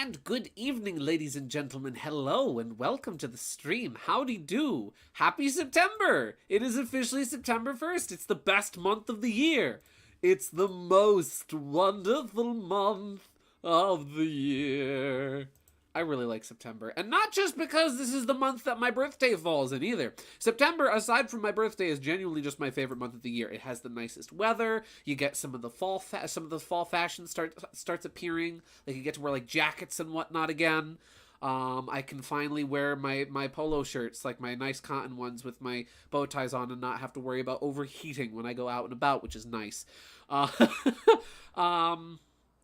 And good evening, ladies and gentlemen. Hello, and welcome to the stream. Howdy do. Happy September! It is officially September 1st. It's the best month of the year. It's the most wonderful month of the year. I really like September. And not just because this is the month that my birthday falls in either. September, aside from my birthday, is genuinely just my favorite month of the year. It has the nicest weather. You get some of the fall fashion starts appearing. Like you get to wear like jackets and whatnot again. I can finally wear my polo shirts, like my nice cotton ones with my bow ties on, and not have to worry about overheating when I go out and about, which is nice.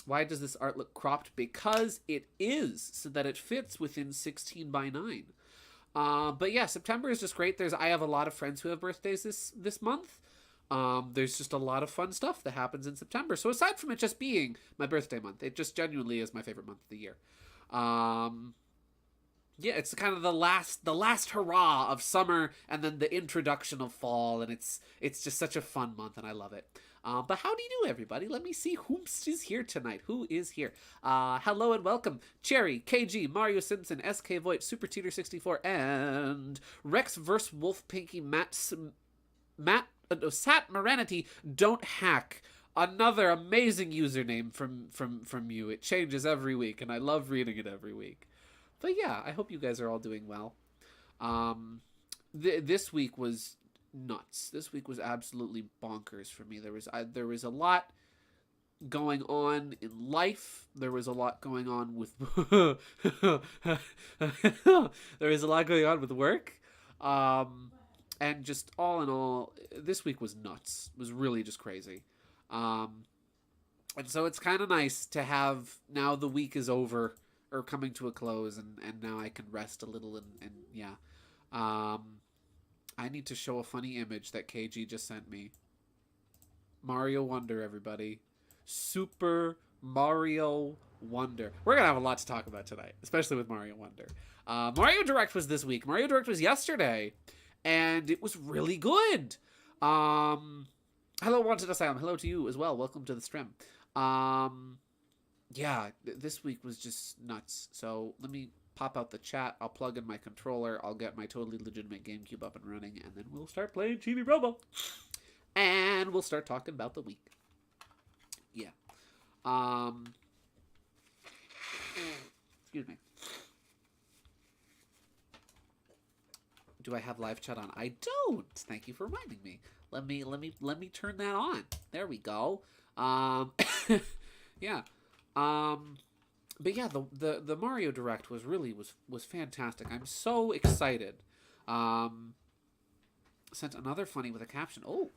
Why does this art look cropped? Because it is, so that it fits within 16 by 9. But yeah, September is just great. I have a lot of friends who have birthdays this month. There's just a lot of fun stuff that happens in September. So aside from it just being my birthday month, it just genuinely is my favorite month of the year. Yeah, it's kind of the last hurrah of summer, and then the introduction of fall, and it's just such a fun month, and I love it. But how do you do, everybody? Let me see whomst is here tonight. Who is here? Hello and welcome. Cherry, KG, Mario Simpson, SK Voigt, Super Teeter 64, and Rex vs. Wolf Pinky, Sat Moranity. Don't hack. Another amazing username from you. It changes every week, and I love reading it every week. But yeah, I hope you guys are all doing well. This week was nuts. This week was absolutely bonkers for me. There was a lot going on in life. There was a lot going on with there was a lot going on with work. And just all in all, this week was nuts. It was really just crazy. And so it's kind of nice to have, now the week is over or coming to a close, and now I can rest a little, and yeah. I need to show a funny image that KG just sent me. Mario Wonder, everybody. Super Mario Wonder. We're going to have a lot to talk about tonight, especially with Mario Wonder. Mario Direct was this week. Mario Direct was yesterday, and it was really good. Hello, Wanted Asylum. Hello to you as well. Welcome to the stream. Yeah, this week was just nuts. So let me pop out the chat. I'll plug in my controller. I'll get my totally legitimate GameCube up and running, and then we'll start playing Chibi-Robo. And we'll start talking about the week. Yeah. Excuse me. Do I have live chat on? I don't. Thank you for reminding me. Let me turn that on. There we go. Yeah. But yeah, the Mario Direct was fantastic. I'm so excited. Sent another funny with a caption. Oh,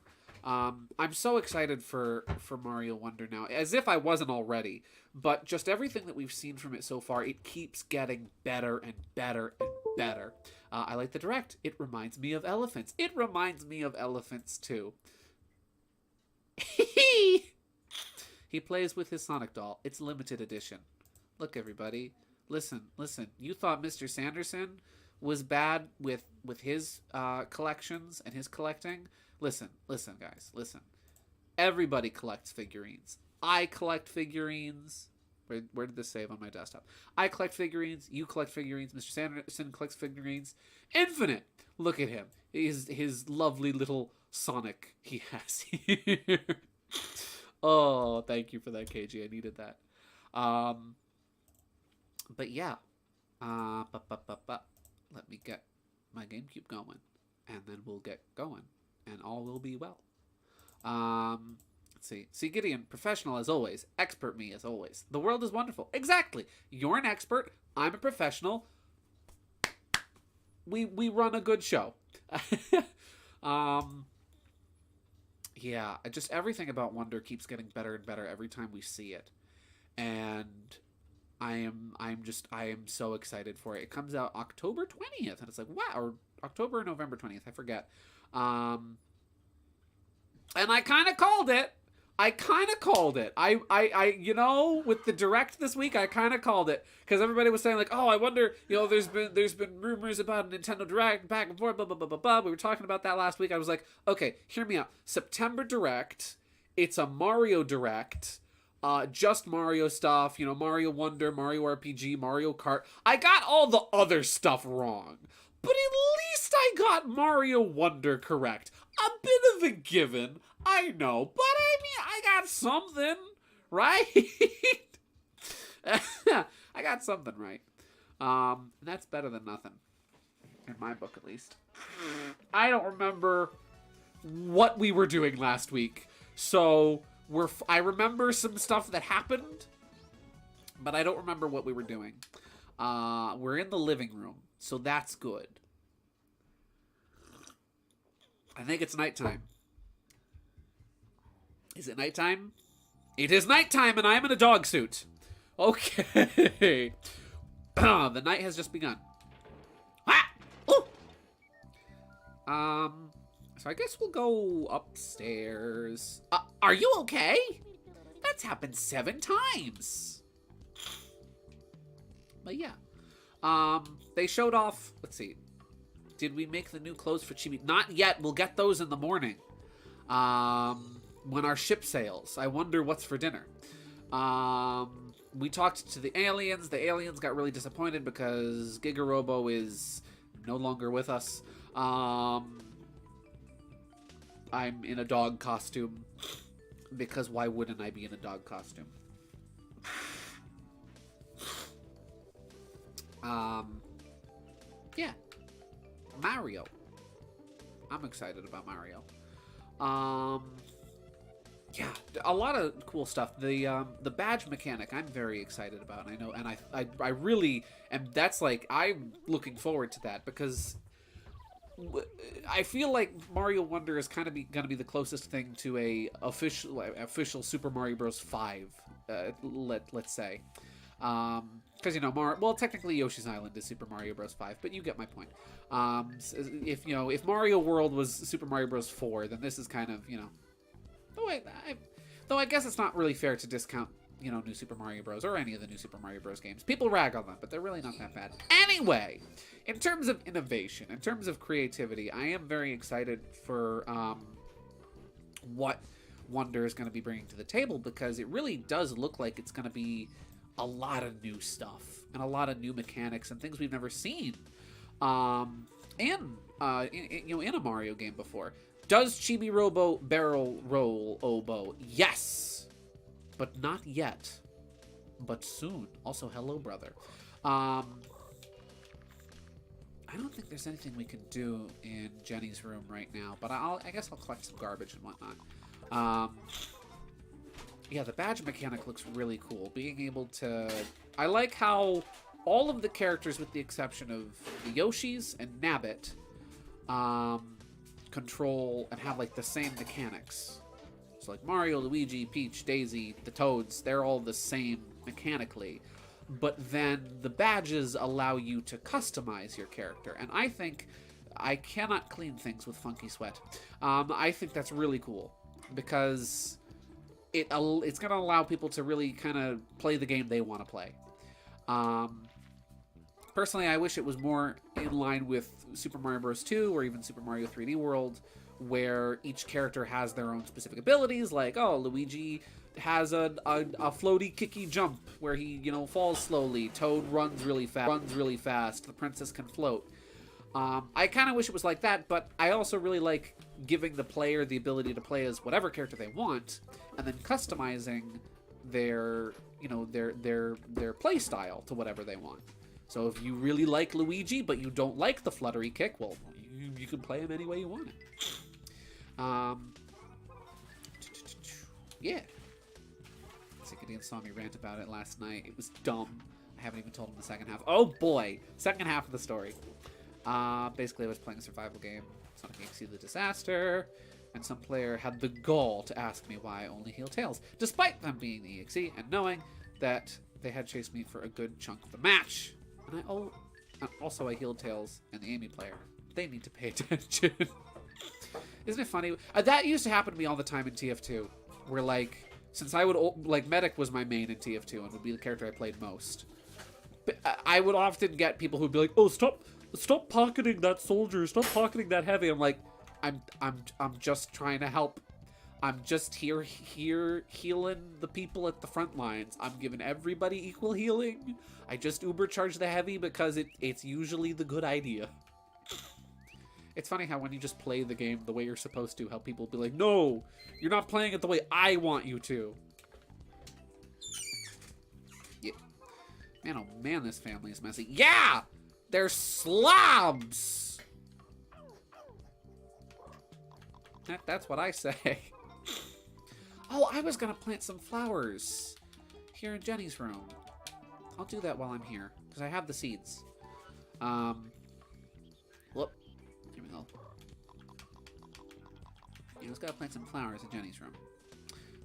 I'm so excited for Mario Wonder now, as if I wasn't already. But just everything that we've seen from it so far, it keeps getting better and better and better. I like the Direct. It reminds me of elephants. It reminds me of elephants too. He plays with his Sonic doll. It's limited edition. Look, everybody. Listen. You thought Mr. Sanderson was bad with his collections and his collecting? Listen, guys. Listen. Everybody collects figurines. I collect figurines. Where did this save on my desktop? I collect figurines. You collect figurines. Mr. Sanderson collects figurines. Infinite. Look at him. His lovely little Sonic he has here. Oh, thank you for that, KG. I needed that. But yeah. Let me get my GameCube going, and then we'll get going, and all will be well. Let's see. See, Gideon, professional as always. Expert me as always. The world is wonderful. Exactly. You're an expert. I'm a professional. We run a good show. Yeah, just everything about Wonder keeps getting better and better every time we see it. And I am so excited for it. It comes out October 20th, and it's like, wow, or October or November 20th, I forget. And I kind of called it. I you know, with the Direct this week, I kind of called it, because everybody was saying like, oh, I wonder, you know, there's been rumors about a Nintendo Direct back and forth, blah blah blah blah blah. We were talking about that last week. I was like, okay, hear me out. September Direct, it's a Mario Direct. just Mario stuff, you know, Mario Wonder, Mario RPG, Mario Kart. I got all the other stuff wrong, but at least I got Mario Wonder correct. A bit of a given, I know, but I mean, I got something, right? I got something right. And that's better than nothing. In my book, at least. I don't remember what we were doing last week. So, I remember some stuff that happened, but I don't remember what we were doing. We're in the living room, so that's good. I think it's nighttime. Is it nighttime? It is nighttime, and I'm in a dog suit. Okay. The night has just begun. Ah! Ooh! So I guess we'll go upstairs. Are you okay? That's happened 7 times. But yeah. They showed off, let's see. Did we make the new clothes for Chibi? Not yet. We'll get those in the morning. When our ship sails. I wonder what's for dinner. We talked to the aliens. The aliens got really disappointed because Giga-Robo is no longer with us. I'm in a dog costume because why wouldn't I be in a dog costume? Yeah. Mario. I'm excited about Mario. Yeah, a lot of cool stuff. The badge mechanic, I'm very excited about. I know, and I really am. That's like, I'm looking forward to that because I feel like Mario Wonder is kind of gonna be the closest thing to a official Super Mario Bros. 5. Let's say, because you know, well, technically Yoshi's Island is Super Mario Bros. 5, but you get my point. If Mario World was Super Mario Bros. 4, then this is kind of, you know. Though I guess it's not really fair to discount, you know, New Super Mario Bros. Or any of the New Super Mario Bros. Games. People rag on them, but they're really not that bad. Anyway, in terms of innovation, in terms of creativity, I am very excited for what Wonder is going to be bringing to the table, because it really does look like it's going to be a lot of new stuff and a lot of new mechanics and things we've never seen in a Mario game before. Does Chibi-Robo barrel roll oboe? Yes, but not yet. But soon. Also, hello, brother. I don't think there's anything we can do in Jenny's room right now, but I guess I'll collect some garbage and whatnot. Yeah, the badge mechanic looks really cool. Being able to... I like how all of the characters, with the exception of the Yoshis and Nabbit, control and have like the same mechanics. So like Mario, Luigi, Peach, Daisy, the Toads, they're all the same mechanically. But then the badges allow you to customize your character. And I think I cannot clean things with Funky Sweat. I think that's really cool because it's going to allow people to really kind of play the game they want to play. Personally, I wish it was more in line with Super Mario Bros. 2 or even Super Mario 3D World, where each character has their own specific abilities. Like, oh, Luigi has a floaty, kicky jump where he, you know, falls slowly. Toad runs really fast. The princess can float. I kind of wish it was like that, but I also really like giving the player the ability to play as whatever character they want, and then customizing their, you know, their play style to whatever they want. So if you really like Luigi, but you don't like the fluttery kick, well, you can play him any way you want it. Yeah. Gideon saw me rant about it last night. It was dumb. I haven't even told him the second half. Oh boy! Second half of the story. Basically, I was playing a survival game. Sonic EXE the Disaster. And some player had the gall to ask me why I only heal Tails, despite them being the EXE and knowing that they had chased me for a good chunk of the match. And I healed Tails and the Amy player. They need to pay attention. Isn't it funny? That used to happen to me all the time in TF2. Where, like, since I would, like, Medic was my main in TF2 and would be the character I played most. But I would often get people who'd be like, oh, stop pocketing that soldier. Stop pocketing that heavy. I'm like, I'm just trying to help. I'm just here healing the people at the front lines. I'm giving everybody equal healing. I just ubercharge the heavy because it's usually the good idea. It's funny how when you just play the game the way you're supposed to, how people will be like, no, you're not playing it the way I want you to. Yeah. Man, oh man, this family is messy. Yeah! They're slobs! That's what I say. Oh, I was gonna plant some flowers here in Jenny's room. I'll do that while I'm here, because I have the seeds. Whoop. Here we go. You just gotta plant some flowers in Jenny's room.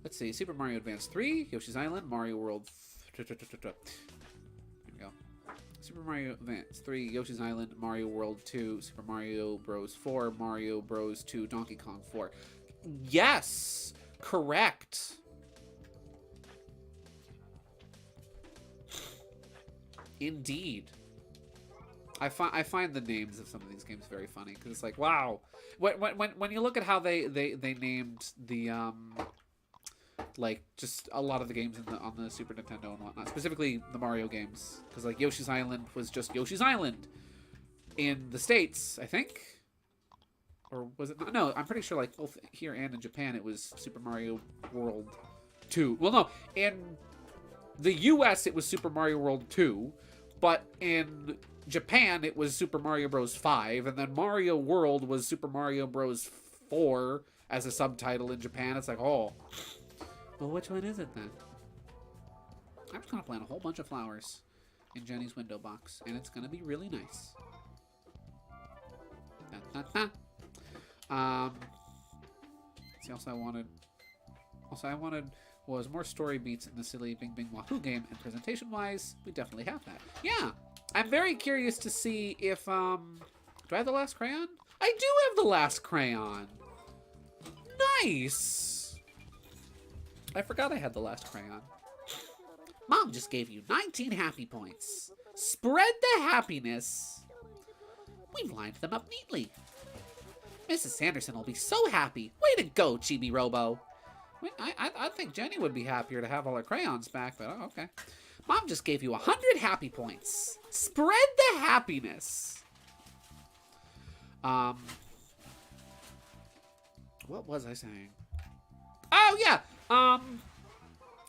Let's see. Super Mario Advance 3, Yoshi's Island, Mario World... Here we go. Super Mario Advance 3, Yoshi's Island, Mario World 2, Super Mario Bros. 4, Mario Bros. 2, Donkey Kong 4. Yes! Correct! Indeed. I find the names of some of these games very funny, because it's like, wow. When you look at how they named the, like, just a lot of the games on the Super Nintendo and whatnot, specifically the Mario games, because, like, Yoshi's Island was just Yoshi's Island in the States, I think? Or was it not? No, I'm pretty sure, like, both here and in Japan, it was Super Mario World 2. Well, no, in the US, it was Super Mario World 2, but in Japan, it was Super Mario Bros. 5, and then Mario World was Super Mario Bros. 4 as a subtitle in Japan. It's like, oh, well, which one is it then? I'm just going to plant a whole bunch of flowers in Jenny's window box, and it's going to be really nice. See, also I wanted was more story beats in the silly Bing Bing Wahoo game, and presentation-wise, we definitely have that. Yeah, I'm very curious to see if, do I have the last crayon? I do have the last crayon! Nice! I forgot I had the last crayon. Mom just gave you 19 happy points. Spread the happiness. We've lined them up neatly. Mrs. Sanderson will be so happy. Way to go, Chibi-Robo. I think Jenny would be happier to have all her crayons back, but oh, okay. Mom just gave you 100 happy points. Spread the happiness. What was I saying? Oh, yeah.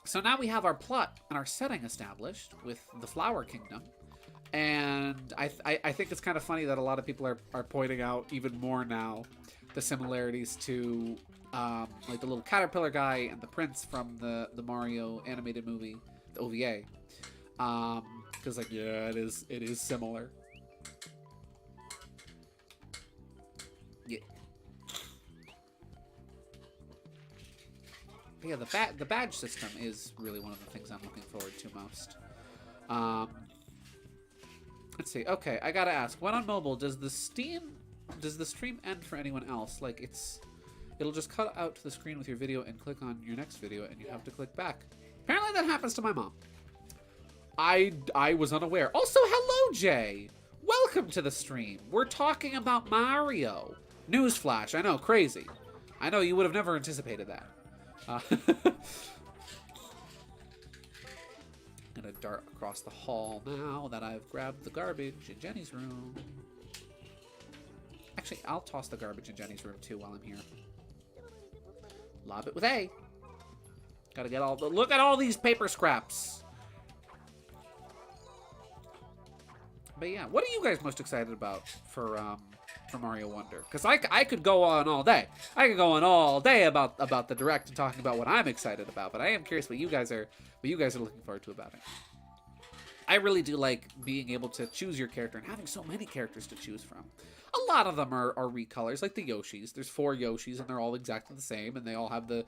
So now we have our plot and our setting established with the Flower Kingdom. And I think it's kind of funny that a lot of people are pointing out even more now the similarities to like the little caterpillar guy and the prince from the Mario animated movie, the OVA. Because like, yeah, it is similar. Yeah. But yeah, the badge system is really one of the things I'm looking forward to most. Let's see. Okay, I gotta ask. When on mobile, does the stream end for anyone else? Like it'll just cut out to the screen with your video and click on your next video, and you have to click back. Apparently that happens to my mom. I was unaware. Also, hello, Jay. Welcome to the stream. We're talking about Mario. Newsflash. I know, crazy. I know you would have never anticipated that. Gonna dart across the hall now that I've grabbed the garbage in Jenny's room. Actually, I'll toss the garbage in Jenny's room too while I'm here. Lob it with A. Gotta get all the... Look at all these paper scraps. But yeah, what are you guys most excited about for Mario Wonder? Because I could go on all day. I could go on all day about the Direct and talking about what I'm excited about. But I am curious what you guys are looking forward to about it. I really do like being able to choose your character and having so many characters to choose from. A lot of them are recolors, like the Yoshis. There's 4 Yoshis, and they're all exactly the same, and they all have the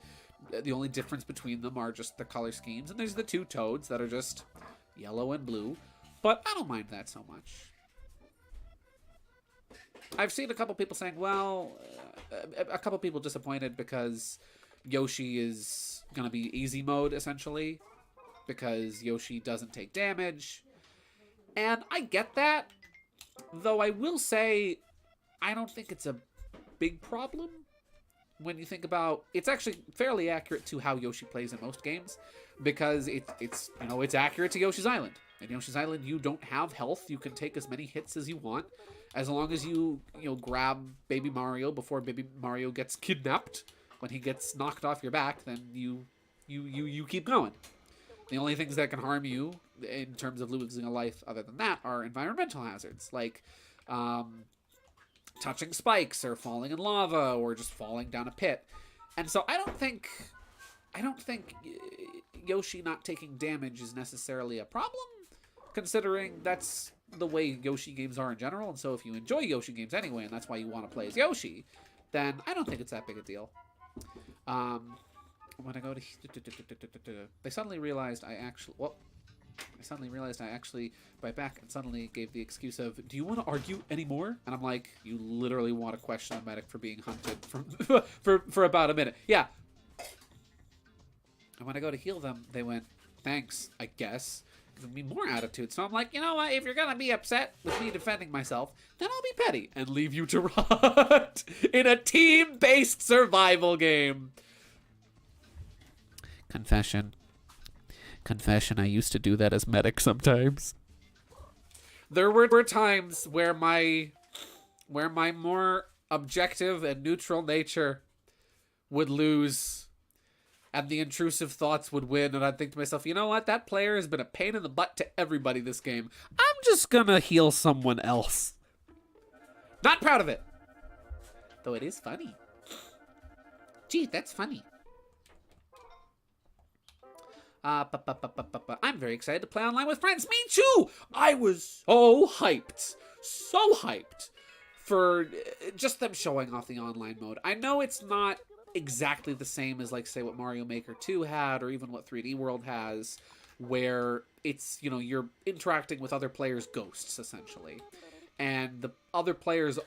only difference between them are just the color schemes. And there's the 2 Toads that are just yellow and blue, but I don't mind that so much. I've seen a couple people saying, well, a couple people disappointed because Yoshi is going to be easy mode, essentially, because Yoshi doesn't take damage. And I get that, though I will say I don't think it's a big problem. when you think about, it's actually fairly accurate to how Yoshi plays in most games, because it's it's accurate to Yoshi's Island. In Yoshi's Island, you don't have health. You can take as many hits as you want, as long as you grab Baby Mario before Baby Mario gets kidnapped. When he gets knocked off your back, then you keep going. The only things that can harm you in terms of losing a life other than that are environmental hazards, like touching spikes or falling in lava or just falling down a pit. And so I don't think Yoshi not taking damage is necessarily a problem, considering that's the way Yoshi games are in general. And so if you enjoy Yoshi games anyway, and that's why you want to play as Yoshi, then I don't think it's that big a deal. When I go to... They suddenly realized I actually... by back and suddenly gave the excuse of, do you want to argue anymore? And I'm like, you literally want to question a medic for being hunted for about a minute. Yeah. And when I go to heal them, they went, thanks, I guess. Give me more attitude. So I'm like, you know what? If you're going to be upset with me defending myself, then I'll be petty and leave you to rot in a team-based survival game. Confession, I used to do that as medic sometimes. There were times where my more objective and neutral nature would lose, and the intrusive thoughts would win, and I'd think to myself, you know what? That player has been a pain in the butt to everybody this game. I'm just gonna heal someone else. Not proud of it. Though it is funny. Gee, that's funny. I'm very excited to play online with friends. Me too! I was so hyped for just them showing off the online mode. I know it's not exactly the same as, like, say, what Mario Maker 2 had, or even what 3D World has, where it's, you're interacting with other players' ghosts, essentially. And the other players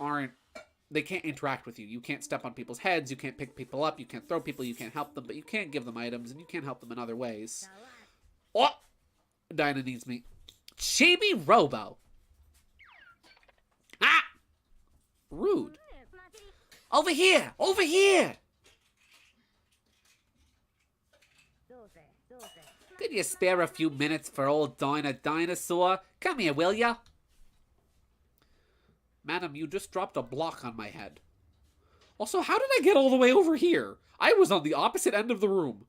they can't interact with you. You can't step on people's heads, you can't pick people up, you can't throw people, you can't help them, but you can give them items, and you can help them in other ways. Oh! Dinah needs me. Chibi-Robo! Ah! Rude. Over here! Over here! Could you spare a few minutes for old Dinah Dinosaur? Come here, will ya? Madam, you just dropped a block on my head. Also, how did I get all the way over here? I was on the opposite end of the room.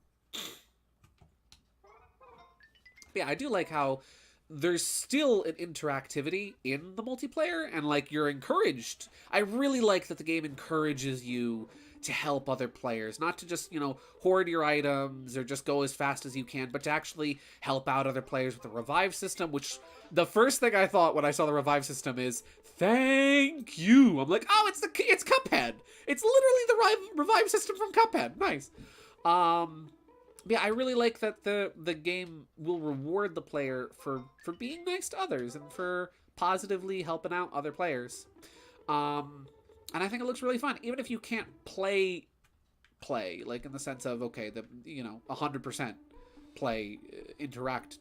Yeah, I do like how there's still an interactivity in the multiplayer, and, like, you're encouraged. I really like that the game encourages you to help other players, not to just, hoard your items or just go as fast as you can, but to actually help out other players with the revive system, which the first thing I thought when I saw the revive system is, thank you. I'm like, oh, it's Cuphead. It's literally the revive system from Cuphead. Nice. Yeah, I really like that the game will reward the player for being nice to others and for positively helping out other players. And I think it looks really fun, even if you can't play, like, in the sense of, okay, 100% play,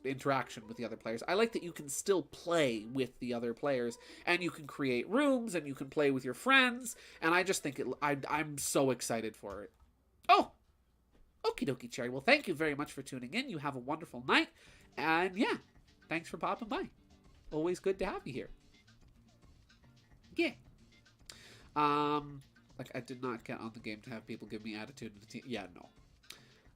interaction with the other players. I like that you can still play with the other players, and you can create rooms, and you can play with your friends, and I just think I'm so excited for it. Oh! Okie dokie, Cherry. Well, thank you very much for tuning in. You have a wonderful night, and yeah, thanks for popping by. Always good to have you here. Yeah. Like, I did not get on the game to have people give me attitude in the team. Yeah, no.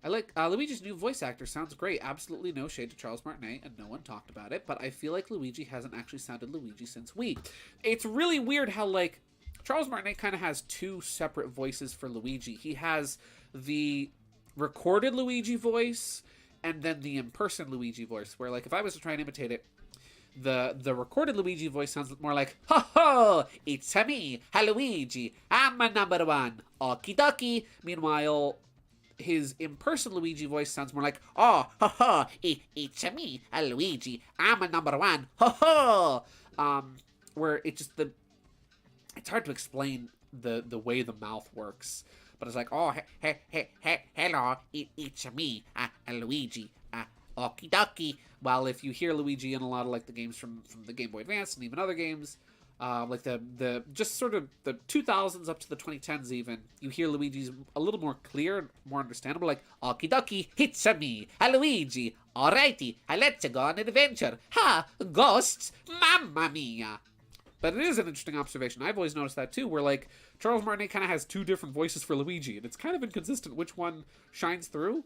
I like, Luigi's new voice actor sounds great. Absolutely no shade to Charles Martinet, and no one talked about it, but I feel like Luigi hasn't actually sounded Luigi since Wii. It's really weird how, like, Charles Martinet kind of has two separate voices for Luigi. He has the recorded Luigi voice, and then the in-person Luigi voice, where, like, if I was to try and imitate it, the recorded Luigi voice sounds more like, ho ho, it's me, Luigi, I'm a number one, okie dokie. Meanwhile, his in-person Luigi voice sounds more like, oh, ho ho, it's me, Luigi, I'm a number one, ho ho. Where it just, it's hard to explain the way the mouth works, but it's like, oh, hello, it's me, Luigi, okie dokie. While if you hear Luigi in a lot of, like, the games from the Game Boy Advance and even other games, like the just sort of the 2000s up to the 2010s even, you hear Luigi's a little more clear, more understandable, like, okie dokie, it's a me, a Luigi, alrighty, let's go on an adventure, ha, ghosts, mamma mia. But it is an interesting observation. I've always noticed that too, where like Charles Martinet kind of has two different voices for Luigi, and it's kind of inconsistent which one shines through.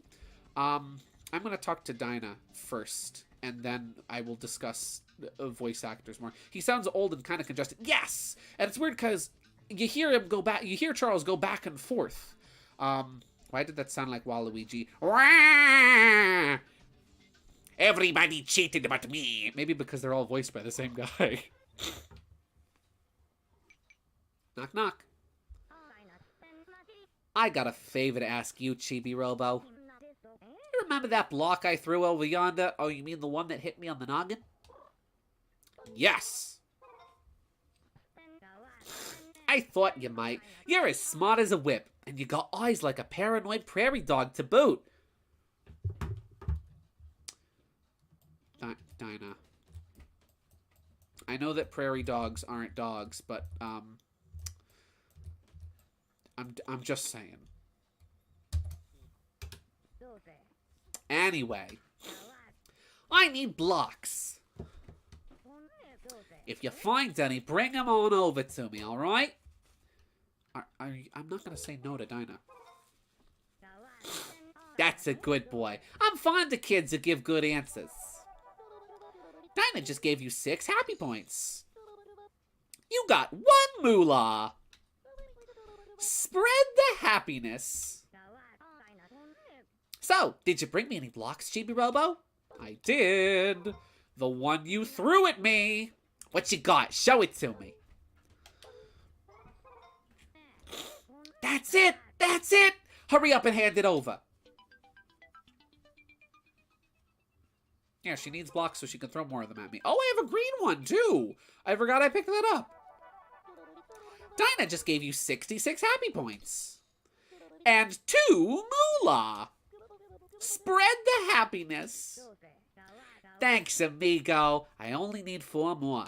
I'm going to talk to Dinah first, and then I will discuss voice actors more. He sounds old and kind of congested. Yes! And it's weird because you hear him go back, you hear Charles go back and forth. Why did that sound like Waluigi? Everybody cheated but me. Maybe because they're all voiced by the same guy. Knock, knock. I got a favor to ask you, Chibi-Robo. You remember that block I threw over yonder? Oh, you mean the one that hit me on the noggin? Yes! I thought you might. You're as smart as a whip, and you got eyes like a paranoid prairie dog to boot. Dinah. I know that prairie dogs aren't dogs, but, I'm just saying. Anyway, I need blocks. If you find any, bring them on over to me, alright? I'm not going to say no to Dinah. That's a good boy. I'm fond of kids who give good answers. Dinah just gave you 6 happy points. You got 1 moolah. Spread the happiness. So, did you bring me any blocks, Chibi-Robo? I did. The one you threw at me. What you got? Show it to me. That's it. That's it. Hurry up and hand it over. Yeah, she needs blocks so she can throw more of them at me. Oh, I have a green one, too. I forgot I picked that up. Dinah just gave you 66 happy points. And 2 moolah. Spread the happiness. Thanks, amigo. I only need 4 more.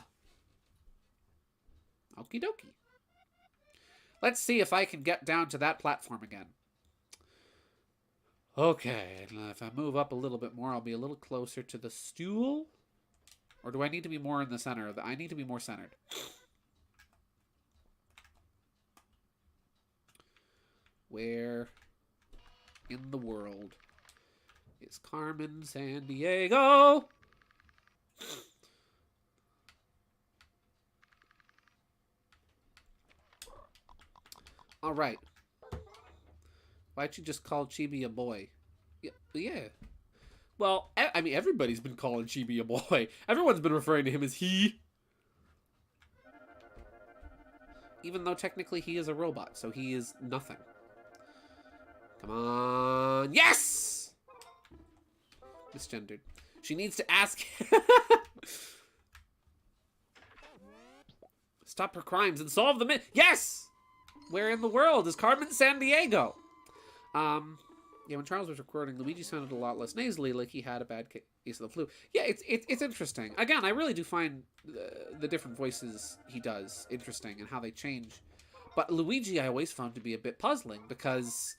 Okie dokie. Let's see if I can get down to that platform again. Okay, if I move up a little bit more, I'll be a little closer to the stool. Or do I need to be more in the center? I need to be more centered. Where in the world is Carmen Sandiego? All right. Why'd you just call Chibi a boy? Yeah. Well, I mean, everybody's been calling Chibi a boy. Everyone's been referring to him as he. Even though technically he is a robot, so he is nothing. Come on. Yes! Misgendered. She needs to ask... Stop her crimes and solve them. Yes! Where in the world is Carmen Sandiego? Yeah, when Charles was recording, Luigi sounded a lot less nasally, like he had a bad case of the flu. Yeah, it's interesting. Again, I really do find the different voices he does interesting and how they change. But Luigi I always found to be a bit puzzling because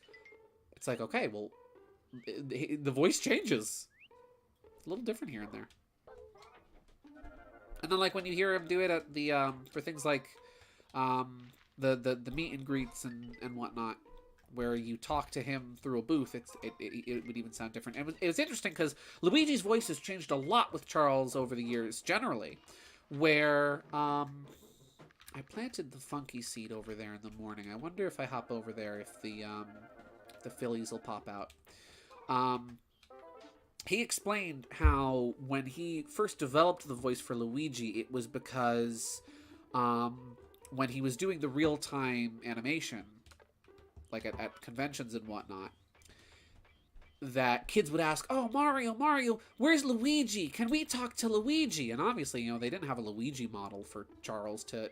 it's like, okay, well, the voice changes. It's a little different here and there. And then, like, when you hear him do it at the, for things like, the meet and greets and whatnot, where you talk to him through a booth, it would even sound different. And it was interesting because Luigi's voice has changed a lot with Charles over the years, generally, where, I planted the funky seed over there in the morning. I wonder if I hop over there if the fillies will pop out. He explained how when he first developed the voice for Luigi, it was because when he was doing the real-time animation, like at conventions and whatnot, that kids would ask, oh, Mario, where's Luigi? Can we talk to Luigi? And obviously, you know, they didn't have a Luigi model for Charles to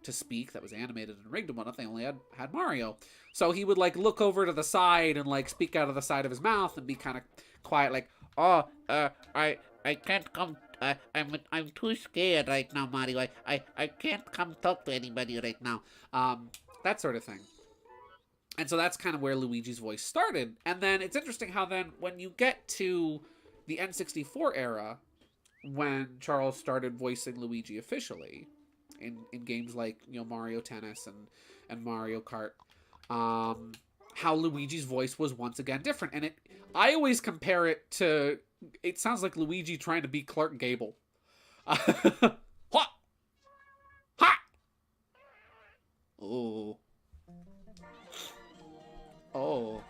speak that was animated and rigged and whatnot. They only had Mario. So he would, like, look over to the side and, like, speak out of the side of his mouth and be kind of quiet, like, oh, I can't come I'm too scared right now, Mario. I can't come talk to anybody right now. That sort of thing. And so that's kind of where Luigi's voice started. And then it's interesting how then when you get to the N64 era, when Charles started voicing Luigi officially in games like, you know, Mario Tennis and Mario Kart, how Luigi's voice was once again different. And I always compare it to, it sounds like Luigi trying to be Clark Gable. Ha! Ha! Oh. Oh.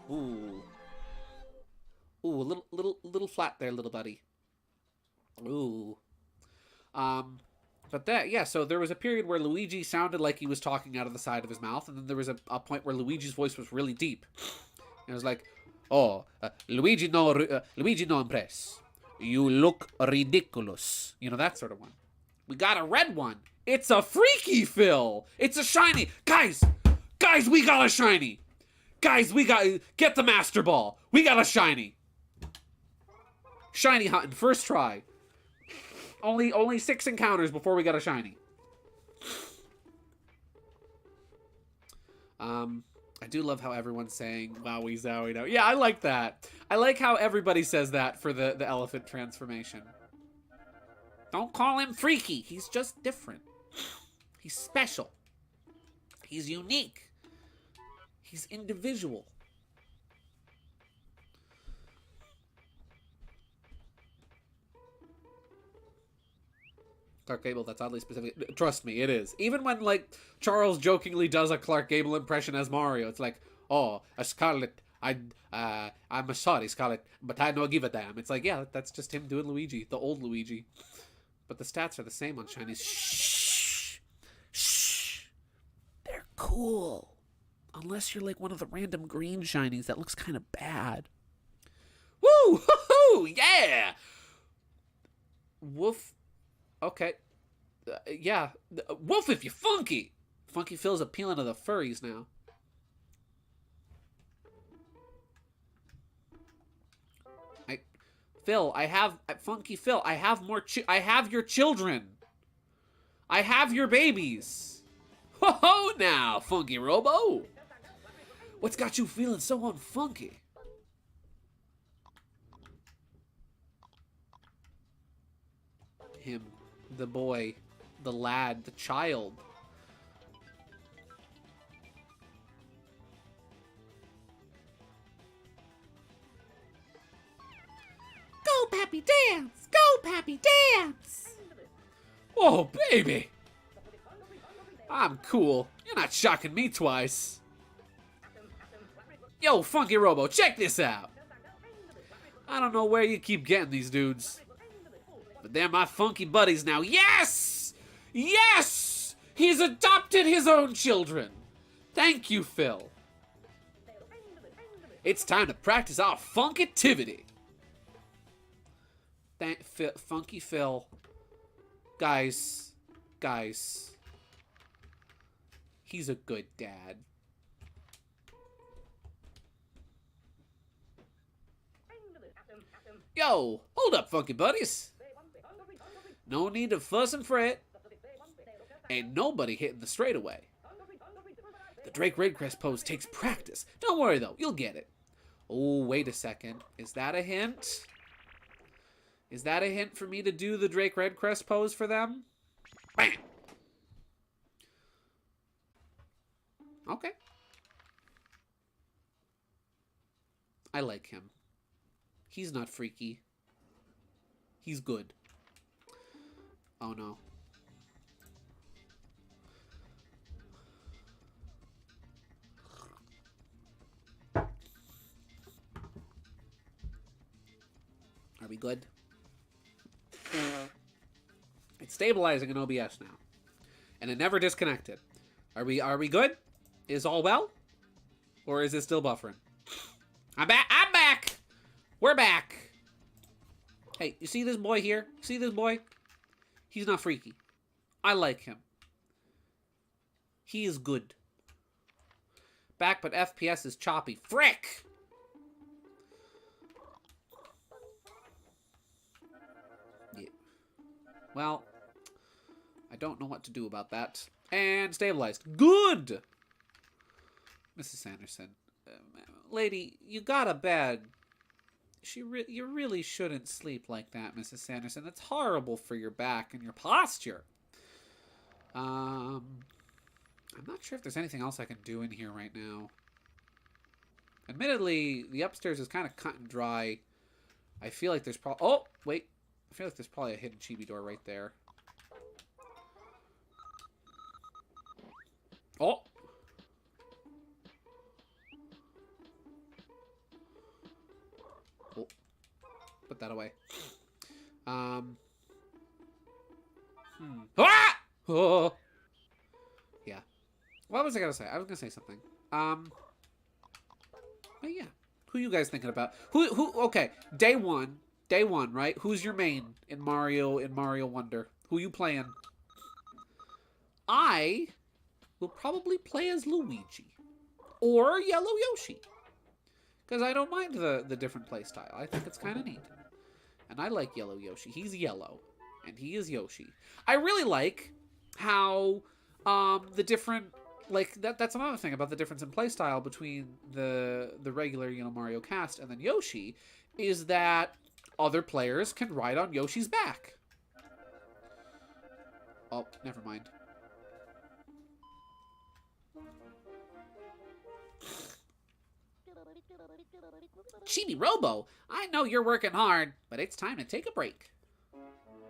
Ooh. Ooh, a little flat there, little buddy. Ooh. But that, yeah, so there was a period where Luigi sounded like he was talking out of the side of his mouth, and then there was a point where Luigi's voice was really deep. And it was like, oh, Luigi no impress. You look ridiculous. You know, that sort of one. We got a red one. It's a freaky Phil. It's a shiny. Guys, we got a shiny. Guys, get the Master Ball. We got a shiny. Shiny hunting, first try. Only 6 encounters before we got a shiny. I do love how everyone's saying wowie zowie now. Yeah, I like that. I like how everybody says that for the elephant transformation. Don't call him freaky. He's just different. He's special. He's unique. He's individual. Clark Gable, that's oddly specific. Trust me, it is. Even when, like, Charles jokingly does a Clark Gable impression as Mario, it's like, oh, a Scarlet, I'm sorry, Scarlet, but I don't give a damn. It's like, yeah, that's just him doing Luigi, the old Luigi. But the stats are the same on shinies. Shh! Shh! They're cool. Unless you're like one of the random green shinies that looks kind of bad. Woo! Hoo-hoo! Yeah! Woof. Okay. Yeah. Woof if you're funky! Funky Phil's appealing to the furries now. Funky Phil, I have more I have your children. I have your babies. Ho-ho now, Funky Robo. What's got you feeling so unfunky? Him, the boy, the lad, the child. Go, Pappy, dance! Go, Pappy, dance! Whoa, baby! I'm cool. You're not shocking me twice. Yo, Funky Robo, check this out. I don't know where you keep getting these dudes, but they're my funky buddies now. Yes! Yes! He's adopted his own children. Thank you, Phil. It's time to practice our funkitivity. Funky Phil. Guys. He's a good dad. Yo, hold up, funky buddies. No need to fuss and fret. Ain't nobody hitting the straightaway. The Drake Redcrest pose takes practice. Don't worry, though. You'll get it. Oh, wait a second. Is that a hint? Is that a hint for me to do the Drake Redcrest pose for them? Bam! Okay. I like him. He's not freaky. He's good. Oh no. Are we good? It's stabilizing in OBS now. And it never disconnected. Are we good? Is all well? Or is it still buffering? I'm back! We're back! Hey, you see this boy here? See this boy? He's not freaky. I like him. He is good. Back, but FPS is choppy. Frick! Well, I don't know what to do about that. And stabilized. Good! Mrs. Sanderson. Lady, you got a bed. You really shouldn't sleep like that, Mrs. Sanderson. That's horrible for your back and your posture. I'm not sure if there's anything else I can do in here right now. Admittedly, the upstairs is kind of cut and dry. I feel like there's probably... Oh, wait. I feel like there's probably a hidden chibi door right there. Oh! Oh. Put that away. Ah! Oh! Yeah. What was I gonna say? I was gonna say something. But yeah. Who you guys thinking about? Okay, day one, right? Who's your main in Mario Wonder? Who you playing? I will probably play as Luigi. Or Yellow Yoshi. Because I don't mind the different playstyle. I think it's kind of neat. And I like Yellow Yoshi. He's yellow. And he is Yoshi. I really like how the different... Like, that's another thing about the difference in playstyle between the regular, Mario cast and then Yoshi, is that other players can ride on Yoshi's back. Oh, never mind. Chibi-Robo, I know you're working hard, but it's time to take a break.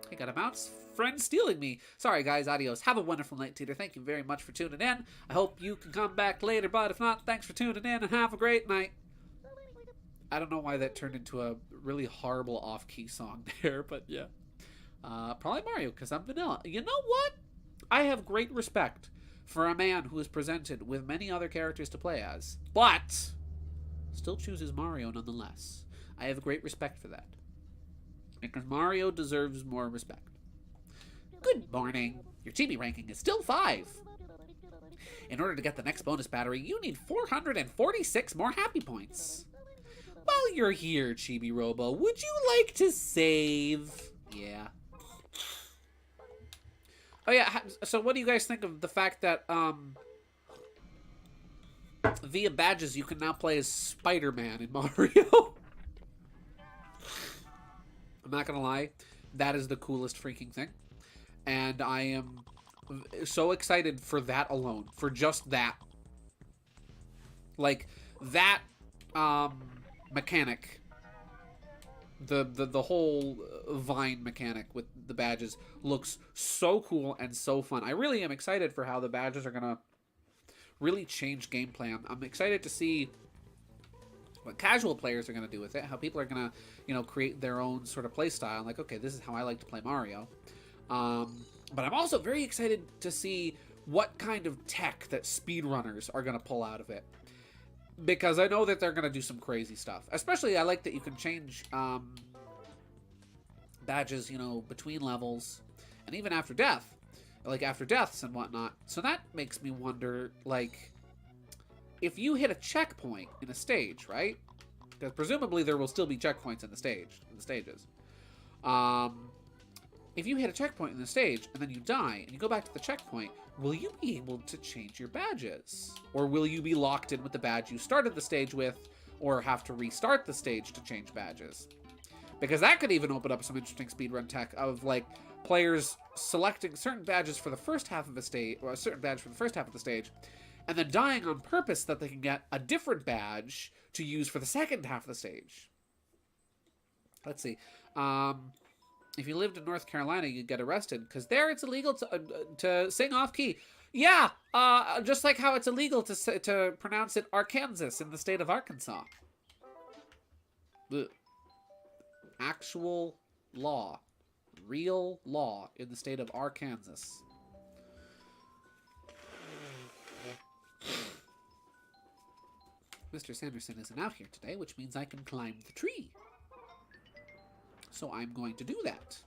I got a mouse friend stealing me. Sorry, guys. Adios. Have a wonderful night, Teeter. Thank you very much for tuning in. I hope you can come back later, but if not, thanks for tuning in and have a great night. I don't know why that turned into a really horrible off-key song there, but yeah. Probably Mario, because I'm vanilla. You know what? I have great respect for a man who is presented with many other characters to play as, but still chooses Mario nonetheless. I have great respect for that. Because Mario deserves more respect. Good morning. Your chibi ranking is still 5. In order to get the next bonus battery, you need 446 more happy points. While you're here, Chibi-Robo, would you like to save? Yeah. Oh yeah, so what do you guys think of the fact that, via badges you can now play as Spider-Man in Mario? I'm not gonna lie, that is the coolest freaking thing. And I am so excited for that alone, for just that. Like, that, mechanic, the whole vine mechanic with the badges looks so cool and so fun. I really am excited for how the badges are gonna really change gameplay. I'm excited to see what casual players are going to do with it, how people are going to, create their own sort of play style. Like, okay, this is how I like to play Mario. But I'm also very excited to see what kind of tech that speedrunners are going to pull out of it. Because I know that they're going to do some crazy stuff. Especially, I like that you can change badges, between levels. And even after death. Like, after deaths and whatnot. So that makes me wonder, like, if you hit a checkpoint in a stage, right? Because presumably there will still be checkpoints in the stages. If you hit a checkpoint in the stage and then you die and you go back to the checkpoint, will you be able to change your badges? Or will you be locked in with the badge you started the stage with, or have to restart the stage to change badges? Because that could even open up some interesting speedrun tech of, like, players selecting certain badges for the first half of a stage, or a certain badge for the first half of the stage, and then dying on purpose so that they can get a different badge to use for the second half of the stage. Let's see. If you lived in North Carolina, you'd get arrested, because there it's illegal to sing off-key. Yeah, just like how it's illegal to pronounce it Arkansas in the state of Arkansas. Ugh. Actual law. Real law in the state of Arkansas. Mr. Sanderson isn't out here today, which means I can climb the tree. So I'm going to do that.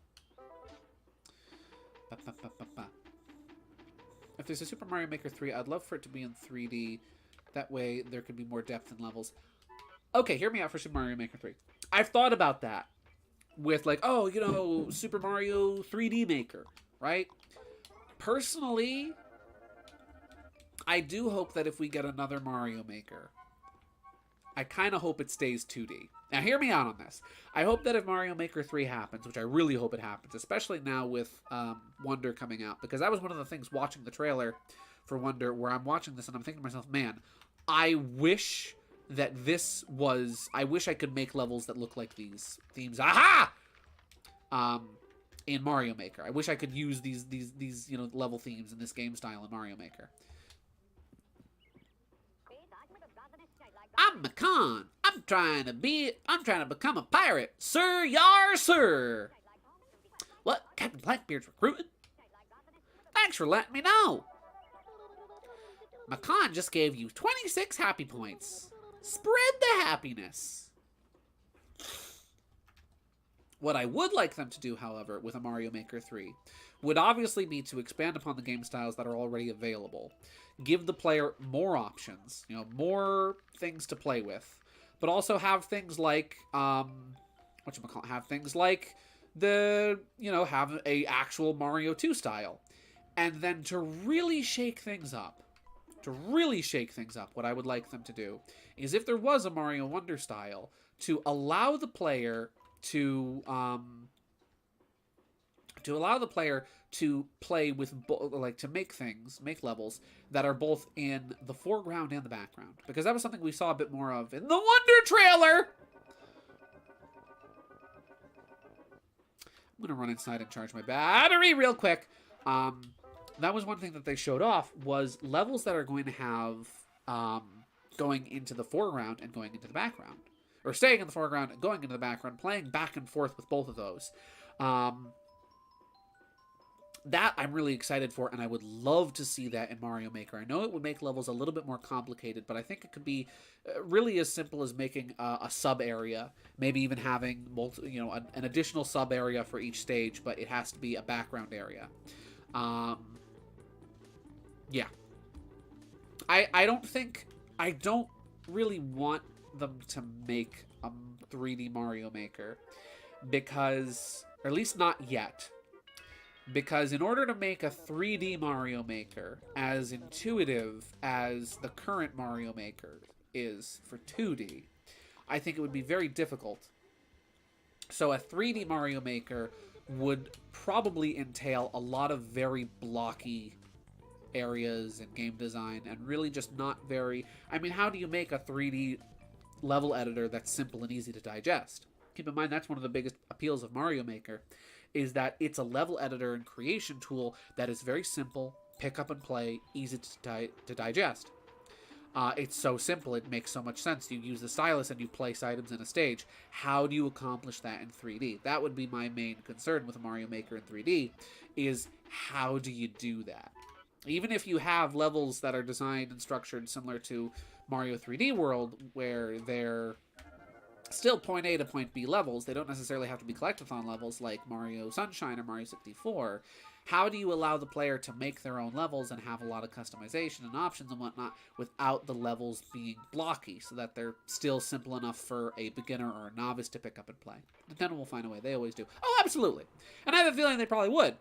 If there's a Super Mario Maker 3, I'd love for it to be in 3D. That way there could be more depth in levels. Okay, hear me out for Super Mario Maker 3. I've thought about that. with like, oh, you know, Super Mario 3D Maker, right? Personally, I do hope that if we get another Mario Maker, I kind of hope it stays 2D. Now, hear me out on this. I hope that if Mario Maker 3 happens, which I really hope it happens, especially now with Wonder coming out, because that was one of the things watching the trailer for Wonder, where I'm watching this and I'm thinking to myself, man, I wish that this was... I wish I could make levels that look like these themes. Aha! In Mario Maker. I wish I could use these you know, level themes in this game style in Mario Maker. I'm McCon. I'm trying to become a pirate. Sir, yar, sir. What? Captain Blackbeard's recruiting? Thanks for letting me know. McCon just gave you 26 happy points. Spread the happiness. What I would like them to do, however, with a Mario Maker 3 would obviously be to expand upon the game styles that are already available. Give the player more options, you know, more things to play with, but also have things like, have things like have a actual Mario 2 style. And then to really shake things up, what I would like them to do is, if there was a Mario Wonder style, to allow the player to play with, to make levels that are both in the foreground and the background, because that was something we saw a bit more of in the Wonder trailer. I'm gonna run inside and charge my battery real quick. That was one thing that they showed off, was levels that are going to have going into the foreground and going into the background, or staying in the foreground and going into the background, playing back and forth with both of those. That I'm really excited for, and I would love to see that in Mario Maker. I know it would make levels a little bit more complicated, but I think it could be really as simple as making a sub area, maybe even having an additional sub area for each stage, but it has to be a background area. Yeah. I don't really want them to make a 3D Mario Maker, because, or at least not yet. Because in order to make a 3D Mario Maker as intuitive as the current Mario Maker is for 2D, I think it would be very difficult. So a 3D Mario Maker would probably entail a lot of very blocky areas and game design, and really just not very... I mean, how do you make a 3D level editor that's simple and easy to digest? Keep in mind, that's one of the biggest appeals of Mario Maker, is that it's a level editor and creation tool that is very simple, pick up and play, easy to digest. It's so simple, it makes so much sense. You use the stylus and you place items in a stage. How do you accomplish that in 3D? That would be my main concern with a Mario Maker in 3D, is how do you do that? Even if you have levels that are designed and structured similar to Mario 3D World, where they're still point A to point B levels, they don't necessarily have to be collectathon levels like Mario Sunshine or Mario 64. How do you allow the player to make their own levels and have a lot of customization and options and whatnot without the levels being blocky, so that they're still simple enough for a beginner or a novice to pick up and play? Nintendo will find a way. They always do. Oh, absolutely. And I have a feeling they probably would.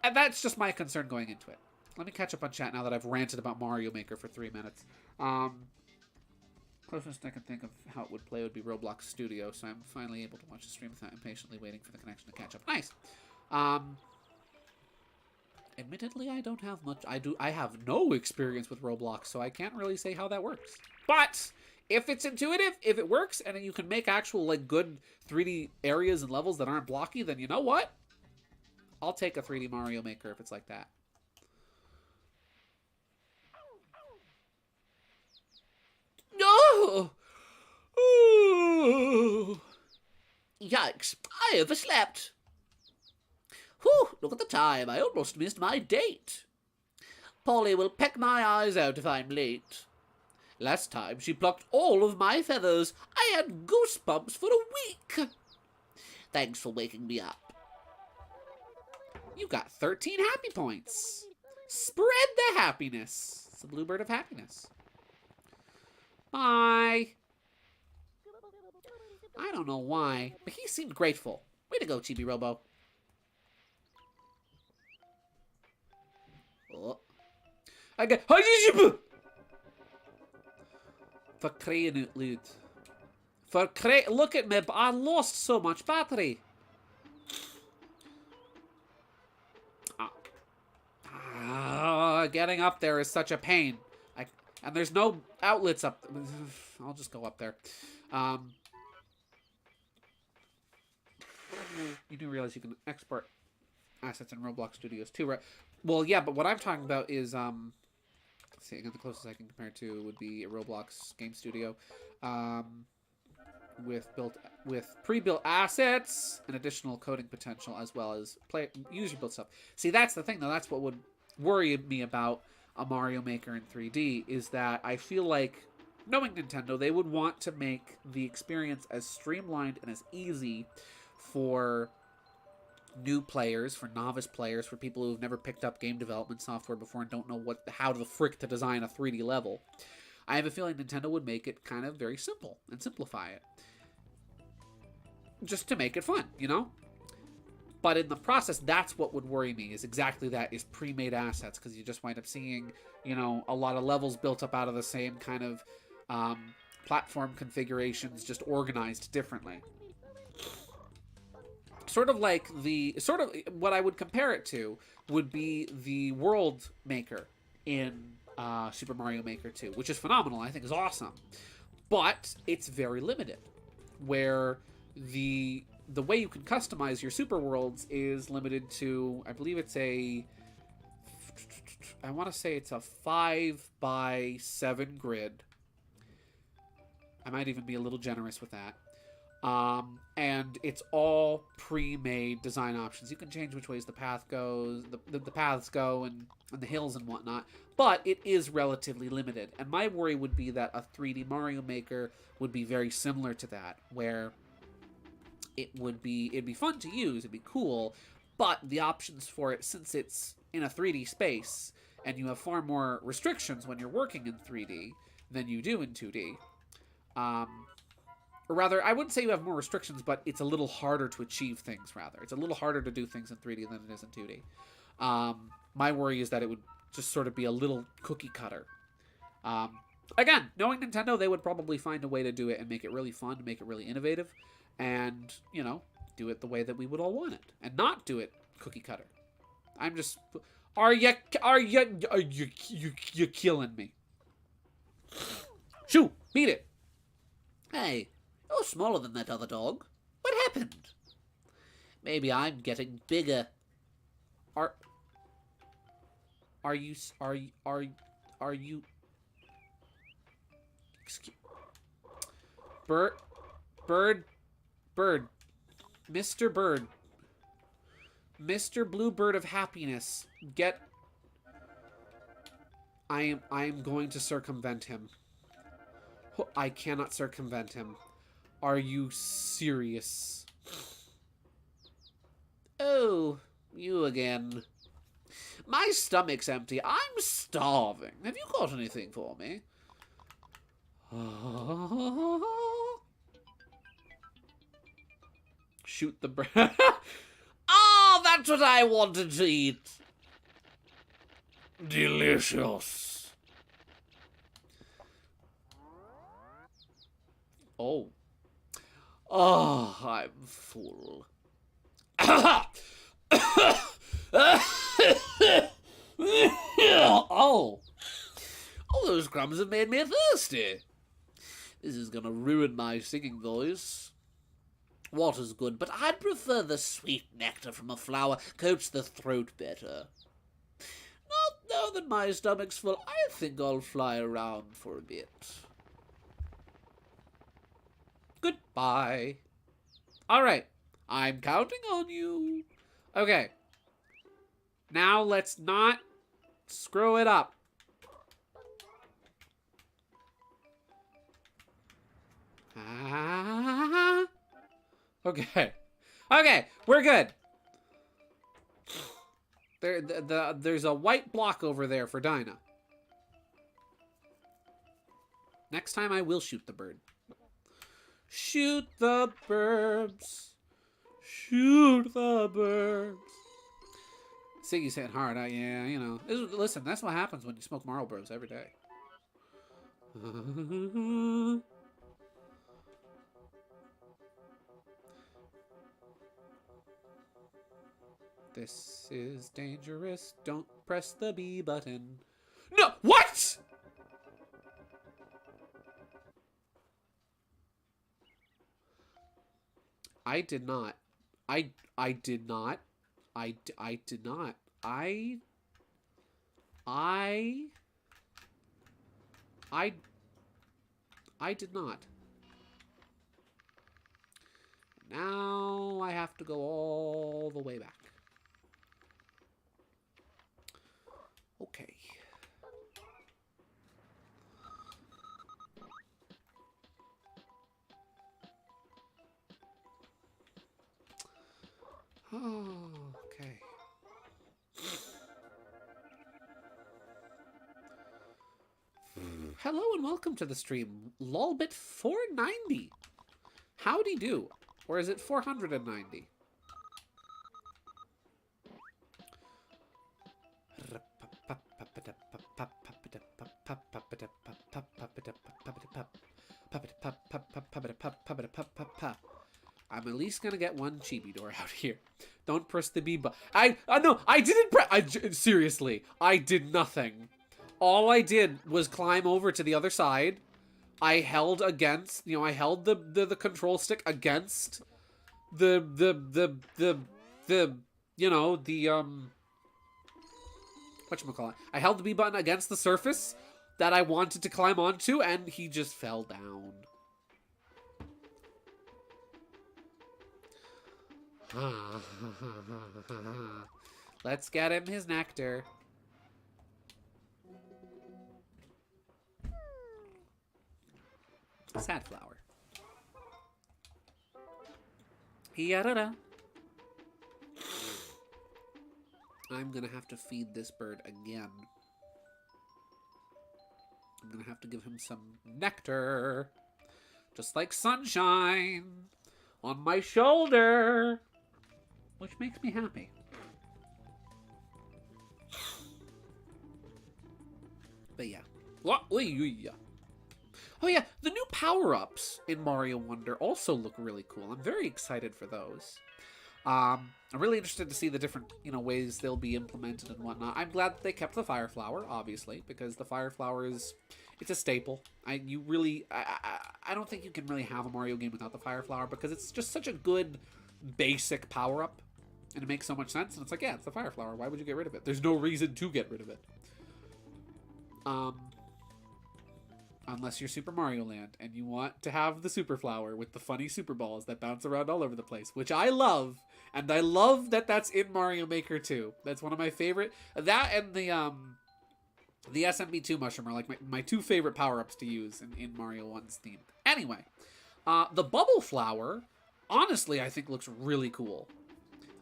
And that's just my concern going into it. Let me catch up on chat now that I've ranted about Mario Maker for 3 minutes. Closest I can think of how it would play would be Roblox Studio, so I'm finally able to watch the stream without impatiently waiting for the connection to catch up. Nice! Admittedly, I don't have much... I have no experience with Roblox, so I can't really say how that works. But if it's intuitive, if it works, and you can make actual, like, good 3D areas and levels that aren't blocky, then you know what? I'll take a 3D Mario Maker if it's like that. No! Oh. Yikes, I overslept. Whew, look at the time, I almost missed my date. Polly will peck my eyes out if I'm late. Last time she plucked all of my feathers. I had goosebumps for a week. Thanks for waking me up. You got 13 happy points. Spread the happiness. It's the bluebird of happiness. Bye. I don't know why, but he seemed grateful. Way to go, Chibi-Robo. Oh. I got... For crying out loud. For crying... Look at me, I lost so much battery. Getting up there is such a pain. And there's no outlets up... I'll just go up there. You do realize you can export assets in Roblox Studios too, right? Well, yeah, but what I'm talking about is... let's see, again, the closest I can compare to would be a Roblox game studio. With pre-built assets and additional coding potential, as well as user-built stuff. See, that's the thing, though. That's what would worry me about a Mario Maker in 3D, is that I feel like, knowing Nintendo, they would want to make the experience as streamlined and as easy for new players, for novice players, for people who've never picked up game development software before and don't know how the frick to design a 3D level. I have a feeling Nintendo would make it kind of very simple and simplify it. Just to make it fun, you know? But in the process, that's what would worry me, is exactly that, is pre-made assets, because you just wind up seeing, you know, a lot of levels built up out of the same kind of platform configurations, just organized differently. Sort of like what I would compare it to would be the World Maker in Super Mario Maker 2, which is phenomenal, I think is awesome. But it's very limited, where the way you can customize your super worlds is limited to, I believe it's I want to say it's a 5x7 grid. I might even be a little generous with that. And it's all pre-made design options. You can change which ways the path goes, the paths go, and the hills and whatnot, but it is relatively limited. And my worry would be that a 3D Mario Maker would be very similar to that, where it'd be fun to use, it'd be cool, but the options for it, since it's in a 3D space, and you have far more restrictions when you're working in 3D than you do in 2D, or rather, I wouldn't say you have more restrictions, but it's a little harder to achieve things, rather. It's a little harder to do things in 3D than it is in 2D. My worry is that it would just sort of be a little cookie cutter. Again, knowing Nintendo, they would probably find a way to do it and make it really fun, make it really innovative, and, you know, do it the way that we would all want it, and not do it cookie cutter. I'm just... Are you killing me? Shoo! Beat it! Hey, you're smaller than that other dog. What happened? Maybe I'm getting bigger. Are you... Excuse... Bird... Mr. Bird. Mr. Bluebird of Happiness. Get... I am going to circumvent him. I cannot circumvent him. Are you serious? Oh, you again. My stomach's empty. I'm starving. Have you got anything for me? Shoot the bird. Oh, that's what I wanted to eat. Delicious. Oh. Oh, I'm full. Oh. All those crumbs have made me thirsty. This is gonna ruin my singing voice. Water's good, but I'd prefer the sweet nectar from a flower. Coats the throat better. Not now that my stomach's full, I think I'll fly around for a bit. Goodbye. Alright. I'm counting on you. Okay. Now let's not screw it up. Okay. Okay, we're good. There's a white block over there for Dinah. Next time I will shoot the bird. Shoot the burbs. Shoot the burbs. Siggy's hitting hard. Yeah, you know. Listen, that's what happens when you smoke Marlboros every day. This is dangerous. Don't press the B button. No! What?! I did not. I did not. I did not. I did not. Now I have to go all the way back. Okay. Oh, okay. Hello and welcome to the stream. Lolbit 490. Howdy do. Or is it 490? I'm at least gonna get one chibi door out here. Don't press the B button. No, I didn't press. Seriously, I did nothing. All I did was climb over to the other side. I held against, I held the control stick against the whatchamacallit. I held the B button against the surface that I wanted to climb onto, and he just fell down. Let's get him his nectar. Sad flower. Yadada. I'm gonna have to feed this bird again. I'm gonna have to give him some nectar. Just like sunshine on my shoulder. Which makes me happy. But yeah. Oh yeah, the new power-ups in Mario Wonder also look really cool. I'm very excited for those. I'm really interested to see the different, ways they'll be implemented and whatnot. I'm glad that they kept the Fire Flower, obviously, because the Fire Flower it's a staple. I don't think you can really have a Mario game without the Fire Flower, because it's just such a good basic power-up, and it makes so much sense. And it's like, yeah, it's the Fire Flower. Why would you get rid of it? There's no reason to get rid of it. Unless you're Super Mario Land and you want to have the Super Flower with the funny Super Balls that bounce around all over the place, which I love, and I love that that's in Mario Maker 2. That's one of my favorite. That and the SMB2 Mushroom are like my two favorite power-ups to use in Mario 1's theme. Anyway, the Bubble Flower, honestly, I think looks really cool.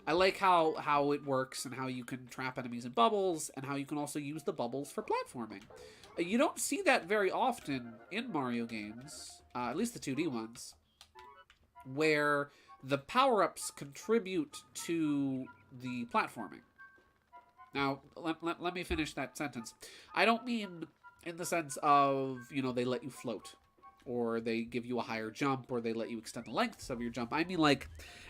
I like how it works and how you can trap enemies in bubbles and how you can also use the bubbles for platforming. You don't see that very often in Mario games, at least the 2D ones, where the power-ups contribute to the platforming. Now, let me finish that sentence. I don't mean in the sense of, they let you float, or they give you a higher jump, or they let you extend the lengths of your jump. I mean, like,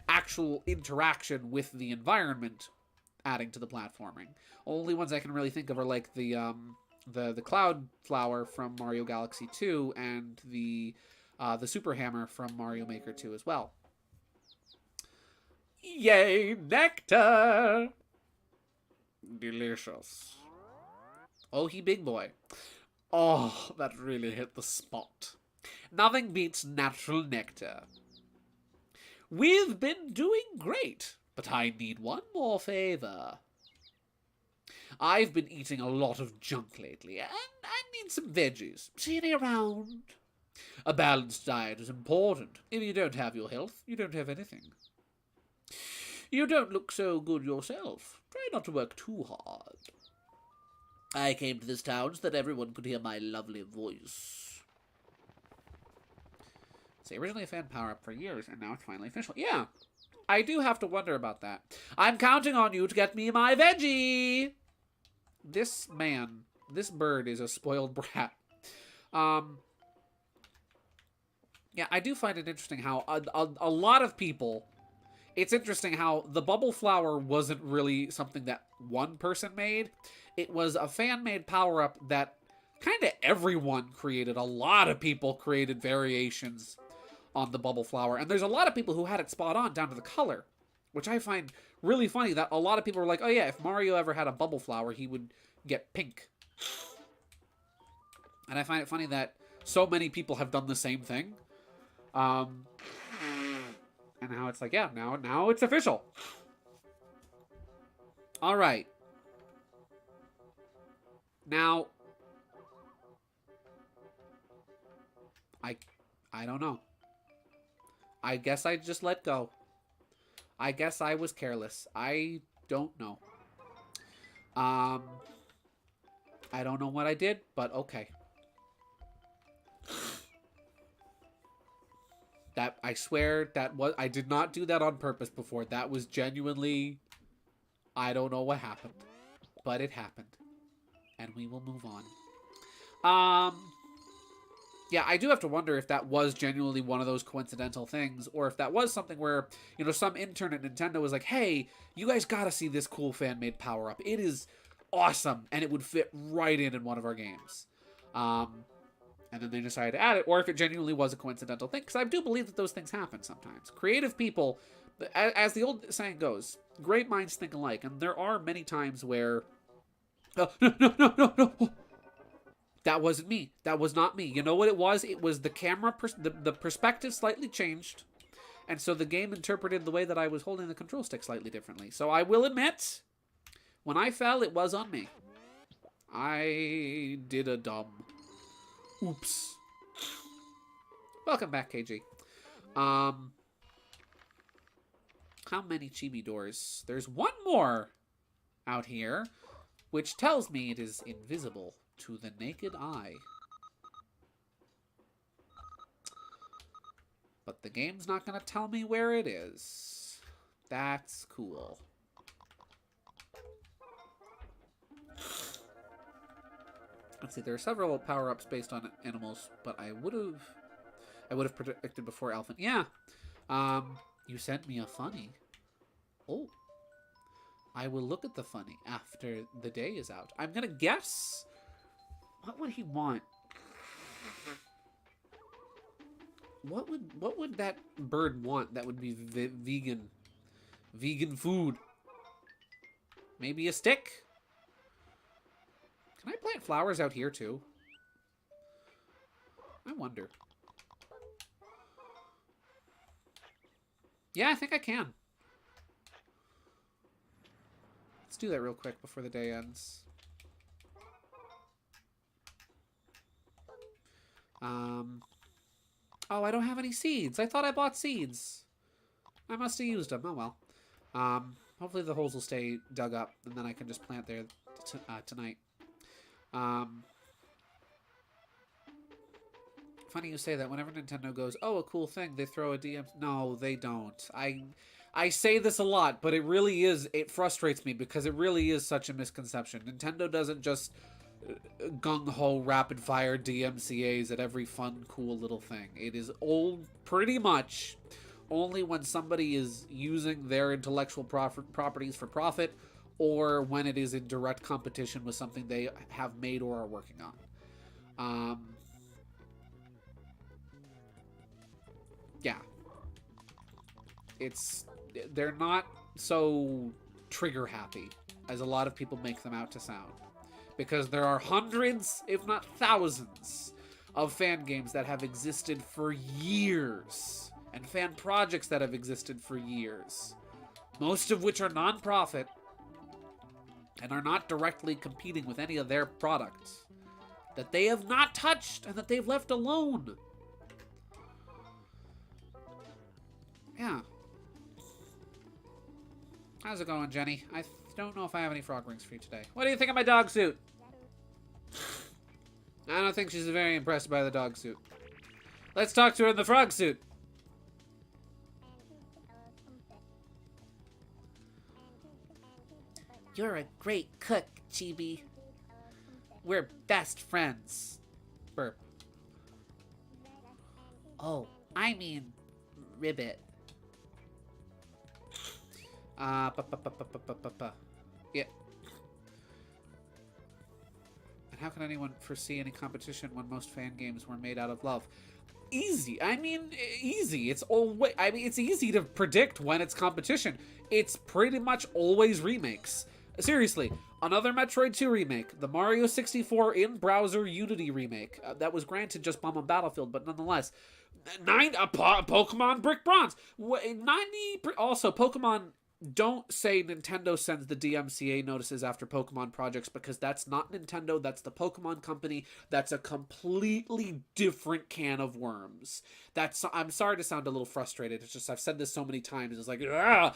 actual interaction with the environment adding to the platforming. Only ones I can really think of are, like, the Cloud Flower from Mario Galaxy 2 and the Super Hammer from Mario Maker 2 as well. Yay, nectar! Delicious. Oh, he big boy. Oh, that really hit the spot. Nothing beats natural nectar. We've been doing great, but I need one more favor. I've been eating a lot of junk lately, and I need some veggies. See any around? A balanced diet is important. If you don't have your health, you don't have anything. You don't look so good yourself. Try not to work too hard. I came to this town so that everyone could hear my lovely voice. Say originally a fan power-up for years, and now it's finally official. Yeah, I do have to wonder about that. I'm counting on you to get me my veggie! This bird is a spoiled brat. Yeah, I do find it interesting how a lot of people... It's interesting how the bubble flower wasn't really something that one person made. It was a fan-made power-up that kind of everyone created. A lot of people created variations on the bubble flower. And there's a lot of people who had it spot on down to the color, which I find really funny that a lot of people are like, oh yeah, if Mario ever had a bubble flower, he would get pink. And I find it funny that so many people have done the same thing. And now it's like, yeah, now it's official. All right. Now, I don't know. I guess I just let go. I guess I was careless. I don't know. I don't know what I did, but okay. That, I swear, I did not do that on purpose before. That was genuinely, I don't know what happened, but it happened, and we will move on. Yeah, I do have to wonder if that was genuinely one of those coincidental things, or if that was something where, you know, some intern at Nintendo was like, hey, you guys gotta see this cool fan-made power-up. It is awesome, and it would fit right in one of our games. And then they decided to add it, or if it genuinely was a coincidental thing, because I do believe that those things happen sometimes. Creative people, as the old saying goes, great minds think alike, and there are many times where, oh, no. That wasn't me. That was not me. You know what it was? It was the camera, the perspective slightly changed, and so the game interpreted the way that I was holding the control stick slightly differently. So I will admit, when I fell, it was on me. I did a dumb. Oops. Welcome back, KG. How many chibi doors? There's one more out here, which tells me it is invisible to the naked eye. But the game's not going to tell me where it is. That's cool. Let's see, there are several power-ups based on animals, but I would have predicted before elephant. Yeah. You sent me a funny. Oh. I will look at the funny after the day is out. I'm gonna guess. What would he want? What would that bird want that would be vegan? Vegan food. Maybe a stick? Can I plant flowers out here too? I wonder. Yeah, I think I can. Let's do that real quick before the day ends. Oh, I don't have any seeds. I thought I bought seeds. I must have used them. Oh well. Hopefully the holes will stay dug up, and then I can just plant there tonight. Funny you say that. Whenever Nintendo goes, oh, a cool thing, they throw a DM. No, they don't. I say this a lot, but it really is. It frustrates me because it really is such a misconception. Nintendo doesn't just gung-ho rapid-fire DMCAs at every fun, cool little thing. It is pretty much only when somebody is using their intellectual properties for profit, or when it is in direct competition with something they have made or are working on. Yeah. They're not so trigger happy as a lot of people make them out to sound. Because there are hundreds, if not thousands, of fan games that have existed for years. And fan projects that have existed for years. Most of which are non-profit. And are not directly competing with any of their products. That they have not touched and that they've left alone. Yeah. How's it going, Jenny? I don't know if I have any frog rings for you today. What do you think of my dog suit? I don't think she's very impressed by the dog suit. Let's talk to her in the frog suit. You're a great cook, Chibi. We're best friends. Burp. Oh, I mean, ribbit. Yeah. And how can anyone foresee any competition when most fan games were made out of love? Easy. I mean, easy. It's always. I mean, it's easy to predict when it's competition. It's pretty much always remakes. Seriously, another Metroid 2 remake, the Mario 64 in-browser Unity remake. That was granted just bomb on Battlefield, but nonetheless. Pokemon Brick Bronze. 90. Also, Pokemon. Don't say Nintendo sends the DMCA notices after Pokemon projects, because that's not Nintendo, that's the Pokemon company. That's a completely different can of worms. I'm sorry to sound a little frustrated. It's just I've said this so many times. It's like, ugh!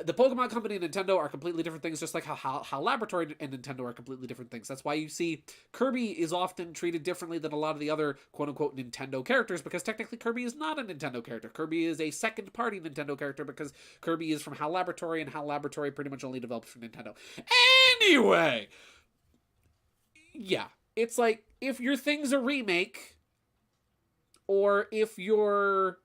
The Pokemon company and Nintendo are completely different things, just like how Laboratory and Nintendo are completely different things. That's why you see Kirby is often treated differently than a lot of the other quote-unquote Nintendo characters, because technically Kirby is not a Nintendo character. Kirby is a second-party Nintendo character, because Kirby is from HAL Laboratory, and HAL Laboratory pretty much only develops for Nintendo. Anyway! Yeah. It's like, if your thing's a remake, or if your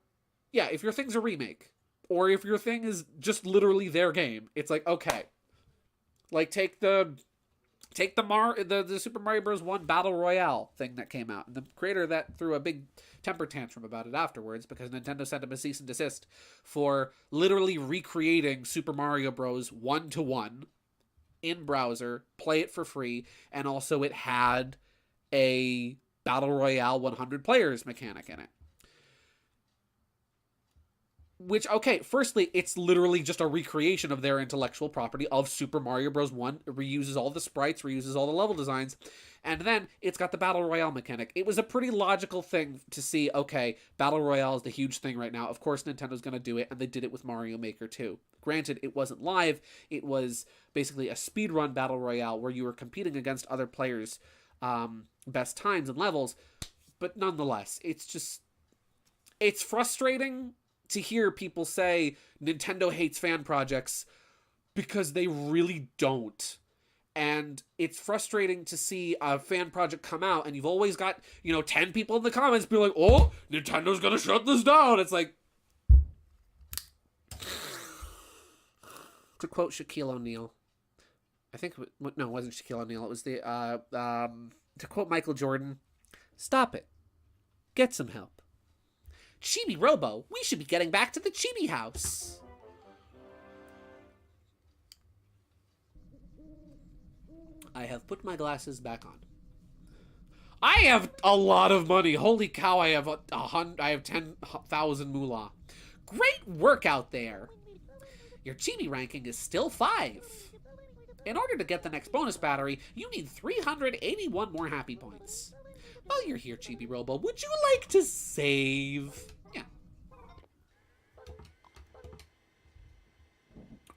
thing's a remake, or if your thing is just literally their game, it's like, okay. Like, take the Super Mario Bros. 1 Battle Royale thing that came out. And the creator of that threw a big temper tantrum about it afterwards, because Nintendo sent him a cease and desist for literally recreating Super Mario Bros. 1-to-1 in browser, play it for free, and also it had a Battle Royale 100 players mechanic in it. Which, okay, firstly, it's literally just a recreation of their intellectual property of Super Mario Bros. 1. It reuses all the sprites, reuses all the level designs, and then it's got the Battle Royale mechanic. It was a pretty logical thing to see, okay, Battle Royale is the huge thing right now. Of course, Nintendo's going to do it, and they did it with Mario Maker 2. Granted, it wasn't live. It was basically a speedrun Battle Royale where you were competing against other players' best times and levels, but nonetheless, it's frustrating to hear people say Nintendo hates fan projects, because they really don't. And it's frustrating to see a fan project come out and you've always got, 10 people in the comments be like, oh, Nintendo's gonna shut this down. It's like, to quote Shaquille O'Neal, I think, no, it wasn't Shaquille O'Neal. It was to quote Michael Jordan, stop it. Get some help. Chibi-Robo, we should be getting back to the Chibi house. I have put my glasses back on. I have a lot of money. Holy cow, I have 10,000 moolah. Great work out there. Your Chibi ranking is still 5. In order to get the next bonus battery, you need 381 more happy points. While you're here, Chibi-Robo, would you like to save? Yeah.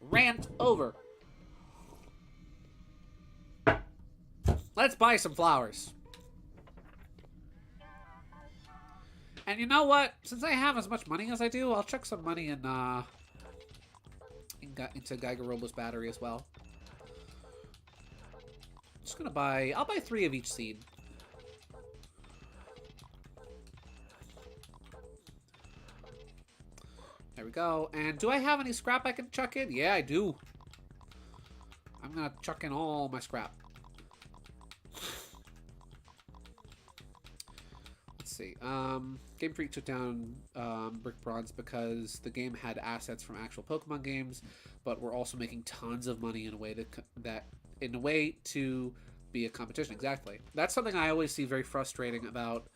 Rant over. Let's buy some flowers. And you know what? Since I have as much money as I do, I'll chuck some money into Geiger-Robo's battery as well. Just gonna I'll buy 3 of each seed. There we go. And do I have any scrap I can chuck in? Yeah, I do. I'm gonna chuck in all my scrap. Let's see. Game Freak took down Brick Bronze because the game had assets from actual Pokemon games, but we're also making tons of money in a way to be a competition. Exactly. That's something I always see very frustrating about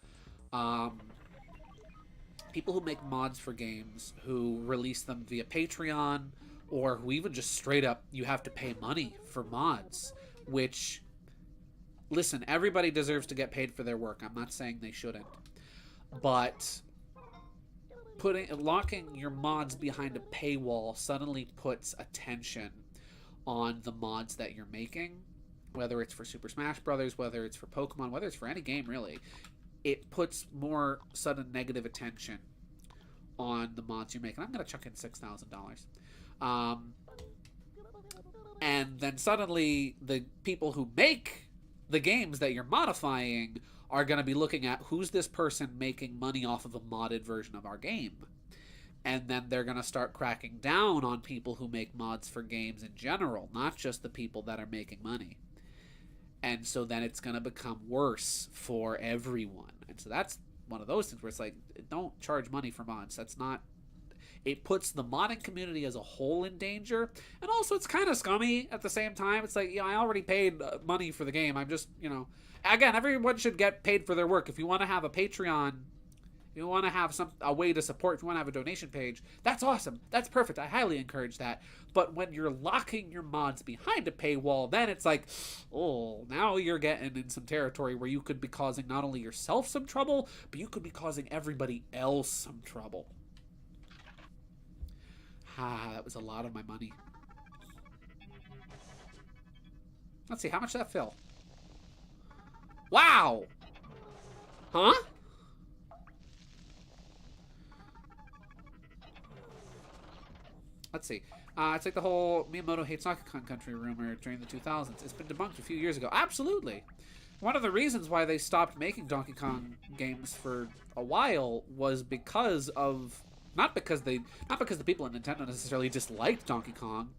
people who make mods for games, who release them via Patreon, or who even just straight up, you have to pay money for mods, which, listen, everybody deserves to get paid for their work. I'm not saying they shouldn't. But locking your mods behind a paywall suddenly puts attention on the mods that you're making, whether it's for Super Smash Brothers, whether it's for Pokemon, whether it's for any game, really. it puts more sudden negative attention on the mods you make. And I'm going to chuck in $6,000. And then suddenly the people who make the games that you're modifying are going to be looking at who's this person making money off of a modded version of our game. And then they're going to start cracking down on people who make mods for games in general, not just the people that are making money. And so then it's going to become worse for everyone. And so that's one of those things where it's like, don't charge money for mods. That's not... It puts the modding community as a whole in danger. And also, it's kind of scummy at the same time. It's like, you know, I already paid money for the game. I'm just, you know... Again, everyone should get paid for their work. If you want to have a Patreon, if you want to have a way to support, if you want to have a donation page, that's awesome. That's perfect. I highly encourage that. But when you're locking your mods behind a paywall, then it's like, oh, now you're getting in some territory where you could be causing not only yourself some trouble, but you could be causing everybody else some trouble. That was a lot of my money. Let's see, how much did that fill? Wow! Huh? Let's see. It's like the whole Miyamoto hates Donkey Kong Country rumor during the 2000s. It's been debunked a few years ago. Absolutely. One of the reasons why they stopped making Donkey Kong games for a while was because of... Not because the people at Nintendo necessarily disliked Donkey Kong,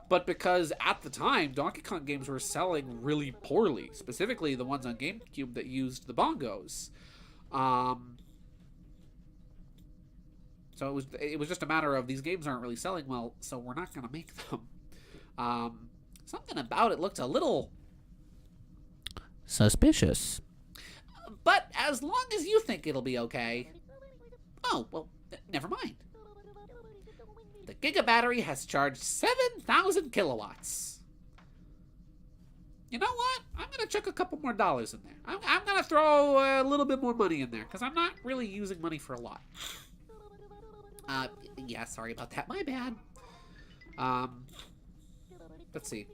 but because at the time, Donkey Kong games were selling really poorly. Specifically, the ones on GameCube that used the bongos. So it was just a matter of these games aren't really selling well, so we're not going to make them. Something about it looked a little suspicious. But as long as you think it'll be okay... Oh, well, never mind. The Giga Battery has charged 7,000 kilowatts. You know what? I'm going to chuck a couple more dollars in there. I'm going to throw a little bit more money in there, because I'm not really using money for a lot. Yeah, sorry about that. My bad. Let's see.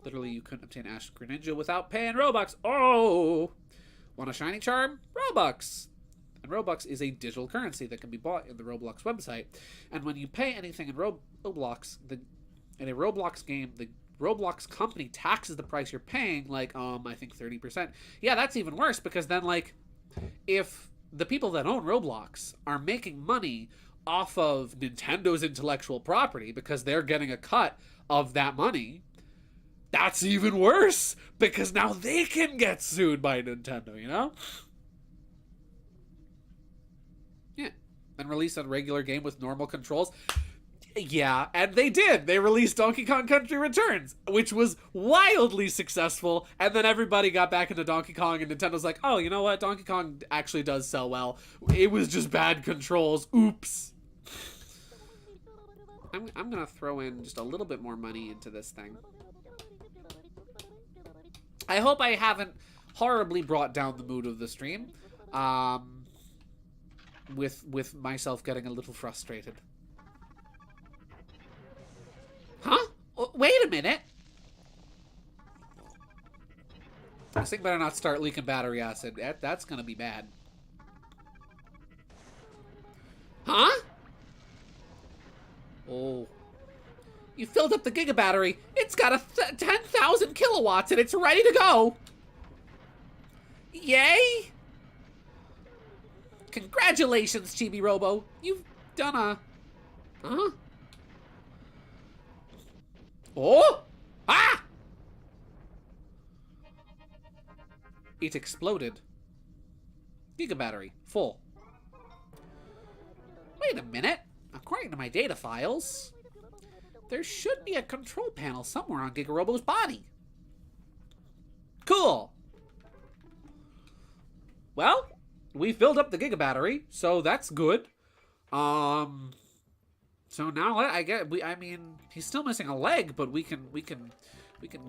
Literally, you couldn't obtain Ash Greninja without paying Robux. Oh! Want a shiny charm? Robux! And Robux is a digital currency that can be bought in the Roblox website. And when you pay anything in Roblox, in a Roblox game, the Roblox company taxes the price you're paying, like, I think 30%. Yeah, that's even worse, because then, like, if the people that own Roblox are making money off of Nintendo's intellectual property because they're getting a cut of that money, that's even worse, because now they can get sued by Nintendo, you know? Yeah. And release a regular game with normal controls. Yeah, and they did. They released Donkey Kong Country Returns, which was wildly successful, and then everybody got back into Donkey Kong, and Nintendo's like, oh, you know what? Donkey Kong actually does sell well. It was just bad controls. Oops. I'm gonna throw in just a little bit more money into this thing. I hope I haven't horribly brought down the mood of the stream, with myself getting a little frustrated. Huh? Wait a minute. This thing better not start leaking battery acid. That's gonna be bad. Huh? Oh. You filled up the Giga Battery. It's got 10,000 kilowatts and it's ready to go. Yay! Congratulations, Chibi-Robo. You've done a... Huh? Oh! Ah! It exploded. Giga Battery, full. Wait a minute. According to my data files, there should be a control panel somewhere on Giga-Robo's body. Cool. Well, we filled up the Giga Battery, so that's good. So now I mean, he's still missing a leg, but we can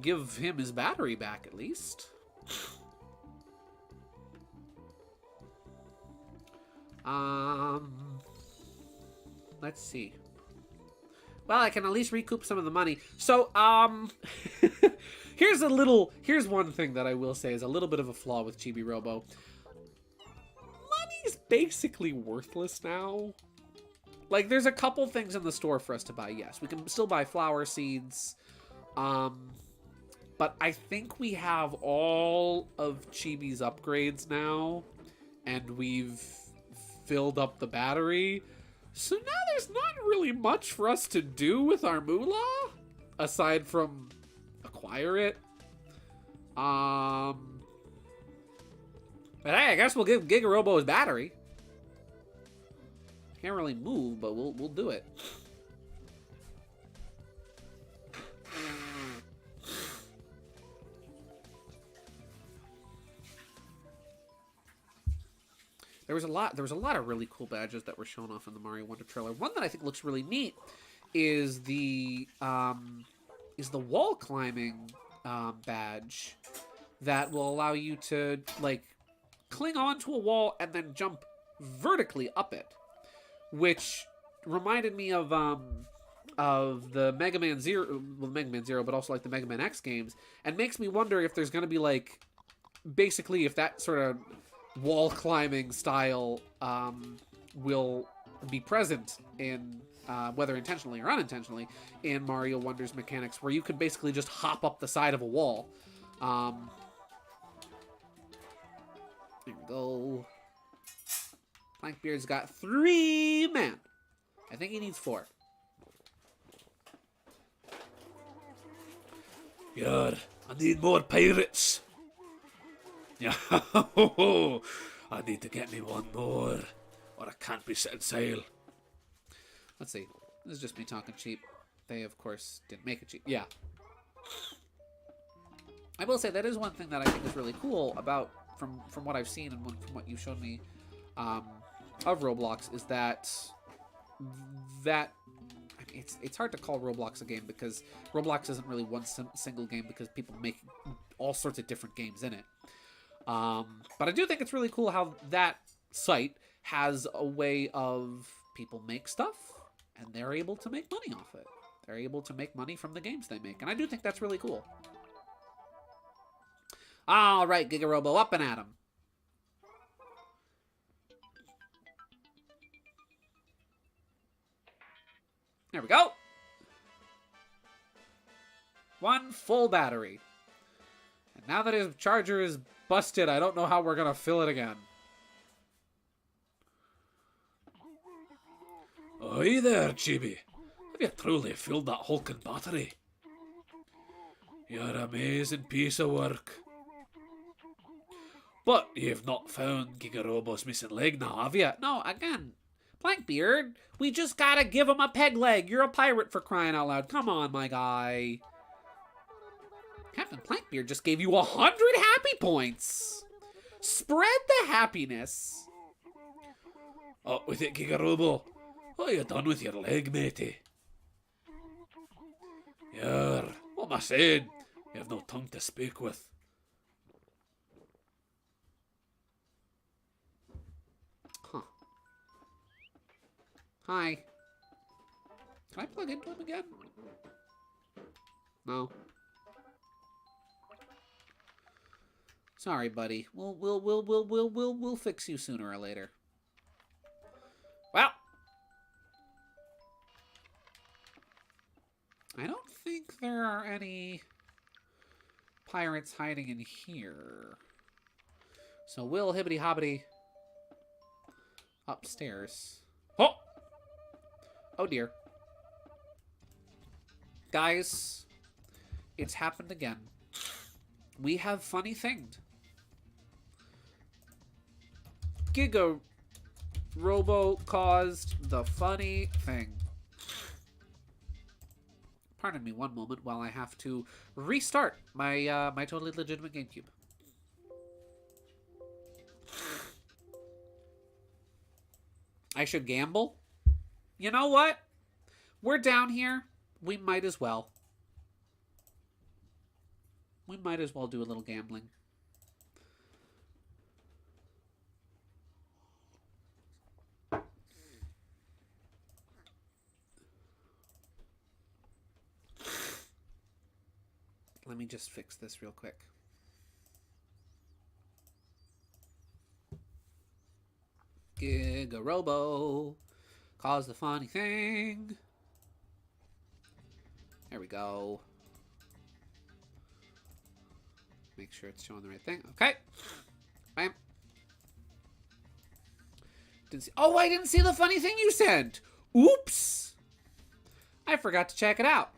give him his battery back at least. Let's see. Well, I can at least recoup some of the money. So, here's one thing that I will say is a little bit of a flaw with Chibi-Robo. money's basically worthless now. Like, there's a couple things in the store for us to buy, yes. We can still buy flower seeds. But I think we have all of Chibi's upgrades now. And we've filled up the battery. So now there's not really much for us to do with our moolah. Aside from acquire it. But hey, I guess we'll give Chibi-Robo his battery. Can't really move, but we'll do it. There was a lot of really cool badges that were shown off in the Mario Wonder trailer. One that I think looks really neat is the wall climbing badge that will allow you to like cling onto a wall and then jump vertically up it, which reminded me of the Mega Man Zero, well, Mega Man Zero, but also like the Mega Man X games, and makes me wonder if there's going to be like, basically, if that sort of wall climbing style will be present in whether intentionally or unintentionally in Mario Wonder's mechanics, where you could basically just hop up the side of a wall. There we go. Blankbeard's got 3 men. I think he needs 4. God, I need more pirates. Yeah, I need to get me one more, or I can't be setting sail. Let's see. This is just me talking cheap. They, of course, didn't make it cheap. Yeah. I will say that is one thing that I think is really cool about, from what I've seen and from what you showed me of Roblox, is that I mean, it's hard to call Roblox a game because Roblox isn't really one single game because people make all sorts of different games in it. But I do think it's really cool how that site has a way of people make stuff and they're able to make money off it. They're able to make money from the games they make. And I do think that's really cool. All right, Chibi-Robo, up and at 'em. There we go. 1 full battery. And now that his charger is busted, I don't know how we're going to fill it again. Oi there, Chibi. Have you truly filled that hulking battery? You're an amazing piece of work. But you've not found Chibi-Robo's missing leg now, have you? No, again, Blankbeard, we just gotta give him a peg leg. You're a pirate, for crying out loud. Come on, my guy. Captain Blankbeard just gave you 100 happy points. Spread the happiness. Up with it, Chibi-Robo. What are you done with your leg, matey? What am I saying? You have no tongue to speak with. Huh. Hi. Can I plug into him again? No. Sorry, buddy. We'll fix you sooner or later. Well, I don't think there are any pirates hiding in here. So we'll hibbity hobbity upstairs. Oh! Oh dear. Guys, it's happened again. We have funny thinged. Chibi-Robo caused the funny thing. Pardon me one moment while I have to restart my my totally legitimate GameCube. I should gamble? You know what? We're down here. We might as well. We might as well do a little gambling. Let me just fix this real quick. Chibi-Robo. Cause the funny thing. There we go. Make sure it's showing the right thing. Okay. Bam. Didn't see. Oh, I didn't see the funny thing you sent. Oops. I forgot to check it out.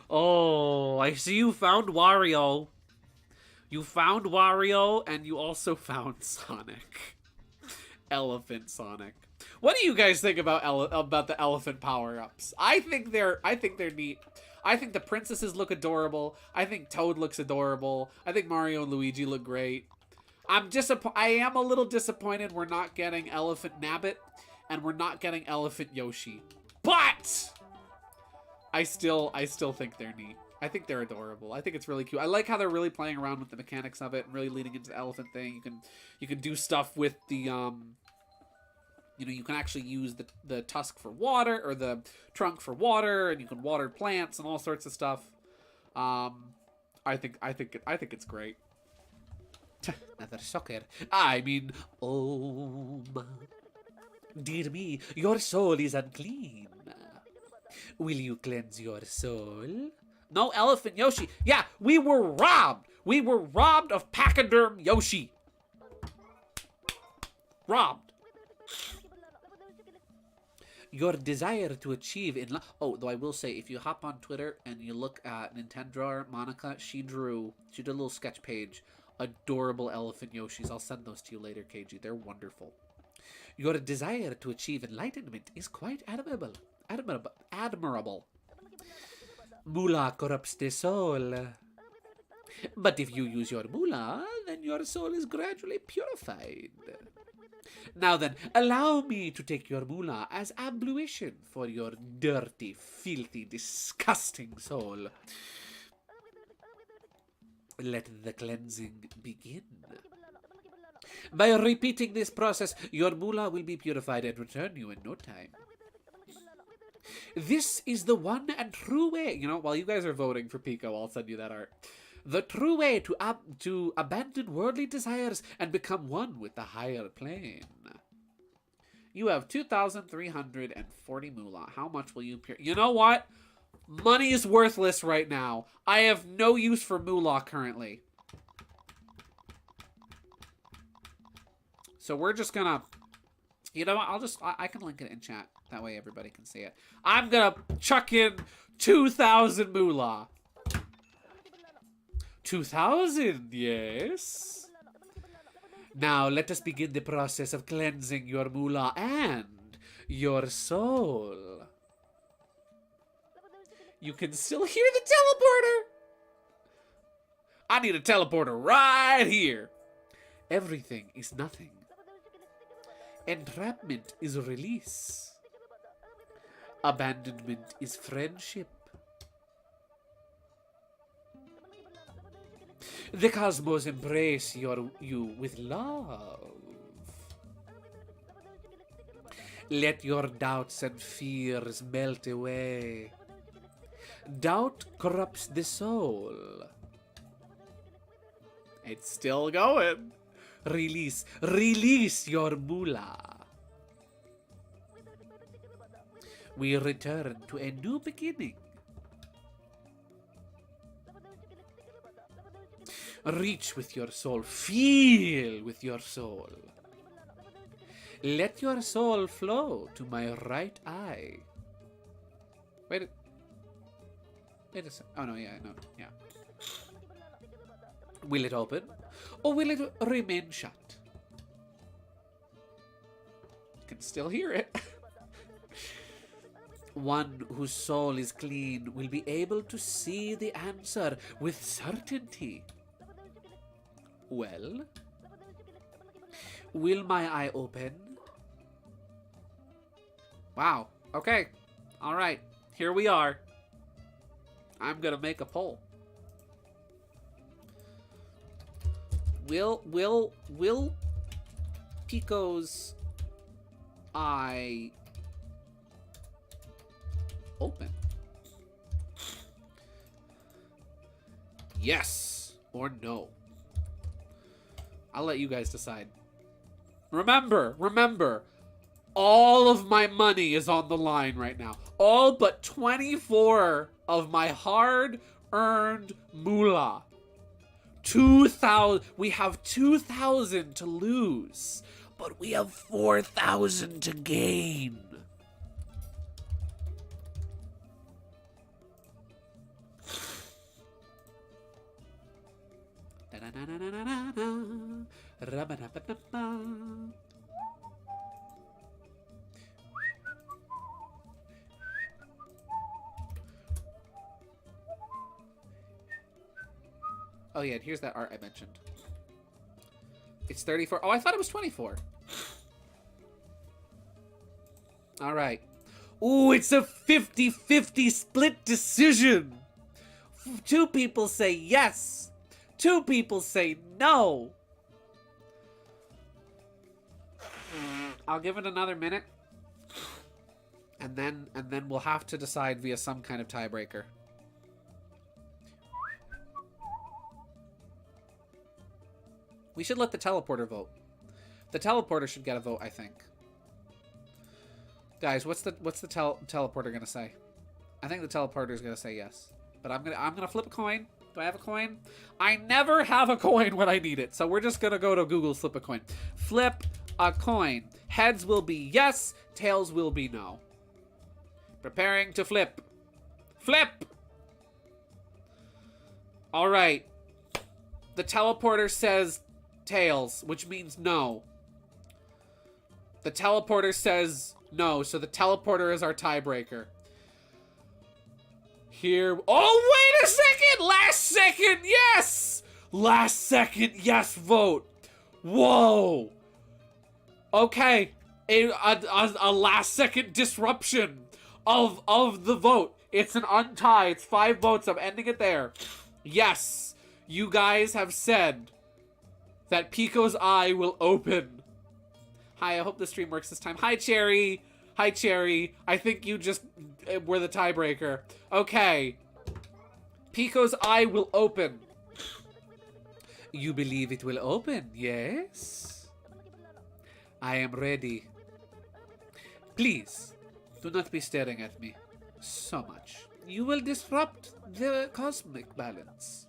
Oh, I see you found Wario. You found Wario, and you also found Sonic. Elephant Sonic. What do you guys think about the elephant power-ups? I think they're neat. I think the princesses look adorable. I think Toad looks adorable. I think Mario and Luigi look great. I am a little disappointed we're not getting Elephant Nabbit and we're not getting Elephant Yoshi. But I still think they're neat. I think they're adorable. I think it's really cute. I like how they're really playing around with the mechanics of it and really leading into the elephant thing. You can do stuff with the you can actually use the tusk for water or the trunk for water, and you can water plants and all sorts of stuff. I think it's great. Another soccer. I mean, oh, dear me, your soul is unclean. Will you cleanse your soul? No, Elephant Yoshi. Yeah, we were robbed. We were robbed of Pachyderm Yoshi. Robbed. Your desire to achieve in oh, though I will say, if you hop on Twitter and you look at Nintendo Monica, she did a little sketch page. Adorable Elephant Yoshis. I'll send those to you later, KG. They're wonderful. Your desire to achieve enlightenment is quite admirable. Moolah corrupts the soul. But if you use your moolah, then your soul is gradually purified. Now then, allow me to take your moolah as ablution for your dirty, filthy, disgusting soul. Let the cleansing begin. By repeating this process, your moolah will be purified and return you in no time. This is the one and true way. You know, while you guys are voting for Pico, I'll send you that art. The true way to abandon worldly desires and become one with the higher plane. You have 2,340 moolah. How much will you You know what? Money is worthless right now. I have no use for moolah currently. So we're just gonna... You know what? I can link it in chat. That way everybody can see it. I'm gonna chuck in 2,000 moolah. 2,000, yes. Now let us begin the process of cleansing your moolah and your soul. You can still hear the teleporter. I need a teleporter right here. Everything is nothing. Entrapment is release. Abandonment is friendship. The cosmos embrace you with love. Let your doubts and fears melt away. Doubt corrupts the soul. It's still going. Release your moolah. We return to a new beginning. Reach with your soul. Feel with your soul. Let your soul flow to my right eye. Wait a sec. Oh, no, yeah, no, yeah. Will it open? Or will it remain shut? You can still hear it. One whose soul is clean will be able to see the answer with certainty. Well, will my eye open? Wow. Okay. All right. Here we are. I'm gonna make a poll. Will Pico's eye open? yes or no. I'll let you guys decide. Remember, all of my money is on the line right now. All but 24 of my hard-earned moolah. 2,000. We have 2,000 to lose, but we have 4,000 to gain. Oh yeah, and here's that art I mentioned. It's 34. Oh, I thought it was 24. All right. Ooh, it's a 50-50 split decision. 2 people say yes. 2 people say no. I'll give it another minute. And then we'll have to decide via some kind of tiebreaker. We should let the teleporter vote. The teleporter should get a vote, I think. Guys, what's the teleporter gonna say? I think the teleporter is gonna say yes. But I'm gonna flip a coin. Do I have a coin? I never have a coin when I need it, so we're just gonna go to Google flip a coin. Flip a coin. Heads will be yes, tails will be no. Preparing to flip. Flip! All right. The teleporter says tails, which means no. The teleporter says no, so the teleporter is our tiebreaker. Here. Oh, wait a second! Last second, yes! Last second, yes vote. Whoa. Okay. A last second disruption of the vote. It's an untie. It's 5 votes. I'm ending it there. Yes. You guys have said that Pico's eye will open. Hi, I hope the stream works this time. Hi, Cherry. Hi, Cherry. I think you just were the tiebreaker. Okay. Pico's eye will open. You believe it will open, yes? I am ready. Please, do not be staring at me so much. You will disrupt the cosmic balance.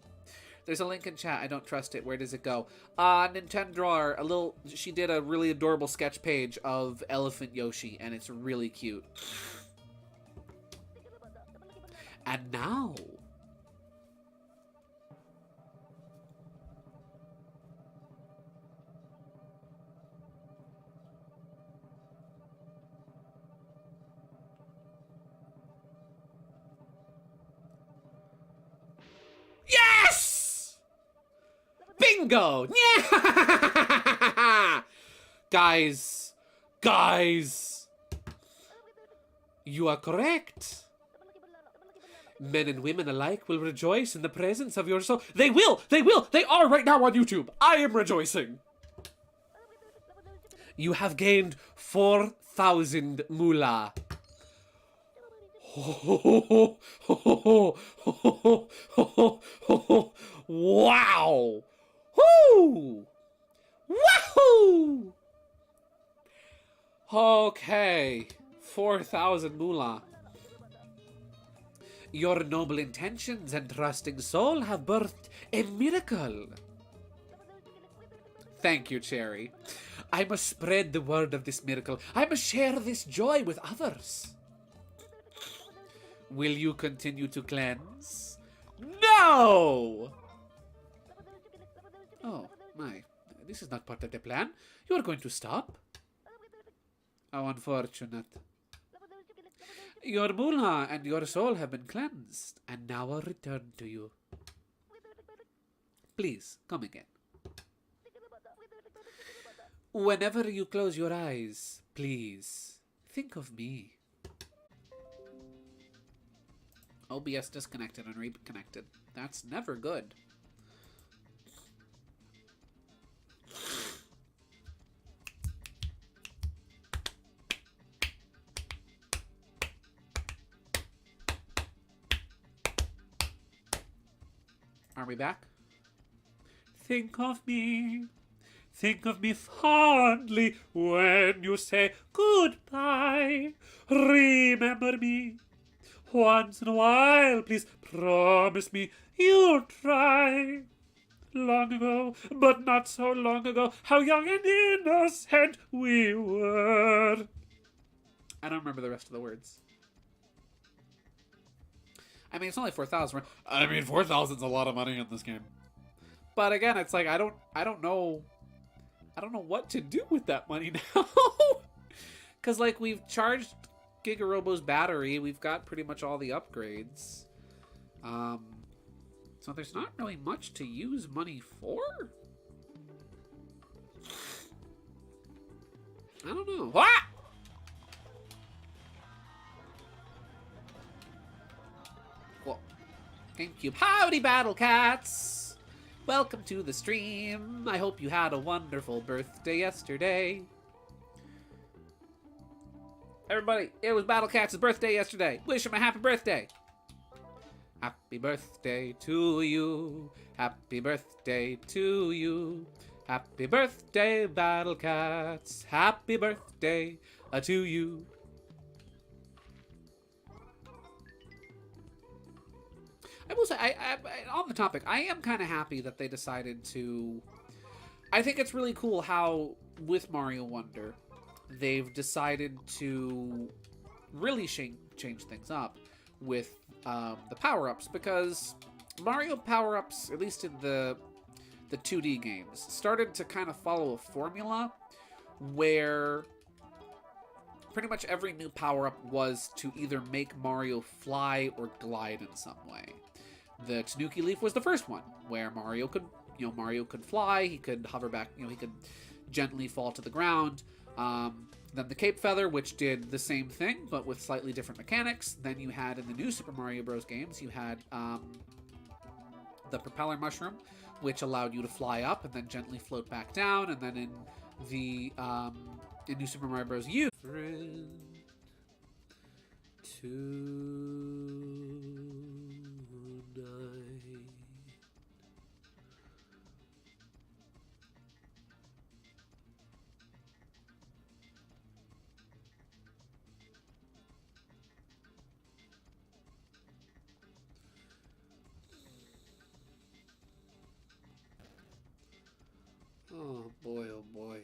There's a link in chat. I don't trust it. Where does it go? Nintendo, she did a really adorable sketch page of Elephant Yoshi, and it's really cute. And now... Yes! Bingo! Yeah! Guys, you are correct. Men and women alike will rejoice in the presence of your soul. They will! They are right now on YouTube. I am rejoicing. You have gained 4,000 moolah. Wow! Woo! Wahoo! Okay, 4,000 moolah. Your noble intentions and trusting soul have birthed a miracle. Thank you, Cherry. I must spread the word of this miracle. I must share this joy with others. Will you continue to cleanse? No! Oh, my. This is not part of the plan. You are going to stop? How unfortunate. Your moolah and your soul have been cleansed, and now I'll return to you. Please, come again. Whenever you close your eyes, please, think of me. OBS disconnected and reconnected. That's never good. Are we back? Think of me fondly when you say goodbye. Remember me once in a while, please promise me you'll try. Long ago, but not so long ago, how young and innocent we were. I don't remember the rest of the words. I mean, it's only 4,000. I mean, 4,000's a lot of money in this game. But again, it's like I don't know what to do with that money now. Cuz like we've charged Giga-Robo's battery, we've got pretty much all the upgrades. So there's not really much to use money for. I don't know. Ah! Well, GameCube. Howdy, Battle Cats! Welcome to the stream. I hope you had a wonderful birthday yesterday. Everybody, it was Battle Cats' birthday yesterday. Wish him a happy birthday. Happy birthday to you. Happy birthday to you. Happy birthday, Battle Cats. Happy birthday to you. I will say, I on the topic, I am kind of happy that they decided to... I think it's really cool how, with Mario Wonder, they've decided to really change things up with the power-ups, because Mario power-ups, at least in the 2D games, started to kind of follow a formula where pretty much every new power-up was to either make Mario fly or glide in some way. The Tanuki Leaf was the first one, where Mario could fly, he could hover back, he could gently fall to the ground. Then the Cape Feather, which did the same thing, but with slightly different mechanics. Then you had, in the new Super Mario Bros. Games, you had the Propeller Mushroom, which allowed you to fly up and then gently float back down. And then in the in New Super Mario Bros. U, oh boy, oh boy.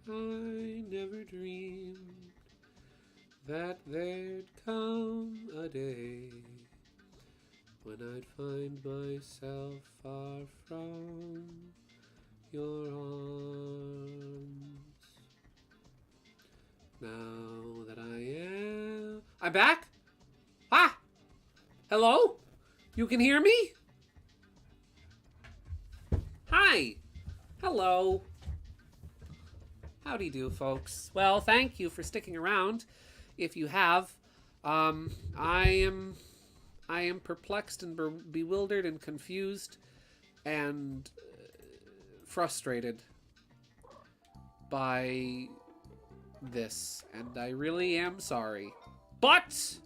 I never dreamed that there'd come a day when I'd find myself far from your arms. Now that I am... I'm back? Ah! Hello? You can hear me? Hi! Hello. Howdy do, folks. Well, thank you for sticking around. If you have, I am perplexed and bewildered and confused and frustrated by this, and I really am sorry. But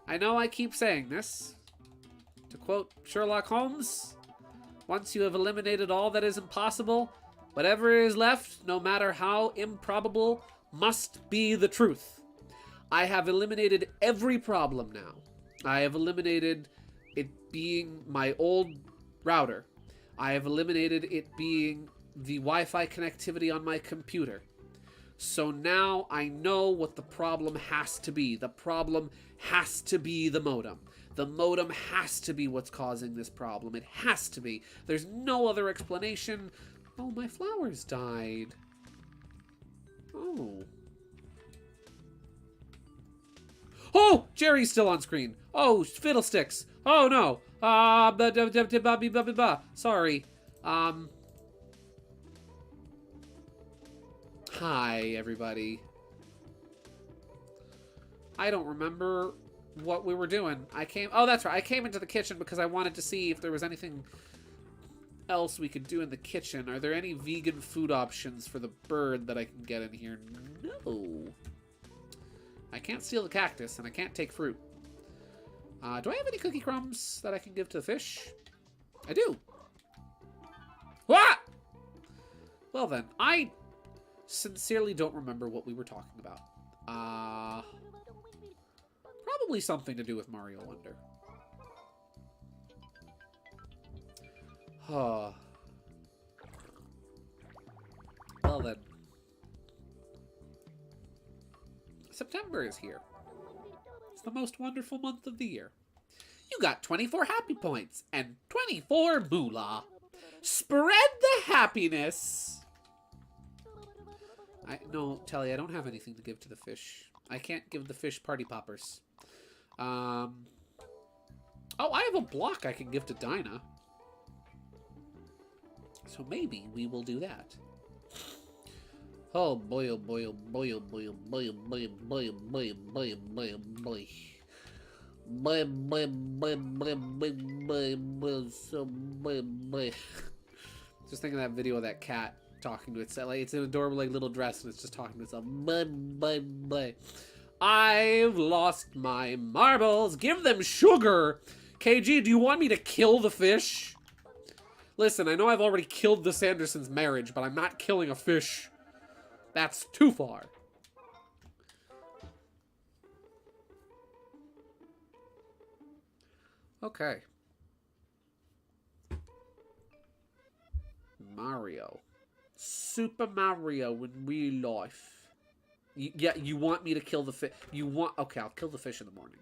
I know I keep saying this. To quote Sherlock Holmes, once you have eliminated all that is impossible, whatever is left, no matter how improbable, must be the truth. I have eliminated every problem now. I have eliminated it being my old router. I have eliminated it being the Wi-Fi connectivity on my computer. So now I know what the problem has to be. The problem has to be the modem. The modem has to be what's causing this problem. It has to be. There's no other explanation. Oh, my flowers died. Oh. Oh, Jerry's still on screen. Oh, fiddlesticks. Oh, no. Sorry. Hi, everybody. I don't remember what we were doing. Oh, that's right. I came into the kitchen because I wanted to see if there was anything else we could do in the kitchen. Are there any vegan food options for the bird that I can get in here? No. I can't steal the cactus, and I can't take fruit. Do I have any cookie crumbs that I can give to the fish? I do. What? Well then, I sincerely don't remember what we were talking about. Probably something to do with Mario Wonder. Well then. September is here. It's the most wonderful month of the year. You got 24 happy points and 24 moolah. Spread the happiness. No, Telly, I don't have anything to give to the fish. I can't give the fish party poppers. Oh, I have a block I can give to Dinah. So maybe we will do that. Oh boy, oh boy, oh boy, oh boy, oh boy, oh boy, oh boy, oh boy, oh boy, oh boy, oh boy. Boy, boy, boy, boy, boy, boy, boy, so boy, boy. Just thinking of that video of that cat talking to itself. Like, it's an adorable like little dress and it's just talking to itself. Boy, boy, boy. I've lost my marbles. Give them sugar. KG, do you want me to kill the fish? Listen, I know I've already killed the Sandersons' marriage, but I'm not killing a fish. That's too far. Okay. Mario. Super Mario in real life. Yeah, you want me to kill the fish? You want... Okay, I'll kill the fish in the morning.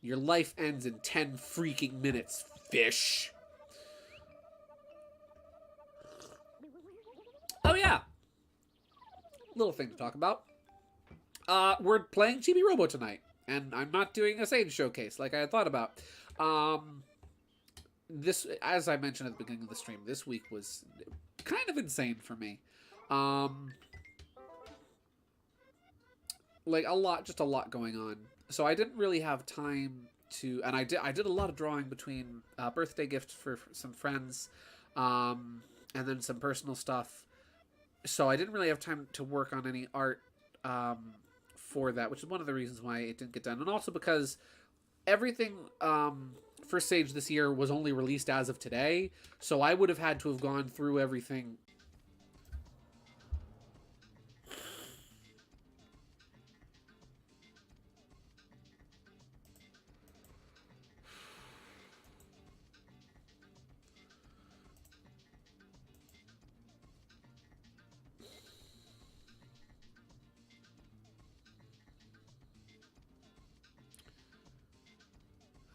Your life ends in 10 freaking minutes, fish. Oh, yeah. Little thing to talk about. We're playing Chibi-Robo tonight. And I'm not doing a Sage showcase like I had thought about. This, as I mentioned at the beginning of the stream, this week was kind of insane for me. Like just a lot going on. So I didn't really have time to, and I did a lot of drawing between birthday gifts for some friends, and then some personal stuff. So I didn't really have time to work on any art for that, which is one of the reasons why it didn't get done. And also because everything for Sage this year was only released as of today, so I would have had to have gone through everything.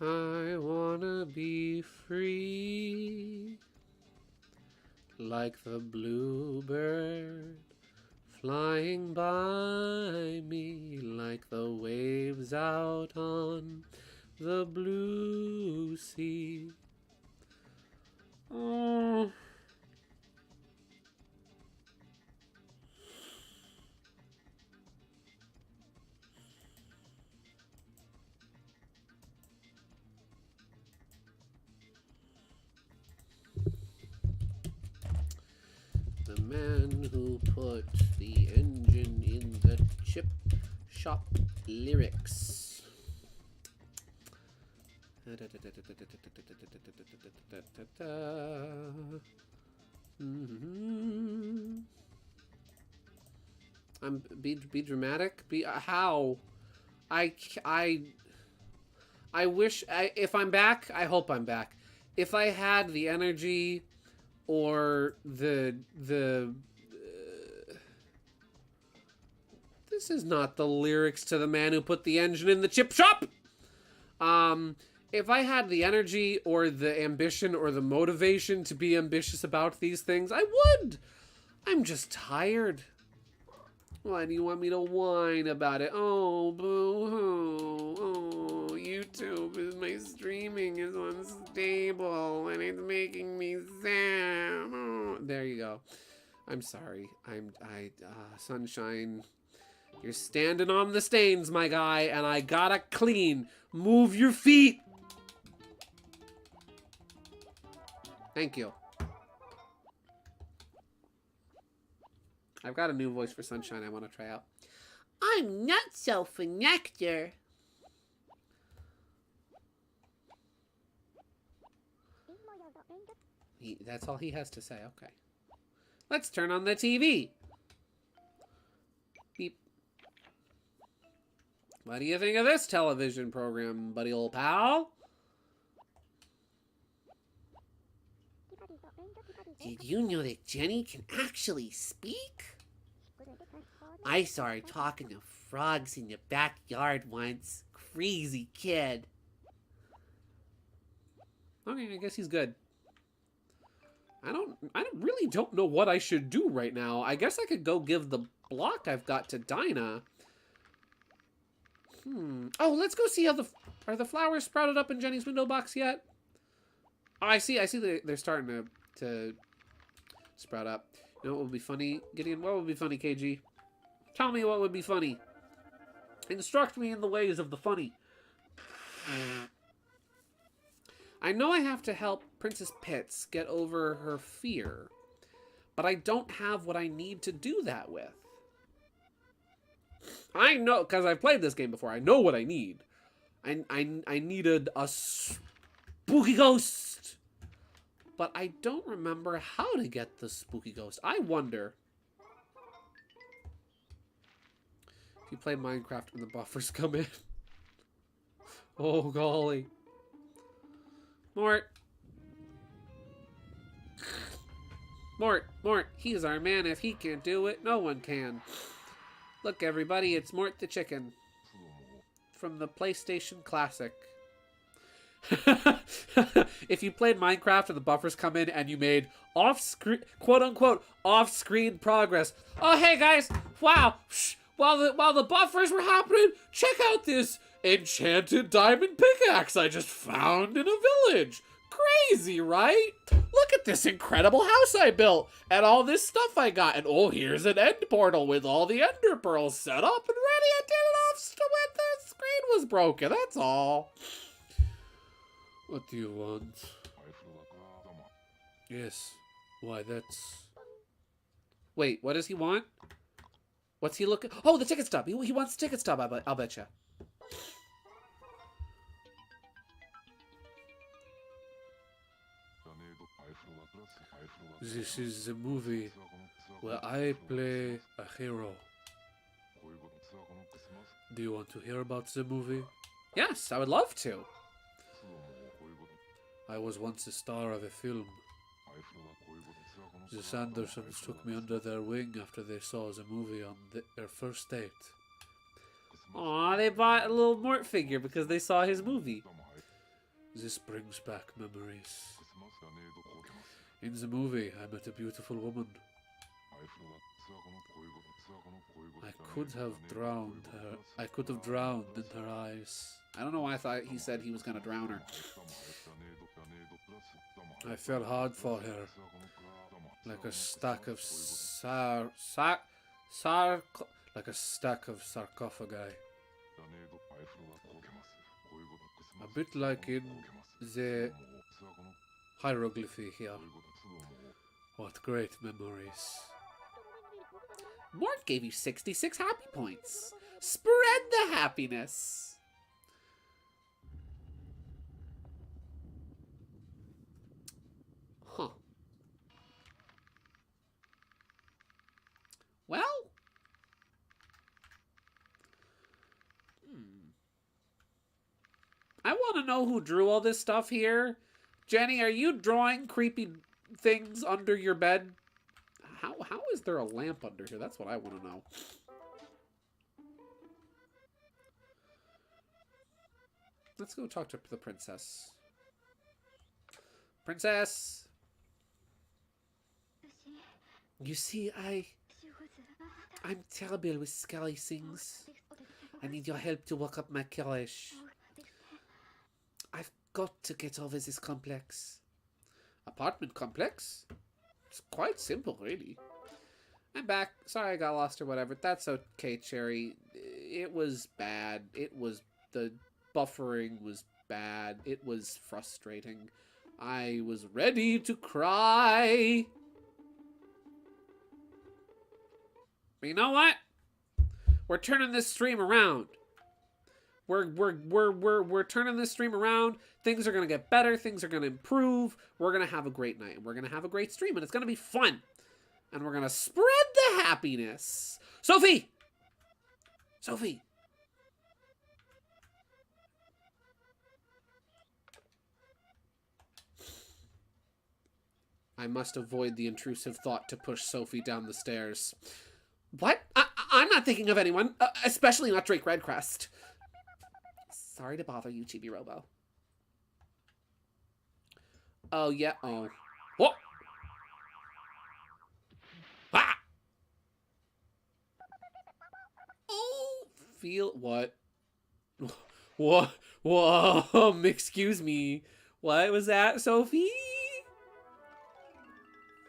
I wanna be free, like the bluebird flying by me, like the waves out on the blue sea. Oh. The man who put the engine in the chip shop lyrics. Be dramatic. How? I wish if I'm back. I hope I'm back. If I had the energy. Or this is not the lyrics to the man who put the engine in the chip shop. If I had the energy or the ambition or the motivation to be ambitious about these things, I would. I'm just tired. Why do you want me to whine about it? Oh, boo-hoo. Oh, YouTube is my streaming is unstable and it's making me sad. Oh, there you go. I'm sorry. Sunshine, you're standing on the stains, my guy, and I gotta clean. Move your feet. Thank you. I've got a new voice for Sunshine I want to try out. I'm not so for nectar. That's all he has to say. Okay. Let's turn on the TV. Beep. What do you think of this television program, buddy old pal? Did you know that Jenny can actually speak? I saw her talking to frogs in the backyard once. Crazy kid. Okay, I guess he's good. I really don't know what I should do right now. I guess I could go give the block I've got to Dinah. Oh, let's go see how are the flowers sprouted up in Jenny's window box yet? Oh, I see they're starting to sprout up. You know what would be funny, Gideon? What would be funny, KG? Tell me what would be funny. Instruct me in the ways of the funny. I know I have to help Princess Pitts get over her fear, but I don't have what I need to do that with. I know, because I've played this game before, I know what I need. I needed a spooky ghost, but I don't remember how to get the spooky ghost. I wonder if you play Minecraft when the buffers come in. Oh, golly. Mort, he is our man. If he can't do it, no one can. Look, everybody, it's Mort the Chicken from the PlayStation Classic. If you played Minecraft and the buffers come in and you made off-screen, quote-unquote, off-screen progress. Oh, hey, guys, wow, while the buffers were happening, check out this enchanted diamond pickaxe I just found in a village. Crazy, right? Look at this incredible house I built and all this stuff I got. And oh, here's an end portal with all the ender pearls set up and ready. I did it off when the screen was broken. That's all. What do you want? Yes. Why, that's... Wait, what does he want? What's he looking... Oh, the ticket stub. He wants the ticket stub, I'll betcha. This is the movie where I play a hero. Do you want to hear about the movie? Yes, I would love to. I was once a star of a film. The Sandersons took me under their wing after they saw the movie on their first date. Aw, they bought a little Mort figure because they saw his movie. This brings back memories. In the movie, I met a beautiful woman. I could have drowned her. I could have drowned in her eyes. I don't know why I thought he said he was going to drown her. I fell hard for her, like a stack of like a stack of sarcophagi. A bit like in the hieroglyphy here. What great memories. Mort gave you 66 happy points. Spread the happiness. Huh. Well. I want to know who drew all this stuff here. Jenny, are you drawing creepy things under your bed? How is there a lamp under here? That's what I want to know. Let's go talk to the princess. Princess! You see, I'm terrible with scary things. I need your help to work up my courage. I've got to get over this complex. Apartment complex? It's quite simple, really. I'm back. Sorry I got lost or whatever. That's okay, Cherry. It was bad. The buffering was bad. It was frustrating. I was ready to cry. But you know what? We're turning this stream around. We're turning this stream around. Things are gonna get better. Things are gonna improve. We're gonna have a great night. We're gonna have a great stream, and it's gonna be fun. And we're gonna spread the happiness. Sophie! Sophie! I must avoid the intrusive thought to push Sophie down the stairs. What? I'm not thinking of anyone, especially not Drake Redcrest. Sorry to bother you, Chibi-Robo. Oh, yeah. Oh. What? Ah! Oh, feel what? What? Whoa, excuse me. What was that, Sophie?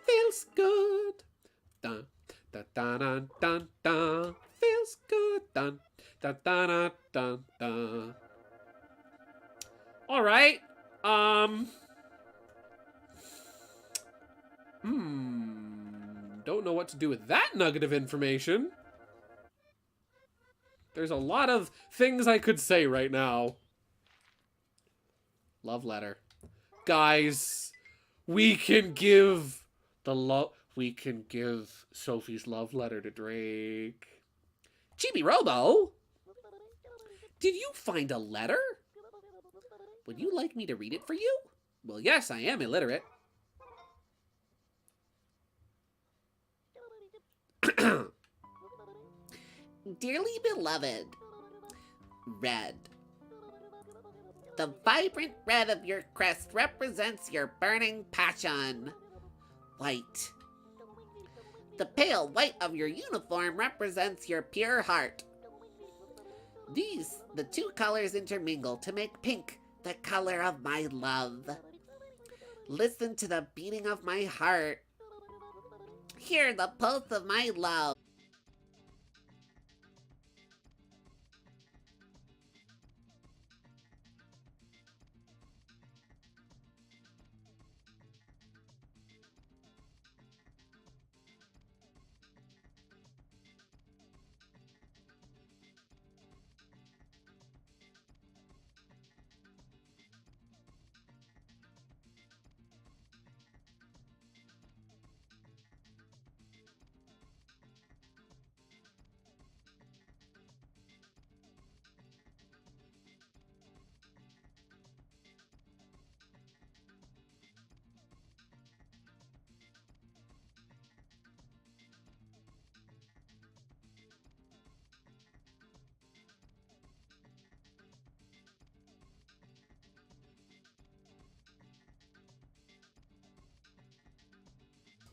Feels good. Dun, dun, dun, dun, dun, dun. Feels good. Dun, dun, dun, dun, dun, dun. All right. Don't know what to do with that nugget of information. There's a lot of things I could say right now. Love letter. Guys, we can give we can give Sophie's love letter to Drake. Chibi-Robo? Did you find a letter? Would you like me to read it for you? Well, yes, I am illiterate. Dearly beloved, red. The vibrant red of your crest represents your burning passion. White. The pale white of your uniform represents your pure heart. These, the two colors intermingle to make pink the color of my love. Listen to the beating of my heart. Hear the pulse of my love.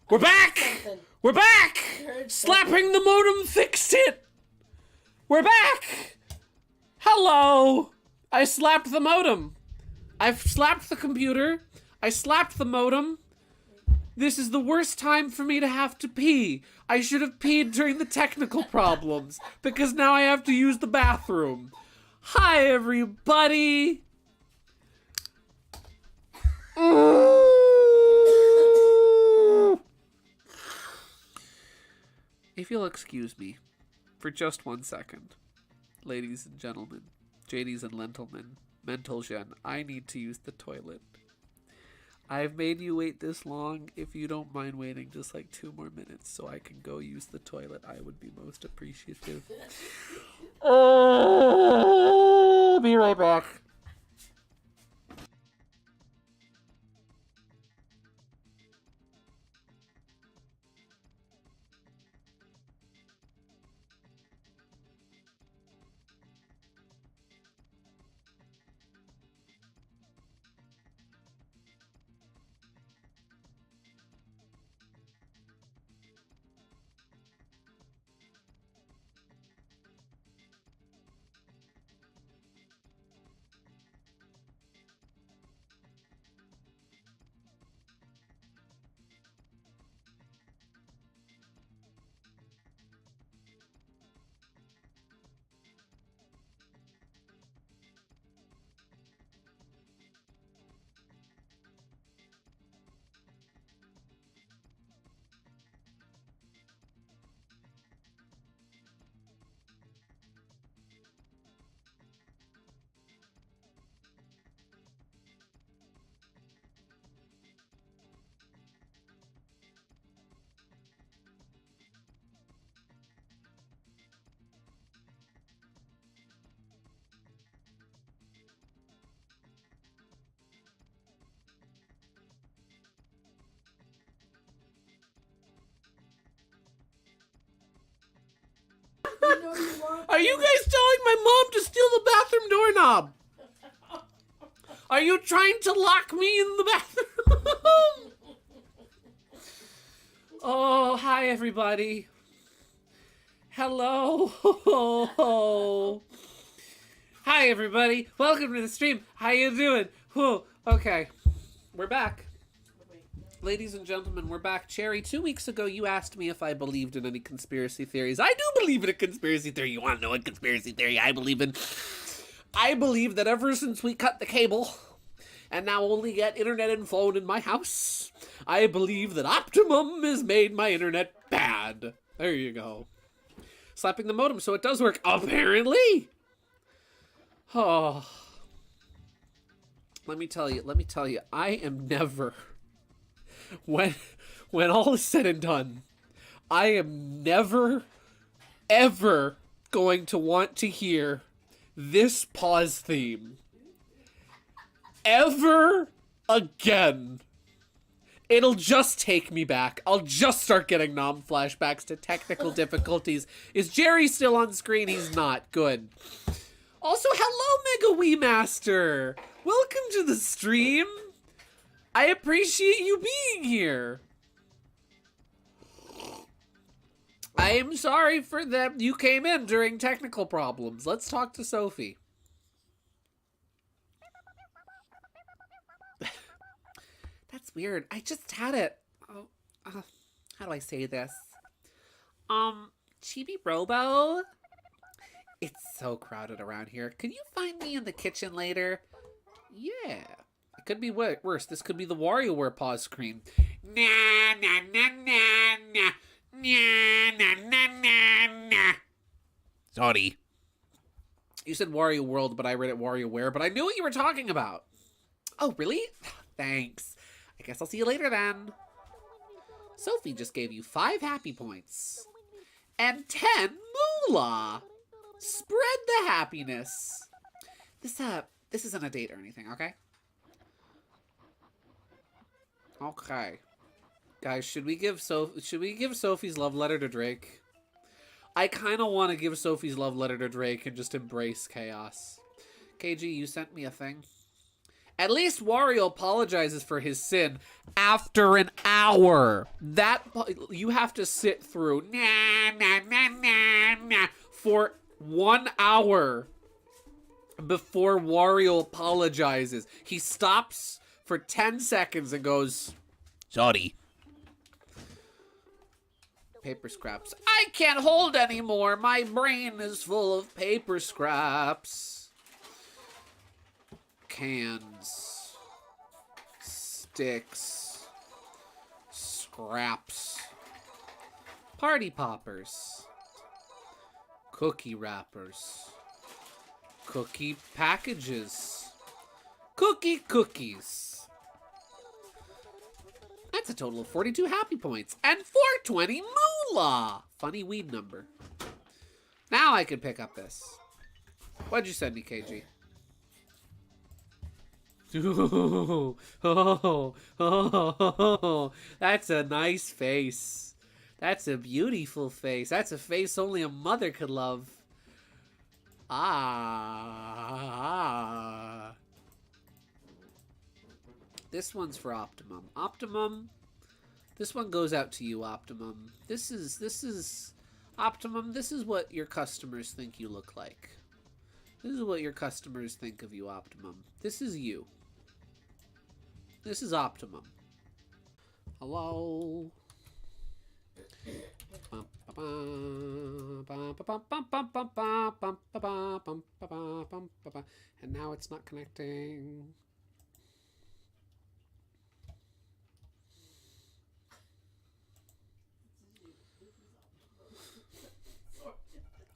We're back! We're back! Slapping the modem fixed it! We're back! Hello! I slapped the modem. I've slapped the computer. I slapped the modem. This is the worst time for me to have to pee. I should have peed during the technical problems, because now I have to use the bathroom. Hi, everybody! If you'll excuse me for just 1 second, ladies and gentlemen, JDs and Lentilmen, Mentalgen, I need to use the toilet. I've made you wait this long. If you don't mind waiting just like 2 more minutes so I can go use the toilet, I would be most appreciative. Be right back. You know you want Are you guys telling my mom to steal the bathroom doorknob? Are you trying to lock me in the bathroom? Oh, hi everybody. Hello. Hi everybody. Welcome to the stream. How you doing? Whew. Okay. We're back. Ladies and gentlemen, we're back. Cherry, 2 weeks ago you asked me if I believed in any conspiracy theories. I do believe in a conspiracy theory. You want to know what conspiracy theory I believe in? I believe that ever since we cut the cable and now only get internet and phone in my house, I believe that Optimum has made my internet bad. There you go. Slapping the modem so it does work, apparently. Oh. Let me tell you, I am never, when all is said and done, I am never, ever going to want to hear this pause theme ever again. It'll just take me back. I'll just start getting flashbacks to technical difficulties. Is Jerry still on screen? He's not. Good. Also, hello, Mega Wii Master. Welcome to the stream. I appreciate you being here. I am sorry for that you came in during technical problems. Let's talk to Sophie. That's weird. I just had it. Oh, how do I say this? Chibi-Robo? It's so crowded around here. Can you find me in the kitchen later? Yeah. It could be worse. This could be the WarioWare pause screen. Na na na na na. Na na na na na. Sorry. You said Wario World, but I read it WarioWare, but I knew what you were talking about. Oh, really? Thanks. I guess I'll see you later then. Sophie just gave you 5 happy points. And 10 moolah. Spread the happiness. This isn't a date or anything, okay? Okay. Guys, should we give Sophie's love letter to Drake? I kind of want to give Sophie's love letter to Drake and just embrace chaos. KG, you sent me a thing. At least Wario apologizes for his sin after an hour. That you have to sit through for 1 hour before Wario apologizes. He stops for 10 seconds and goes, sorry. Paper scraps. I can't hold anymore. My brain is full of paper scraps. Cans, sticks, scraps, party poppers, cookie wrappers, cookie packages, cookies. That's a total of 42 happy points and 420 moolah. Funny weed number. Now I can pick up this. What'd you send me, KG? Oh, that's a nice face. That's a beautiful face. That's a face only a mother could love. Ah. This one's for Optimum. Optimum, this one goes out to you, Optimum. This is Optimum, this is what your customers think you look like. This is what your customers think of you, Optimum. This is you. This is Optimum. Hello. And now it's not connecting.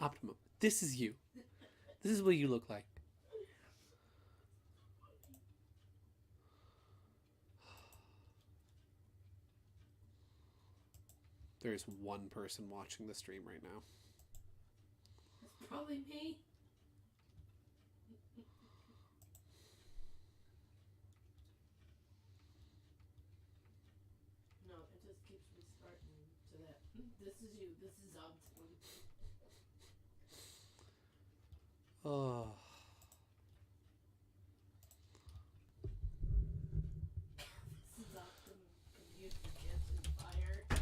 Optimum. This is you. This is what you look like. There's one person watching the stream right now. It's probably me. No, it just keeps restarting to that. This is you. This is Optimum. Oh. This is often confused for dancing fire. That's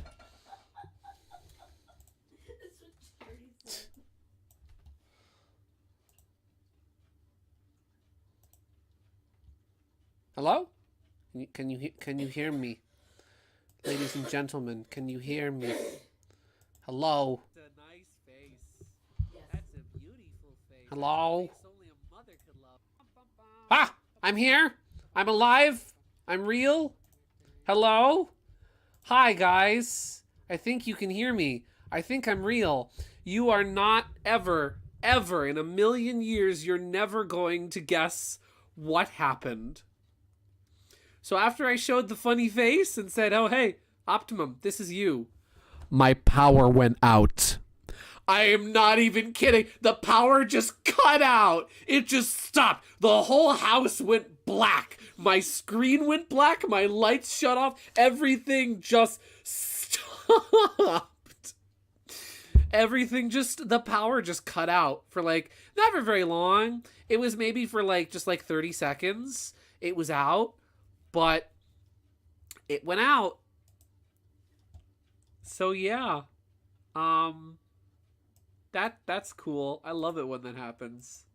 what Charity said. Hello? Can you hear me? Ladies and gentlemen, can you hear me? Hello? That's a nice face. Yes. That's a beautiful face. Hello? That's a face only a mother could love. Ah! I'm here! I'm alive! I'm real! Hello? Hi, guys. I think you can hear me. I think I'm real. You are not ever in a million years, you're never going to guess what happened. So after I showed the funny face and said, oh, hey, Optimum, this is you, my power went out. I am not even kidding. The power just cut out. It just stopped. The whole house went black. My screen went black. My lights shut off. Everything just stopped. The power just cut out for like, not for very long. It was maybe for like, just like 30 seconds. It was out, but it went out. So yeah, that's cool. I love it when that happens.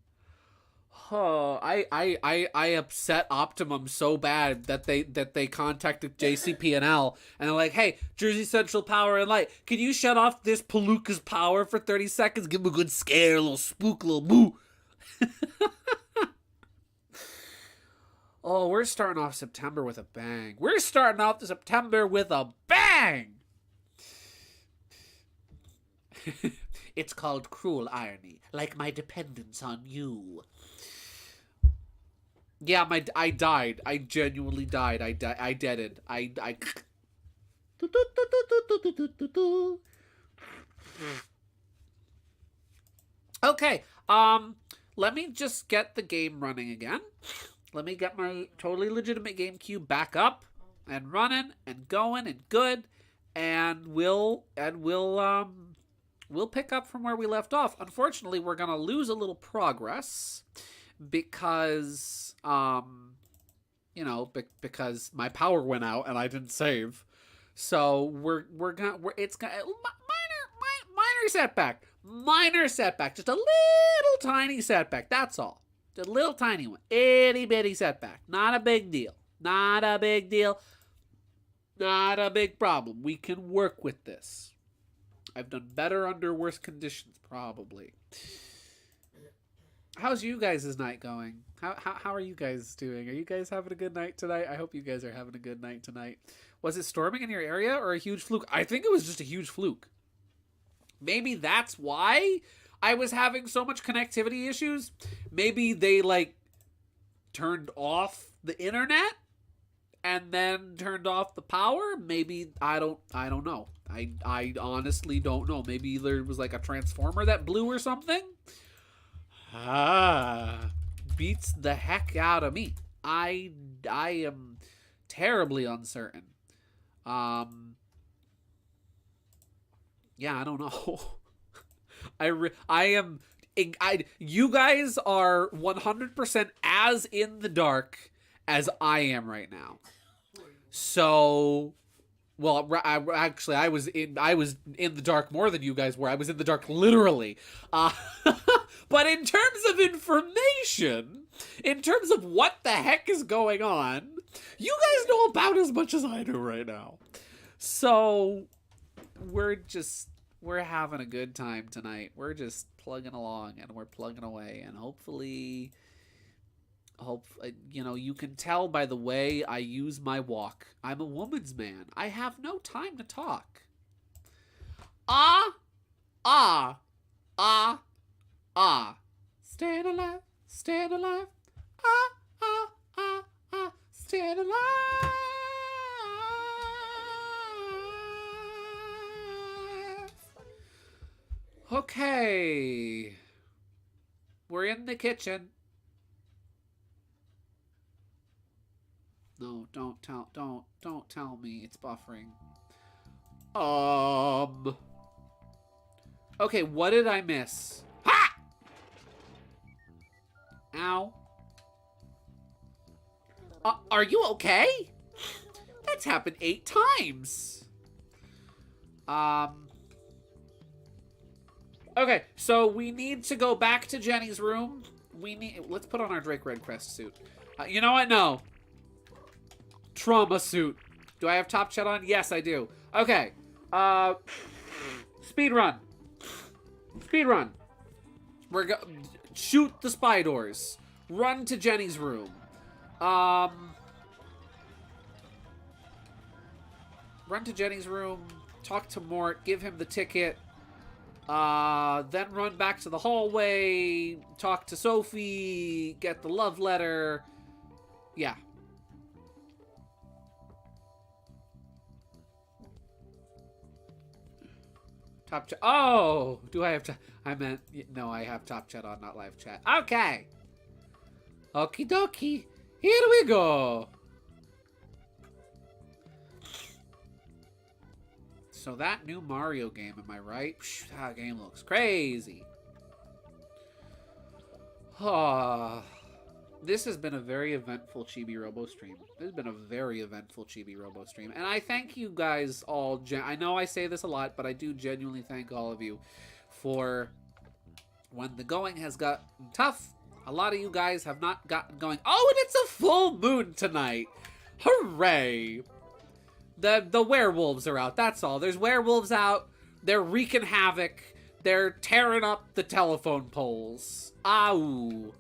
Oh, I upset Optimum so bad that they contacted JCP&L and they're like, hey, Jersey Central Power and Light, can you shut off this Palooka's power for 30 seconds? Give him a good scare, a little spook, a little boo. Oh, we're starting off September with a bang. We're starting off September with a bang. It's called cruel irony, like my dependence on you. Yeah, I died. I genuinely died. I deaded. I. Okay. Let me just get the game running again. Let me get my totally legitimate GameCube back up and running and going and good, and we'll pick up from where we left off. Unfortunately, we're gonna lose a little progress because because my power went out and I didn't save. So it's gonna minor setback. Minor setback. Just a little tiny setback. That's all. Just a little tiny one. Itty bitty setback. Not a big deal. Not a big deal. Not a big problem. We can work with this. I've done better under worse conditions, probably. How's you guys' night going? How are you guys doing? Are you guys having a good night tonight? I hope you guys are having a good night tonight. Was it storming in your area or a huge fluke? I think it was just a huge fluke. Maybe that's why I was having so much connectivity issues. Maybe they turned off the internet and then turned off the power. Maybe I don't know. I honestly don't know. Maybe there was a transformer that blew or something. Beats the heck out of me. I am terribly uncertain. Yeah, I don't know. You guys are 100% as in the dark as I am right now. So, well, I was in the dark more than you guys were. I was in the dark literally. But in terms of information, in terms of what the heck is going on, you guys know about as much as I do right now. So, we're having a good time tonight. We're just plugging along and we're plugging away, and hopefully you can tell by the way I use my walk. I'm a woman's man. I have no time to talk. Staying alive, staying alive. Staying alive. Okay. We're in the kitchen. No, don't tell me it's buffering. Okay, what did I miss? Ha! Ow. Are you okay? That's happened 8 times. Okay, so we need to go back to Jenny's room. Let's put on our Drake Redcrest suit. You know what? No. Trauma suit. Do I have top chat on? Yes, I do. Okay. Speed run. Speed run. Shoot the spy doors. Run to Jenny's room. Run to Jenny's room. Talk to Mort. Give him the ticket. Then run back to the hallway. Talk to Sophie. Get the love letter. Yeah. Top chat. Oh, do I have to? I meant no. I have top chat on, not live chat. Okay. Okie dokie. Here we go. So that new Mario game, am I right? Psh, that game looks crazy. This has been a very eventful Chibi-Robo stream. This has been a very eventful Chibi-Robo stream. And I thank you guys all. I know I say this a lot, but I do genuinely thank all of you for when the going has gotten tough. A lot of you guys have not gotten going. Oh, and it's a full moon tonight. Hooray. The werewolves are out. That's all. There's werewolves out. They're wreaking havoc. They're tearing up the telephone poles. Ow.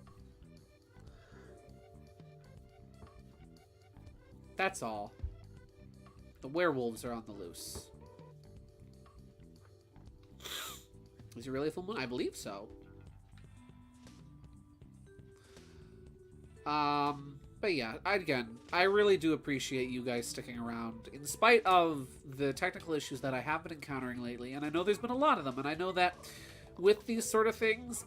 That's all. The werewolves are on the loose. Is it really a full moon? I believe so. But yeah, I really do appreciate you guys sticking around in spite of the technical issues that I have been encountering lately, and I know there's been a lot of them, and I know that with these sort of things,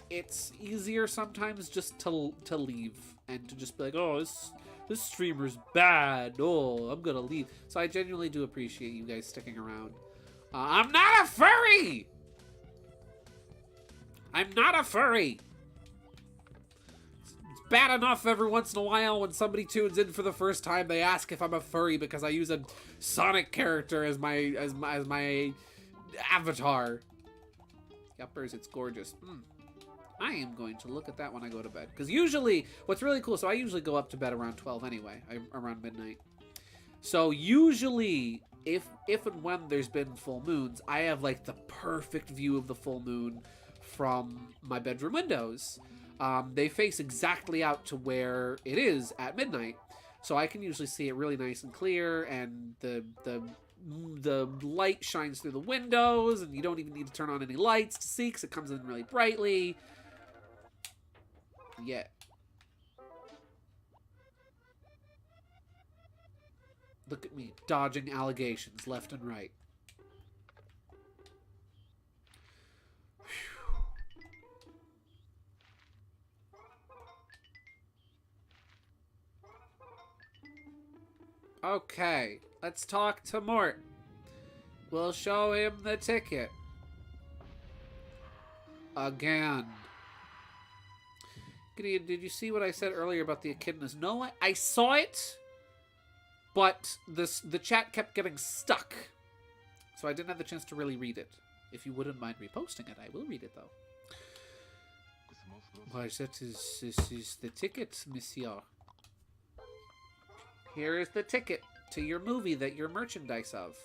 it's easier sometimes just to leave and to just be like, oh, this streamer's bad. Oh, I'm gonna leave. So I genuinely do appreciate you guys sticking around. I'm not a furry! I'm not a furry! Bad enough every once in a while when somebody tunes in for the first time, they ask if I'm a furry because I use a Sonic character as my avatar. Yuppers, it's gorgeous. I am going to look at that when I go to bed. Because usually, what's really cool, so I usually go up to bed around 12 anyway, around midnight. So usually, if and when there's been full moons, I have like the perfect view of the full moon from my bedroom windows. They face exactly out to where it is at midnight, so I can usually see it really nice and clear, and the light shines through the windows, and you don't even need to turn on any lights to see because it comes in really brightly. Yeah. Look at me dodging allegations left and right. Okay, let's talk to Mort. We'll show him the ticket. Again. Gideon, did you see what I said earlier about the echidnas? No, I saw it, but the chat kept getting stuck. So I didn't have the chance to really read it. If you wouldn't mind reposting it, I will read it, though. Why, this is the ticket, monsieur. Here is the ticket to your movie that you're merchandise of.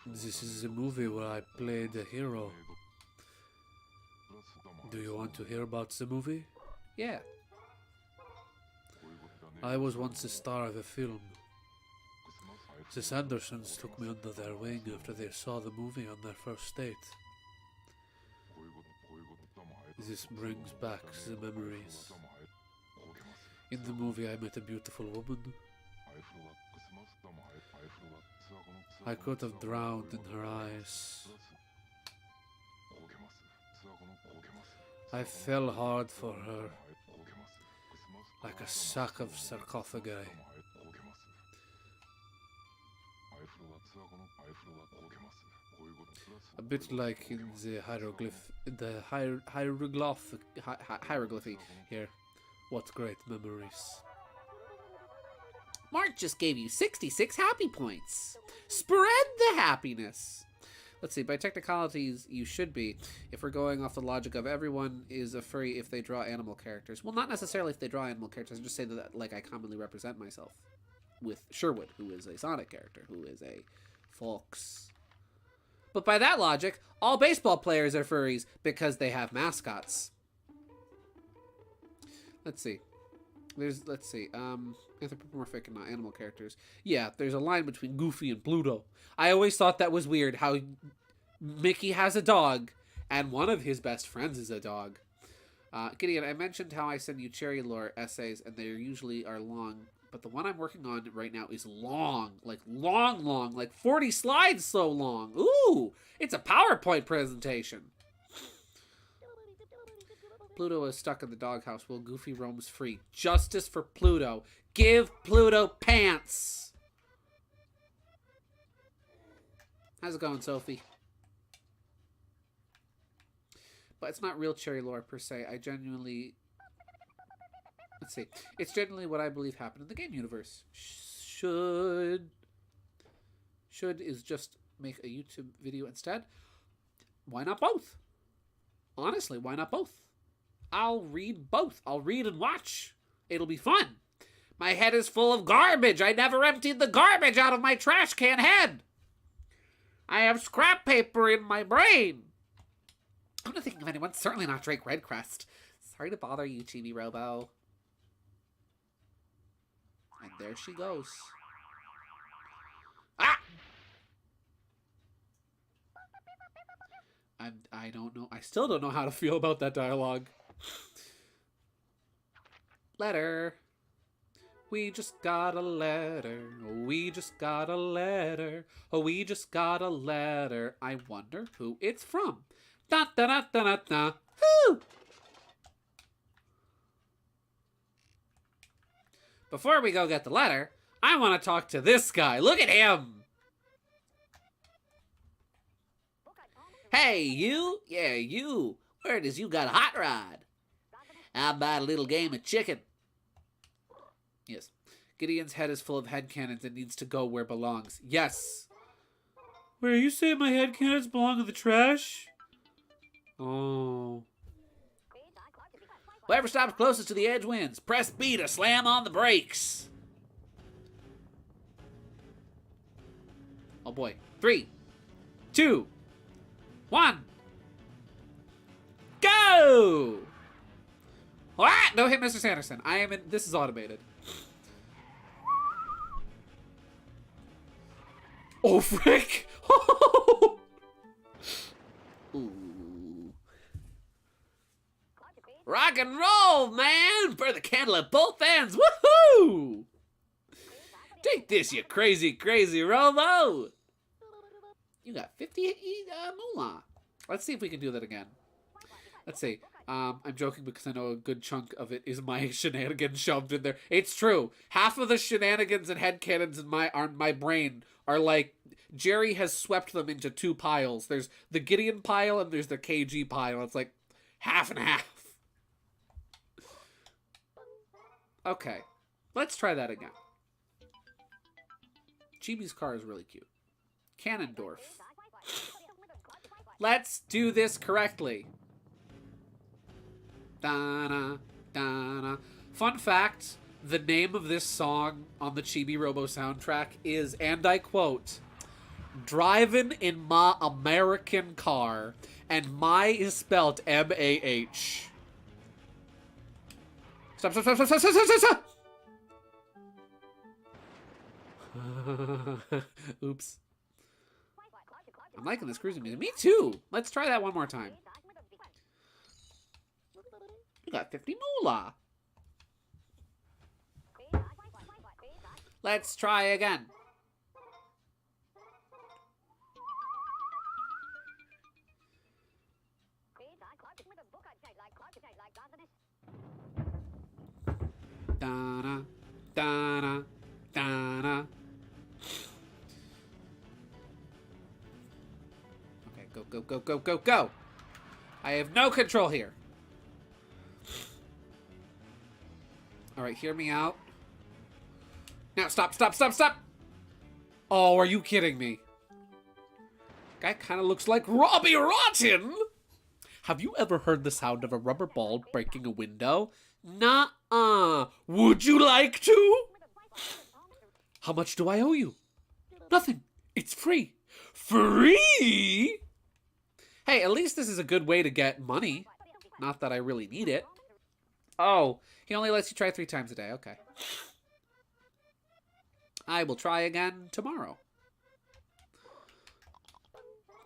This is a movie where I played a hero. Do you want to hear about the movie? Yeah. I was once the star of a film. The Sandersons took me under their wing after they saw the movie on their first date. This brings back the memories. In the movie, I met a beautiful woman. I could have drowned in her eyes. I fell hard for her, like a sack of sarcophagi. A bit like in the hieroglyphy here. What great memories. Mark just gave you 66 happy points. Spread the happiness. Let's see, by technicalities, you should be, if we're going off the logic of everyone is a furry if they draw animal characters. Well, not necessarily if they draw animal characters, just say that, like, I commonly represent myself with Sherwood, who is a Sonic character, who is a fox. But by that logic, all baseball players are furries because they have mascots. Let's see. Anthropomorphic and not animal characters. Yeah, there's a line between Goofy and Pluto. I always thought that was weird, how Mickey has a dog, and one of his best friends is a dog. Gideon, I mentioned how I send you cherry lore essays, and they usually are long, but the one I'm working on right now is long, like 40 slides so long. Ooh, it's a PowerPoint presentation. Pluto is stuck in the doghouse while Goofy roams free. Justice for Pluto. Give Pluto pants. How's it going, Sophie? But it's not real cherry lore per se. I genuinely... Let's see. It's genuinely what I believe happened in the game universe. Should is just make a YouTube video instead. Why not both? Honestly, why not both? I'll read both. I'll read and watch. It'll be fun. My head is full of garbage. I never emptied the garbage out of my trash can head. I have scrap paper in my brain. I'm not thinking of anyone. Certainly not Drake Redcrest. Sorry to bother you, Chibi-Robo. And there she goes. Ah! I don't know. I still don't know how to feel about that dialogue. Letter. We just got a letter. We just got a letter. Oh, we just got a letter. I wonder who it's from. Da da da da da da. Whoo! Before we go get the letter, I want to talk to this guy. Look at him. Hey, you? Yeah, you. Word is you got a hot rod. How about a little game of chicken? Yes. Gideon's head is full of headcanons and needs to go where it belongs. Yes. Where you say my headcanons belong in the trash? Oh. Whoever stops closest to the edge wins. Press B to slam on the brakes. Oh boy. 3, 2, 1. Go! What? Don't hit Mr. Sanderson. I am in. This is automated. Oh, frick! Ooh. Rock and roll, man! Burn the candle at both ends. Woohoo! Take this, you crazy, crazy Robo! You got 50 moolah. Let's see if we can do that again. Let's see. I'm joking because I know a good chunk of it is my shenanigans shoved in there. It's true. Half of the shenanigans and headcanons in my brain are like, Jerry has swept them into 2 piles. There's the Gideon pile and there's the KG pile. It's like half and half. Okay. Let's try that again. Chibi's car is really cute. Cannondorf. Let's do this correctly. Da-na, da-na. Fun fact, the name of this song on the Chibi-Robo soundtrack is, and I quote, "Drivin' in my American car," and my is spelled M-A-H. Stop, stop, stop, stop, stop, stop, stop, stop! Oops. I'm liking this cruising music. Me too! Let's try that one more time. You got 50 moolah. Let's try again. Da-na, da-na, da-na. go, go, go, go. I have no control here. All right, hear me out. Now, stop, stop, stop, stop. Oh, are you kidding me? Guy kind of looks like Robbie Rotten. Have you ever heard the sound of a rubber ball breaking a window? Nuh-uh. Would you like to? How much do I owe you? Nothing. It's free. Free? Hey, at least this is a good way to get money. Not that I really need it. Oh, he only lets you try 3 times a day. Okay. I will try again tomorrow.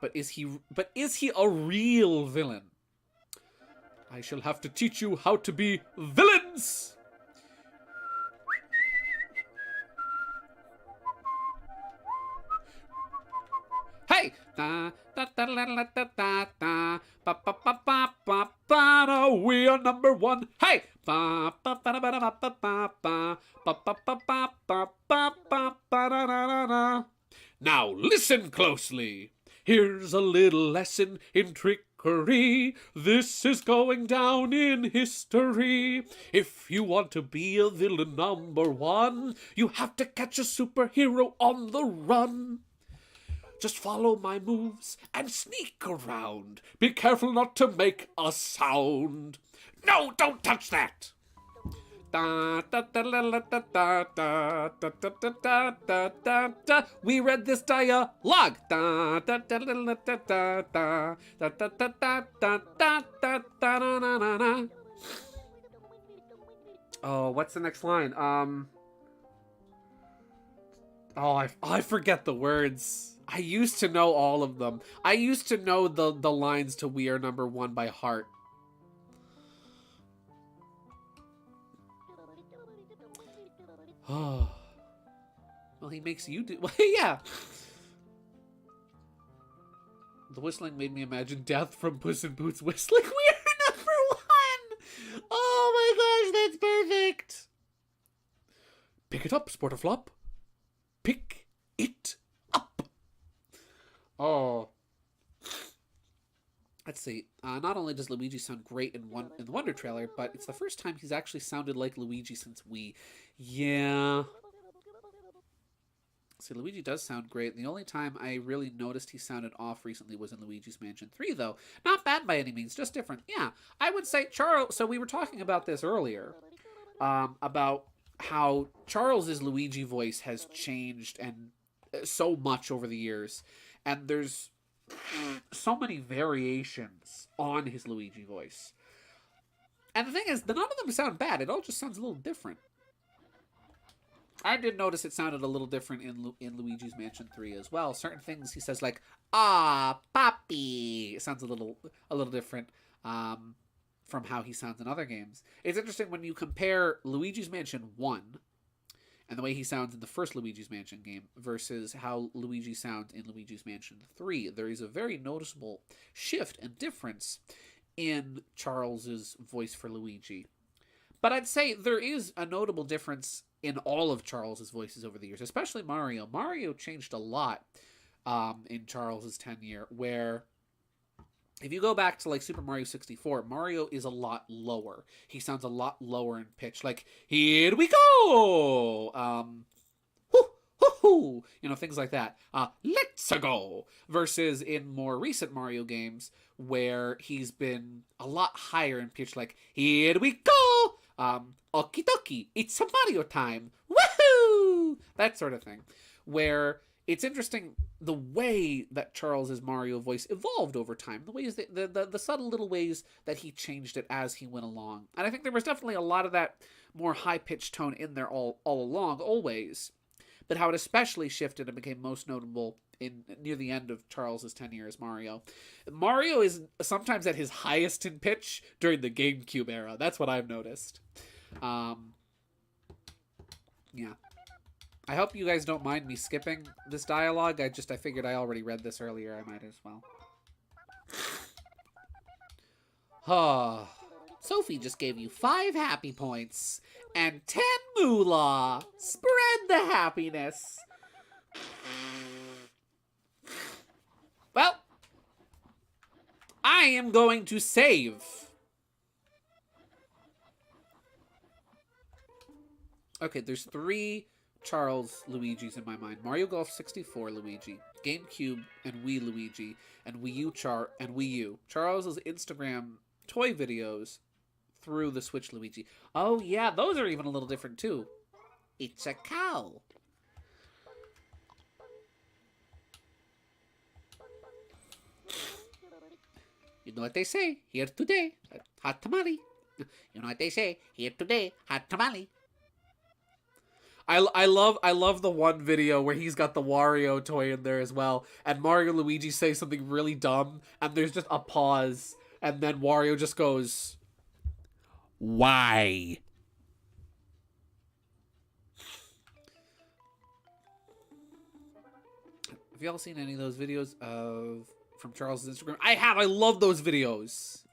But is he a real villain? I shall have to teach you how to be villains. Hey! We are number one. Hey! Now listen closely. Here's a little lesson in trickery. This is going down in history. If you want to be a villain number one, you have to catch a superhero on the run. Just follow my moves and sneak around. Be careful not to make a sound. No, don't touch that! We read this dialogue. Oh, what's the next line? Oh, I forget the words. I used to know all of them. I used to know the lines to We Are Number One by heart. Oh. Well, he makes you do... Well, yeah. The whistling made me imagine death from Puss in Boots whistling. We are number one! Oh my gosh, that's perfect! Pick it up, Sportaflop. Pick it up. Oh. Let's see. Not only does Luigi sound great in the Wonder trailer, but it's the first time he's actually sounded like Luigi since Wii. Yeah. See, Luigi does sound great. The only time I really noticed he sounded off recently was in Luigi's Mansion 3, though. Not bad by any means, just different. Yeah, I would say Charles... So we were talking about this earlier, about how Charles's Luigi voice has changed and so much over the years. And there's so many variations on his Luigi voice. And the thing is, none of them sound bad. It all just sounds a little different. I did notice it sounded a little different in Luigi's Mansion 3 as well. Certain things he says like, "Ah, papi." It sounds a little different from how he sounds in other games. It's interesting when you compare Luigi's Mansion 1 and the way he sounds in the first Luigi's Mansion game versus how Luigi sounds in Luigi's Mansion 3. There is a very noticeable shift and difference in Charles's voice for Luigi. But I'd say there is a notable difference in all of Charles's voices over the years, especially Mario. Mario changed a lot in Charles's tenure, where if you go back to like Super Mario 64, Mario is a lot lower. He sounds a lot lower in pitch. Like, here we go! Hoo, hoo, hoo! You know, things like that. Let's go! Versus in more recent Mario games, where he's been a lot higher in pitch, like, here we go! Okie dokie, it's a Mario time! Woohoo! That sort of thing. Where it's interesting the way that Charles's Mario voice evolved over time, the ways that the subtle little ways that he changed it as he went along. And I think there was definitely a lot of that more high-pitched tone in there all along, always. But how it especially shifted and became most notable near the end of Charles's tenure as Mario. Mario is sometimes at his highest in pitch during the GameCube era. That's what I've noticed. Yeah. I hope you guys don't mind me skipping this dialogue. I figured I already read this earlier. I might as well. Oh. Sophie just gave you 5 happy points and 10 moolah. Spread the happiness. Well, I am going to save. Okay, there's 3 Charles Luigis in my mind. Mario Golf 64 Luigi, GameCube and Wii Luigi, and Wii U and Wii U. Charles's Instagram toy videos through the Switch Luigi. Oh yeah, those are even a little different too. It's a cow. You know what they say, here today, hot tamale. You know what they say, here today, hot tamale. I love the one video where he's got the Wario toy in there as well, and Mario and Luigi say something really dumb, and there's just a pause, and then Wario just goes, "Why?" Have y'all seen any of those videos from Charles' Instagram? I have. I love those videos.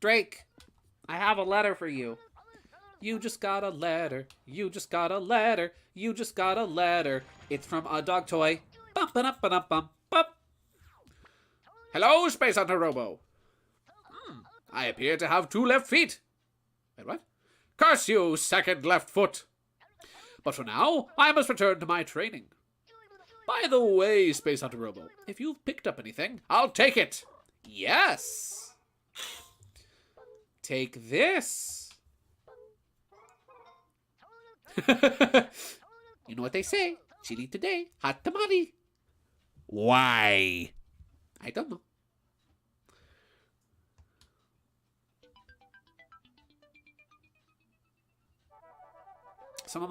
Drake, I have a letter for you. You just got a letter. You just got a letter. You just got a letter. It's from a dog toy. Bum, ba, bum, bum, bum. Hello, Space Hunter Robo. I appear to have 2 left feet. Wait, what? Curse you, second left foot. But for now, I must return to my training. By the way, Space Hunter Robo, if you've picked up anything, I'll take it. Yes. Take this. You know what they say? Chili today, hot tamale. Why? I don't know. One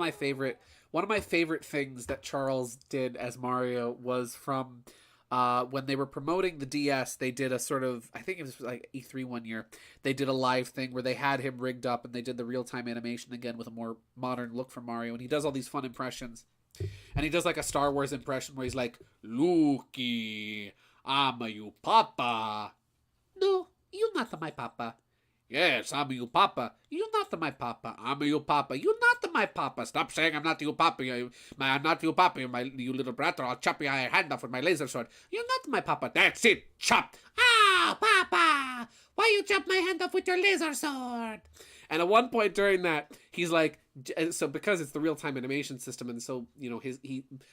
of my favorite things that Charles did as Mario was from when they were promoting the DS, they did a sort of, I think it was like E3 one year, they did a live thing where they had him rigged up and they did the real-time animation again with a more modern look for Mario, and he does all these fun impressions. And he does like a Star Wars impression where he's like, "Luki, I'm your papa." "No, you're not my papa." "Yes, I'm your papa." "You're not my papa." "I'm your papa." "You're not my papa." "Stop saying I'm not your papa. I'm not your papa, you little brat, or I'll chop your hand off with my laser sword." "You're not my papa." "That's it, chop." "Ah, papa, why you chop my hand off with your laser sword?" And at one point during that, he's like, so because it's the real-time animation system, and so, you know,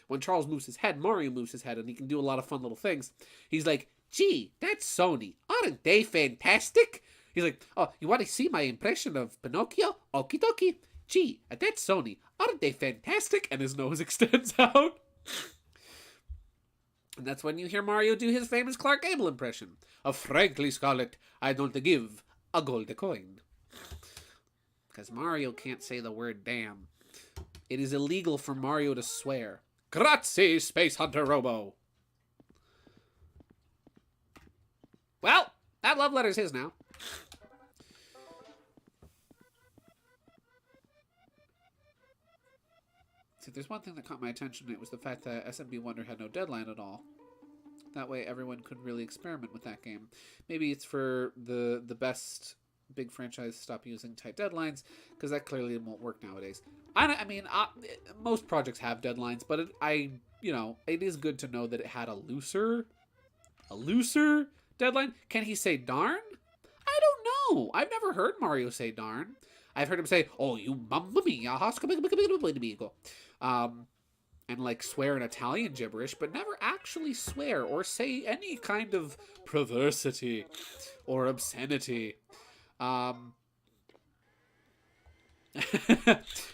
when Charles moves his head, Mario moves his head, and he can do a lot of fun little things. He's like, "Gee, that's Sony. Aren't they fantastic?" He's like, "Oh, you want to see my impression of Pinocchio? Okie dokie. Gee, that's Sony. Aren't they fantastic?" And his nose extends out. And that's when you hear Mario do his famous Clark Gable impression. "Frankly, Scarlet, I don't give a gold coin." Because Mario can't say the word damn. It is illegal for Mario to swear. Grazie, Space Hunter Robo. Well, that love letter's his now. See, there's one thing that caught my attention. It was the fact that SMB Wonder had no deadline at all. That way everyone could really experiment with that game. Maybe it's for the best big franchise stop using tight deadlines, because that clearly won't work nowadays. I mean, most projects have deadlines, but it is good to know that it had a looser deadline. Can he say darn? I don't know. I've never heard Mario say darn. I've heard him say, "Oh, you mamma mia," and like swear in Italian gibberish, but never actually swear or say any kind of perversity or obscenity.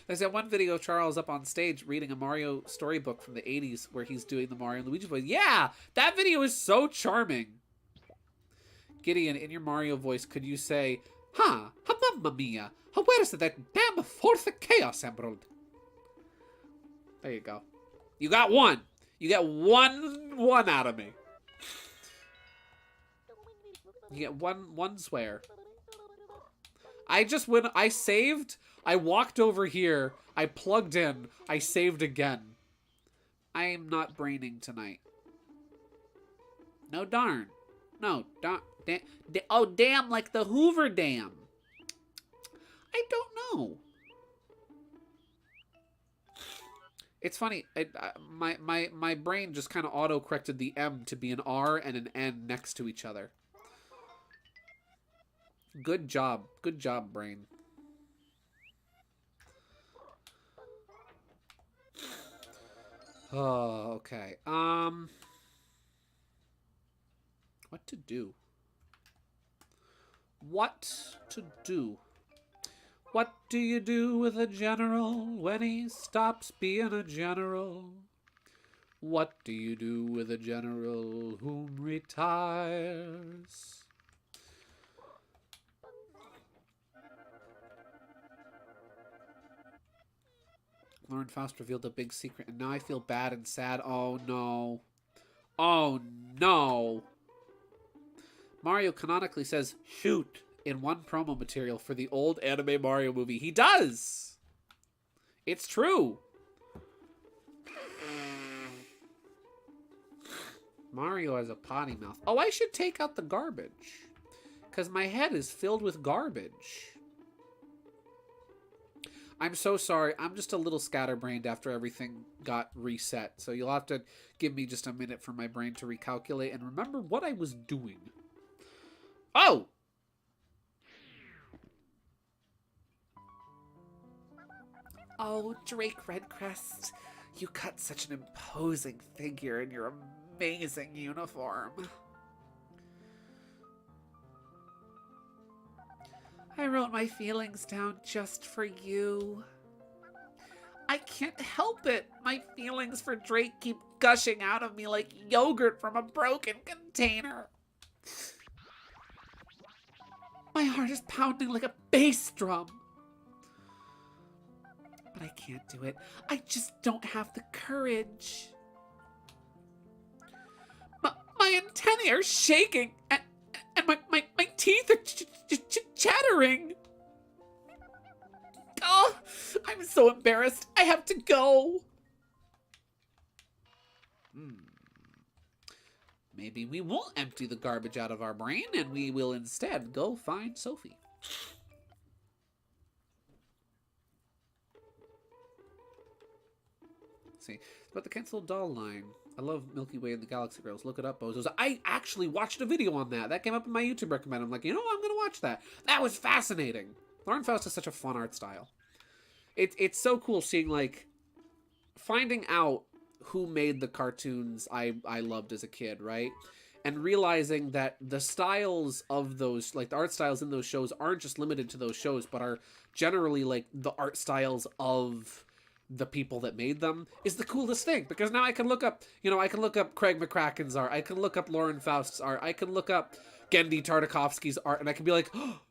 There's that one video of Charles up on stage reading a Mario storybook from the 80s where he's doing the Mario and Luigi voice. Yeah, that video is so charming. Gideon, in your Mario voice, could you say, "Ha, mamma mia, where is that damn fourth Chaos Emerald?" There you go. You got one. You get one out of me. You get one swear. I saved, I walked over here, I plugged in, I saved again. I am not braining tonight. No darn. No, darn. Oh, damn, like the Hoover Dam. I don't know. It's funny, my brain just kind of auto-corrected the M to be an R and an N next to each other. Good job. Good job, brain. Oh, okay. What to do? What to do? What do you do with a general when he stops being a general? What do you do with a general whom retires? Lauren Faust revealed a big secret, and now I feel bad and sad. Oh, no. Oh, no. Mario canonically says, shoot, in one promo material for the old anime Mario movie. He does! It's true. Mario has a potty mouth. Oh, I should take out the garbage. Because my head is filled with garbage. I'm so sorry. I'm just a little scatterbrained after everything got reset. So you'll have to give me just a minute for my brain to recalculate and remember what I was doing. Oh! Oh, Drake Redcrest. You cut such an imposing figure in your amazing uniform. I wrote my feelings down just for you. I can't help it. My feelings for Drake keep gushing out of me like yogurt from a broken container. My heart is pounding like a bass drum. But I can't do it. I just don't have the courage. My antennae are shaking, and my teeth are chattering. Oh, I'm so embarrassed. I have to go. Maybe we won't empty the garbage out of our brain, and we will instead go find Sophie. Let's see, it's about the canceled doll line. I love Milky Way and the Galaxy Girls. Look it up, bozos. I actually watched a video on that. That came up in my YouTube recommend. I'm like, you know what? I'm going to watch that. That was fascinating. Lauren Faust has such a fun art style. It's so cool seeing, like, finding out who made the cartoons I loved as a kid, right? And realizing that the styles of those, like, the art styles in those shows aren't just limited to those shows, but are generally, like, the art styles of the people that made them is the coolest thing, because now I can look up, you know, I can look up Craig McCracken's art, I can look up Lauren Faust's art, I can look up Gendy Tartakovsky's art, and I can be like, oh,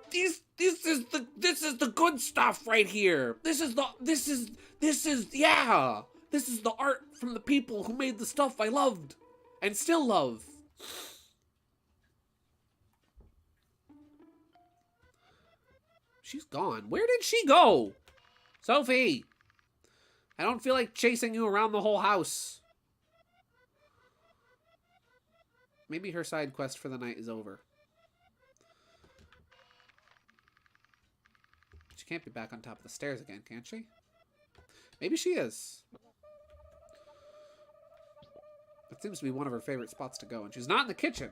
this is the good stuff right here. This is the art from the people who made the stuff I loved and still love. She's gone. Where did she go? Sophie! I don't feel like chasing you around the whole house. Maybe her side quest for the night is over. She can't be back on top of the stairs again, can she? Maybe she is. That seems to be one of her favorite spots to go, and she's not in the kitchen.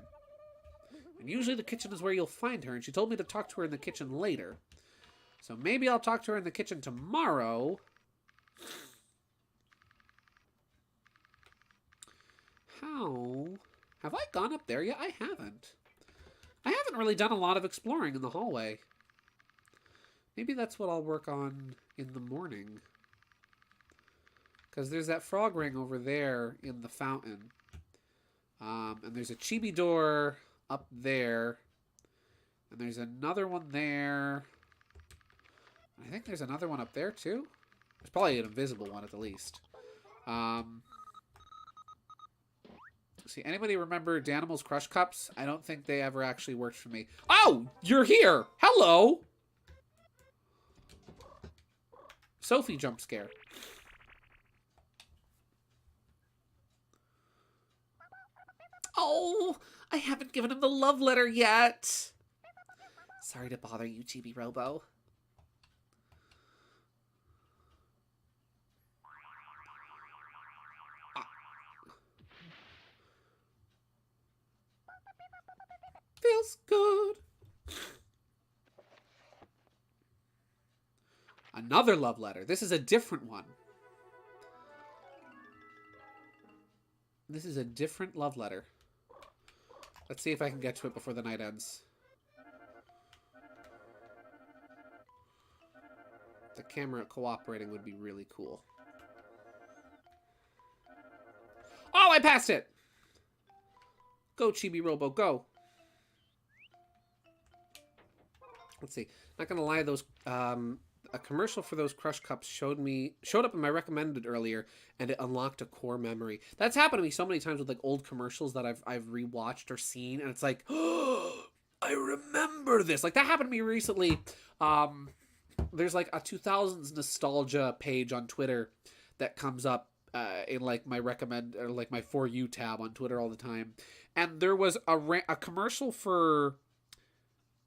And usually the kitchen is where you'll find her, and she told me to talk to her in the kitchen later. So maybe I'll talk to her in the kitchen tomorrow. How? Have I gone up there yet? I haven't. I haven't really done a lot of exploring in the hallway. Maybe that's what I'll work on in the morning. Because there's that frog ring over there in the fountain. And there's a chibi door up there. And there's another one there. I think there's another one up there too. There's probably an invisible one at the least. See, anybody remember Danimal's Crush Cups? I don't think they ever actually worked for me. Oh, you're here! Hello! Sophie jump scare. Oh, I haven't given him the love letter yet. Sorry to bother you, Chibi-Robo. Feels good. Another love letter. This is a different one. This is a different love letter. Let's see if I can get to it before the night ends. The camera cooperating would be really cool. Oh, I passed it! Go, Chibi-Robo, go. Let's see. Not gonna lie, those a commercial for those Crush Cups showed up in my recommended earlier, and it unlocked a core memory. That's happened to me so many times with like old commercials that I've rewatched or seen, and it's like, oh, I remember this. Like that happened to me recently. There's like a 2000s nostalgia page on Twitter that comes up in like my recommend or like my For You tab on Twitter all the time, and there was a commercial for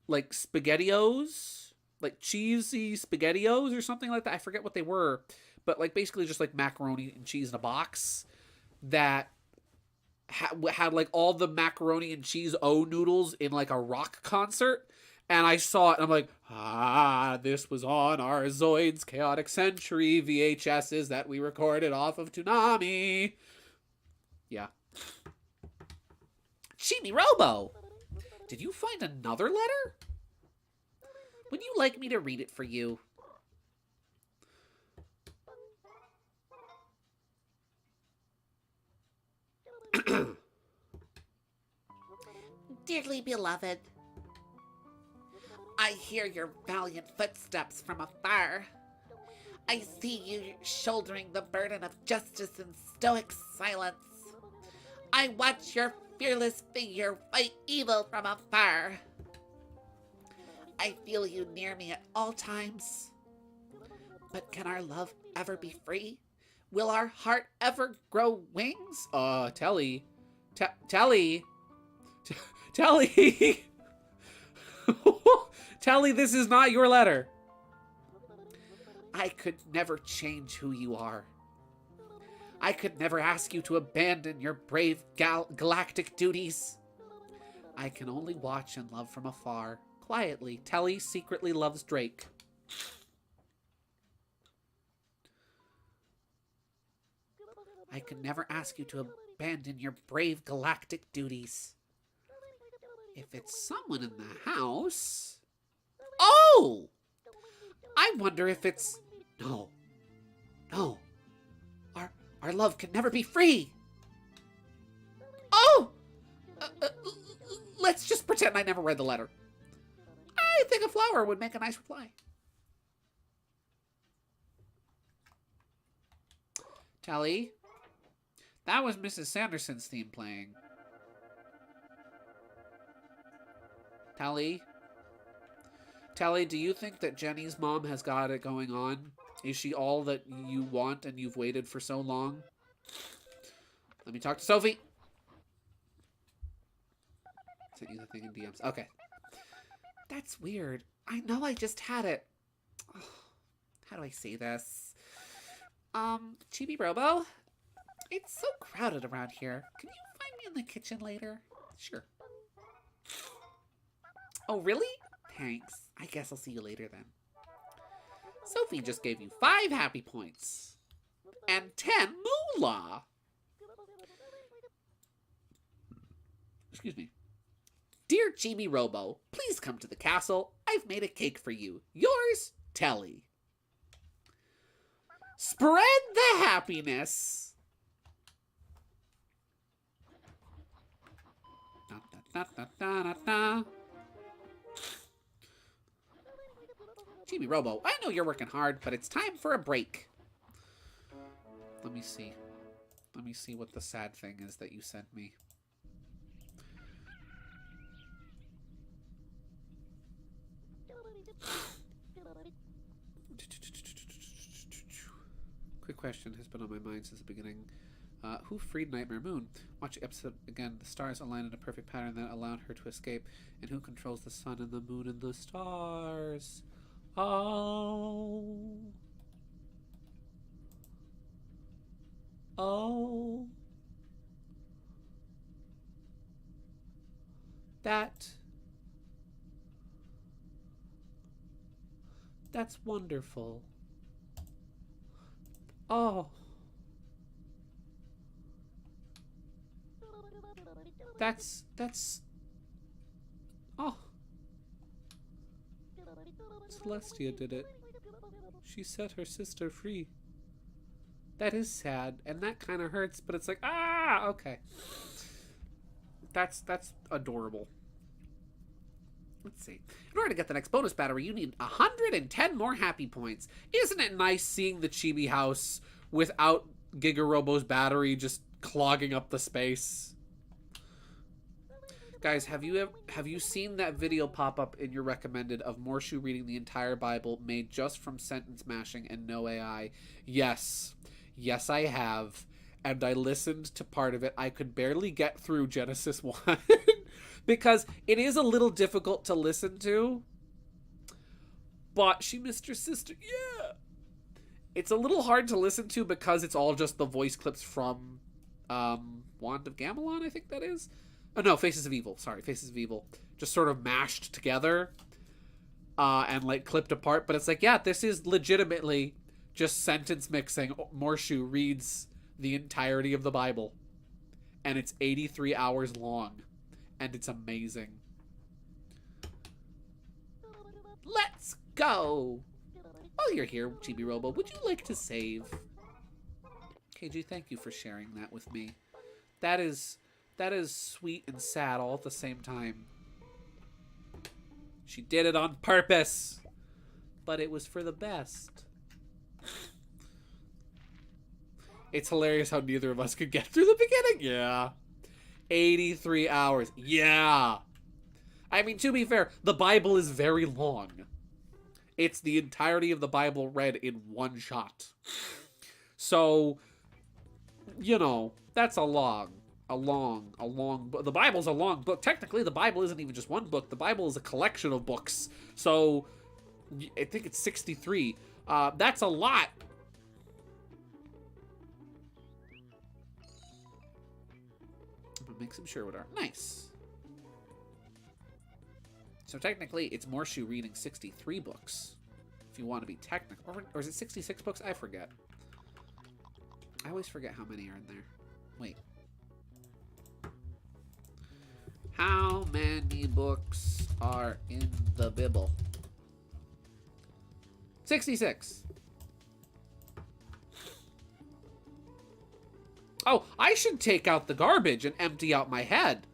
like SpaghettiOs, like cheesy SpaghettiOs or something like that. I forget what they were, but like basically just like macaroni and cheese in a box that had like all the macaroni and cheese noodles in like a rock concert. And I saw it and I'm like, this was on our Zoid's Chaotic Century VHSs that we recorded off of Toonami. Yeah. Chibi-Robo! Did you find another letter? Would you like me to read it for you? Dearly beloved, I hear your valiant footsteps from afar. I see you shouldering the burden of justice in stoic silence. I watch your fearless figure fight evil from afar. I feel you near me at all times. But can our love ever be free? Will our heart ever grow wings? Telly. Telly! Telly, this is not your letter. I could never change who you are. I could never ask you to abandon your brave galactic duties. I can only watch and love from afar. Quietly, Telly secretly loves Drake. I could never ask you to abandon your brave galactic duties. If it's someone in the house... Oh! I wonder if it's... No. No. Our love can never be free. Oh! Let's just pretend I never read the letter. I think a flower would make a nice reply. Telly, that was Mrs. Sanderson's theme playing. Telly, do you think that Jenny's mom has got it going on? Is she all that you want and you've waited for so long? Let me talk to Sophie. Sent you the thing in DMs. Okay. That's weird. I know I just had it. Oh, how do I say this? Chibi-Robo? It's so crowded around here. Can you find me in the kitchen later? Sure. Oh, really? Thanks. I guess I'll see you later then. Sophie just gave you 5 happy points. And 10 moolah. Excuse me. Dear Chibi-Robo, please come to the castle. I've made a cake for you. Yours, Telly. Spread the happiness. Da, da, da, da, da, da. Chibi-Robo, I know you're working hard, but it's time for a break. Let me see. Let me see what the sad thing is that you sent me. Quick question has been on my mind since the beginning. Who freed Nightmare Moon? Watch the episode again. The stars align in a perfect pattern that allowed her to escape. And who controls the sun and the moon and the stars? Oh. Oh. That's wonderful. Oh. That's... Oh. Celestia did it. She set her sister free. That is sad, and that kind of hurts, but it's like, ah, okay. That's adorable. Let's see. In order to get the next bonus battery, you need 110 more happy points. Isn't it nice seeing the Chibi house without Giga-Robo's battery just clogging up the space? Guys, have you seen that video pop up in your recommended of Morshu reading the entire Bible made just from sentence mashing and no AI? Yes. Yes, I have. And I listened to part of it. I could barely get through Genesis 1 because it is a little difficult to listen to. But she missed her sister. Yeah. It's a little hard to listen to because it's all just the voice clips from Wand of Gamelon, I think that is. Oh, no, Faces of Evil. Sorry, Faces of Evil. Just sort of mashed together and, like, clipped apart. But it's like, yeah, this is legitimately just sentence mixing. Morshu reads the entirety of the Bible. And it's 83 hours long. And it's amazing. Let's go! While you're here, Chibi-Robo, would you like to save? KG, thank you for sharing that with me. That is sweet and sad all at the same time. She did it on purpose. But it was for the best. It's hilarious how neither of us could get through the beginning. Yeah. 83 hours. Yeah. I mean, to be fair, the Bible is very long. It's the entirety of the Bible read in one shot. So, you know, that's a long book. The Bible's a long book. Technically, the Bible isn't even just one book. The Bible is a collection of books. So, I think it's 63. That's a lot. I'm gonna make some Sherwood art. Nice. So technically, it's Morshu reading 63 books. If you want to be technical. Or is it 66 books? I forget. I always forget how many are in there. Wait. How many books are in the Bible? 66. Oh, I should take out the garbage and empty out my head.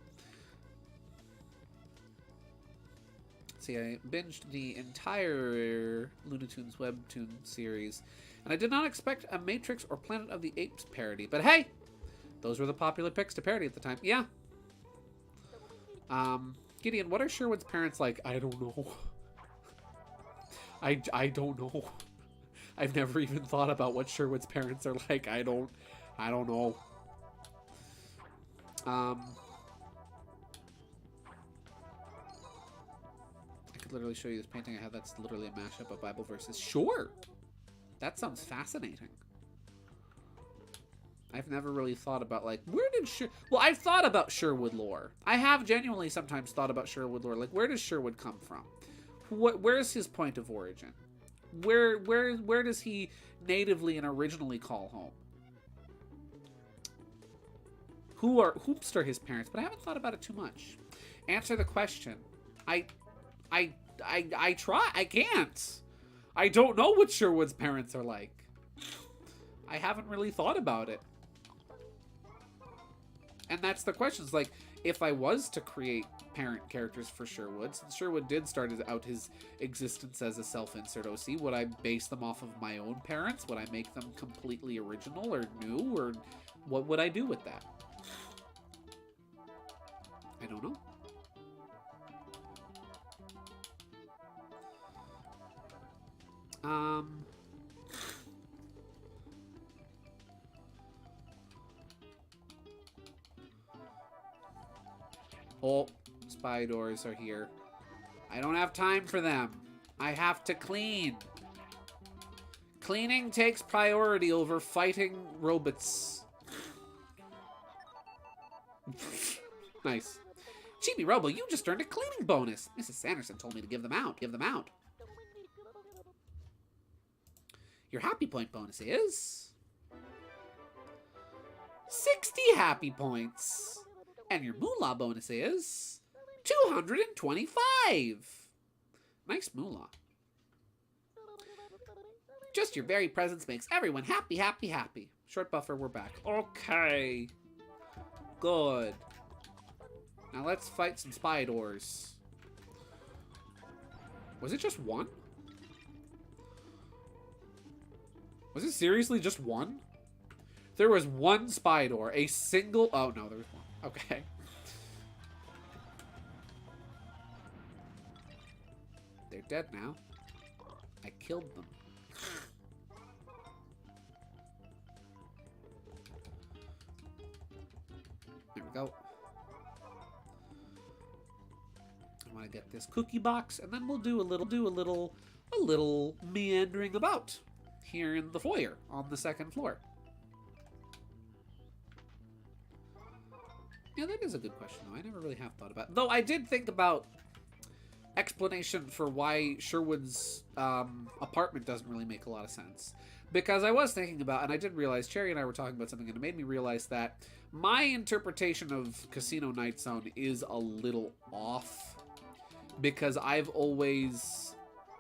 See, I binged the entire Looney Tunes webtoon series, and I did not expect a Matrix or Planet of the Apes parody, but hey, those were the popular picks to parody at the time. Yeah. Gideon, what are Sherwood's parents like? I don't know. I don't know. I've never even thought about what Sherwood's parents are like. I don't know. I could literally show you this painting I have that's literally a mashup of Bible verses. Sure! That sounds fascinating. I've never really thought about, like, where did well, I've thought about Sherwood lore. I have genuinely sometimes thought about Sherwood lore. Like, where does Sherwood come from? Where's his point of origin? Where does he natively and originally call home? Whomst are his parents? But I haven't thought about it too much. Answer the question. I try. I can't. I don't know what Sherwood's parents are like. I haven't really thought about it. And that's the question. It's like, if I was to create parent characters for Sherwood, since Sherwood did start out his existence as a self-insert OC, would I base them off of my own parents? Would I make them completely original or new? Or what would I do with that? I don't know. Oh, spy doors are here. I don't have time for them. I have to clean. Cleaning takes priority over fighting robots. Nice. Chibi-Robo, you just earned a cleaning bonus. Mrs. Sanderson told me to give them out. Give them out. Your happy point bonus is 60 happy points. And your moolah bonus is 225. Nice moolah. Just your very presence makes everyone happy, happy, happy. Short buffer, we're back. Okay. Good. Now let's fight some spiders. Was it just one? Was it seriously just one? There was one spider, a single... Oh, no, there was one. Okay. They're dead now. I killed them. There we go. I want to get this cookie box, and then we'll do a little meandering about here in the foyer on the second floor. Yeah, that is a good question, though. I never really have thought about it. Though I did think about explanation for why Sherwood's apartment doesn't really make a lot of sense. Because I was thinking about, and I did realize, Cherry and I were talking about something, and it made me realize that my interpretation of Casino Night Zone is a little off. Because I've always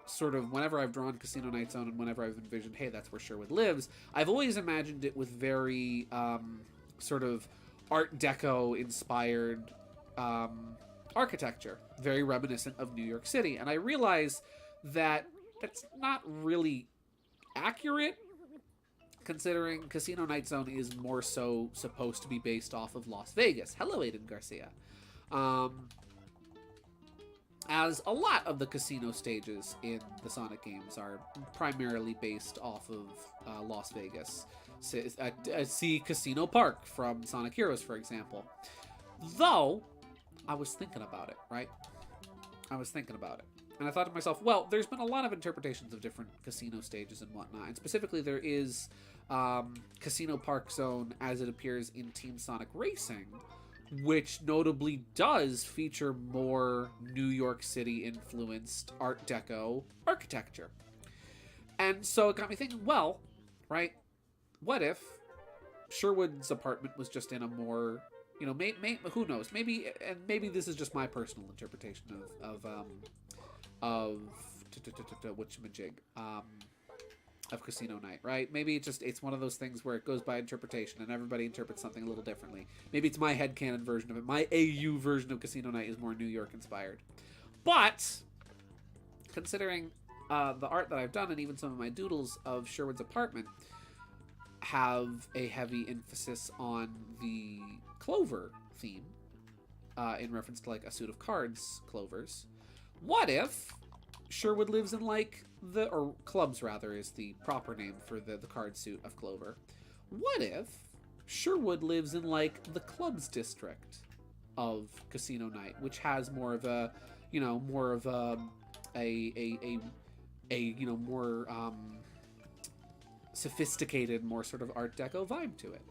sort of, whenever I've drawn Casino Night Zone and whenever I've envisioned, hey, that's where Sherwood lives, I've always imagined it with very sort of Art Deco inspired architecture, very reminiscent of New York City. And I realize that that's not really accurate, considering Casino Night Zone is more so supposed to be based off of Las Vegas. Hello, Aiden Garcia. As a lot of the casino stages in the Sonic games are primarily based off of Las Vegas. See Casino Park from Sonic Heroes, for example. Though, I was thinking about it, right? I was thinking about it. And I thought to myself, well, there's been a lot of interpretations of different casino stages and whatnot. And specifically, there is Casino Park Zone as it appears in Team Sonic Racing, which notably does feature more New York City-influenced Art Deco architecture. And so it got me thinking, well, right, what if Sherwood's apartment was just in a more, you know, who knows, maybe this is just my personal interpretation of whatchamajig, of Casino Night, right? Maybe it's one of those things where it goes by interpretation and everybody interprets something a little differently. Maybe it's my headcanon version of it. My AU version of Casino Night is more New York inspired. But, considering the art that I've done and even some of my doodles of Sherwood's apartment have a heavy emphasis on the Clover theme, in reference to like a suit of cards Clovers, what if Sherwood lives in like or Clubs rather is the proper name for the card suit of Clover. What if Sherwood lives in like the Clubs district of Casino Night, which has more of a, you know, more of a you know, more sophisticated, more sort of Art Deco vibe to it.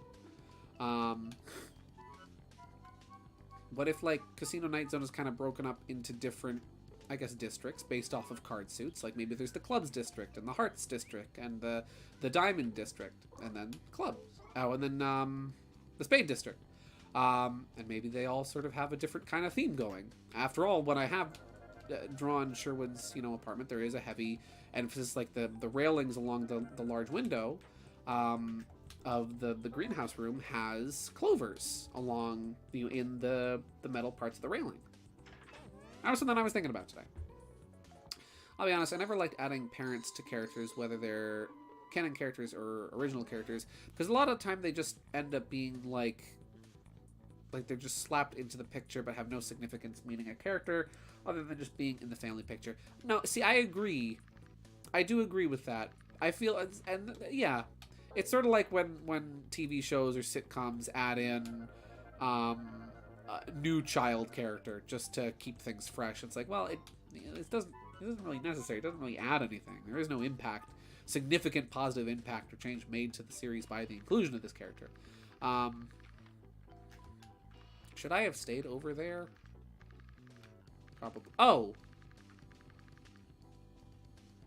What if like Casino Night Zone is kind of broken up into different, I guess, districts based off of card suits? Like maybe there's the Clubs district and the Hearts district and the Diamond district and then Clubs. Oh, and then the Spade district. And maybe they all sort of have a different kind of theme going. After all, when I have drawn Sherwood's, you know, apartment, there is a heavy emphasis, like the railings along the large window of the greenhouse room has clovers along, you know, in the metal parts of the railing. That was something I was thinking about today. I'll be honest, I never liked adding parents to characters, whether they're canon characters or original characters, because a lot of the time they just end up being like they're just slapped into the picture but have no significance meaning a character other than just being in the family picture. No, see, I agree. I do agree with that. I feel, and yeah, it's sort of like when TV shows or sitcoms add in new child character just to keep things fresh. It's like, well, it doesn't really necessary. It doesn't really add anything. There is no impact, significant positive impact or change made to the series by the inclusion of this character. Should I have stayed over there? Probably. Oh!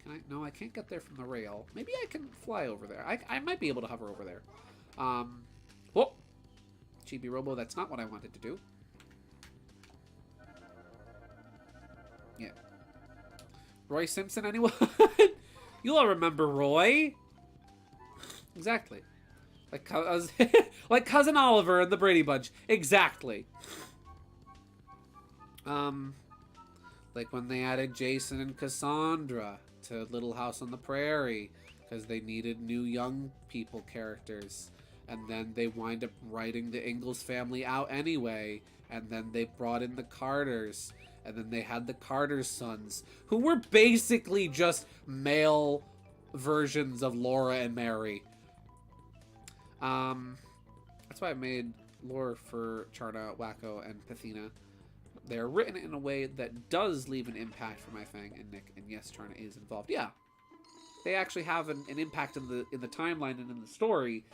Can I? No, I can't get there from the rail. Maybe I can fly over there. I might be able to hover over there. Whoa! Chibi-Robo. That's not what I wanted to do. Yeah. Roy Simpson, anyone? You all remember Roy. Exactly. Like Cousin Oliver and the Brady Bunch. Exactly. Like when they added Jason and Cassandra to Little House on the Prairie because they needed new young people characters. And then they wind up writing the Ingalls family out anyway. And then they brought in the Carters. And then they had the Carter's sons, who were basically just male versions of Laura and Mary. That's why I made lore for Charna, Wacko, and Pathina. They're written in a way that does leave an impact for my Fang and Nick, and yes, Charna is involved. Yeah, they actually have an impact in the timeline and in the story,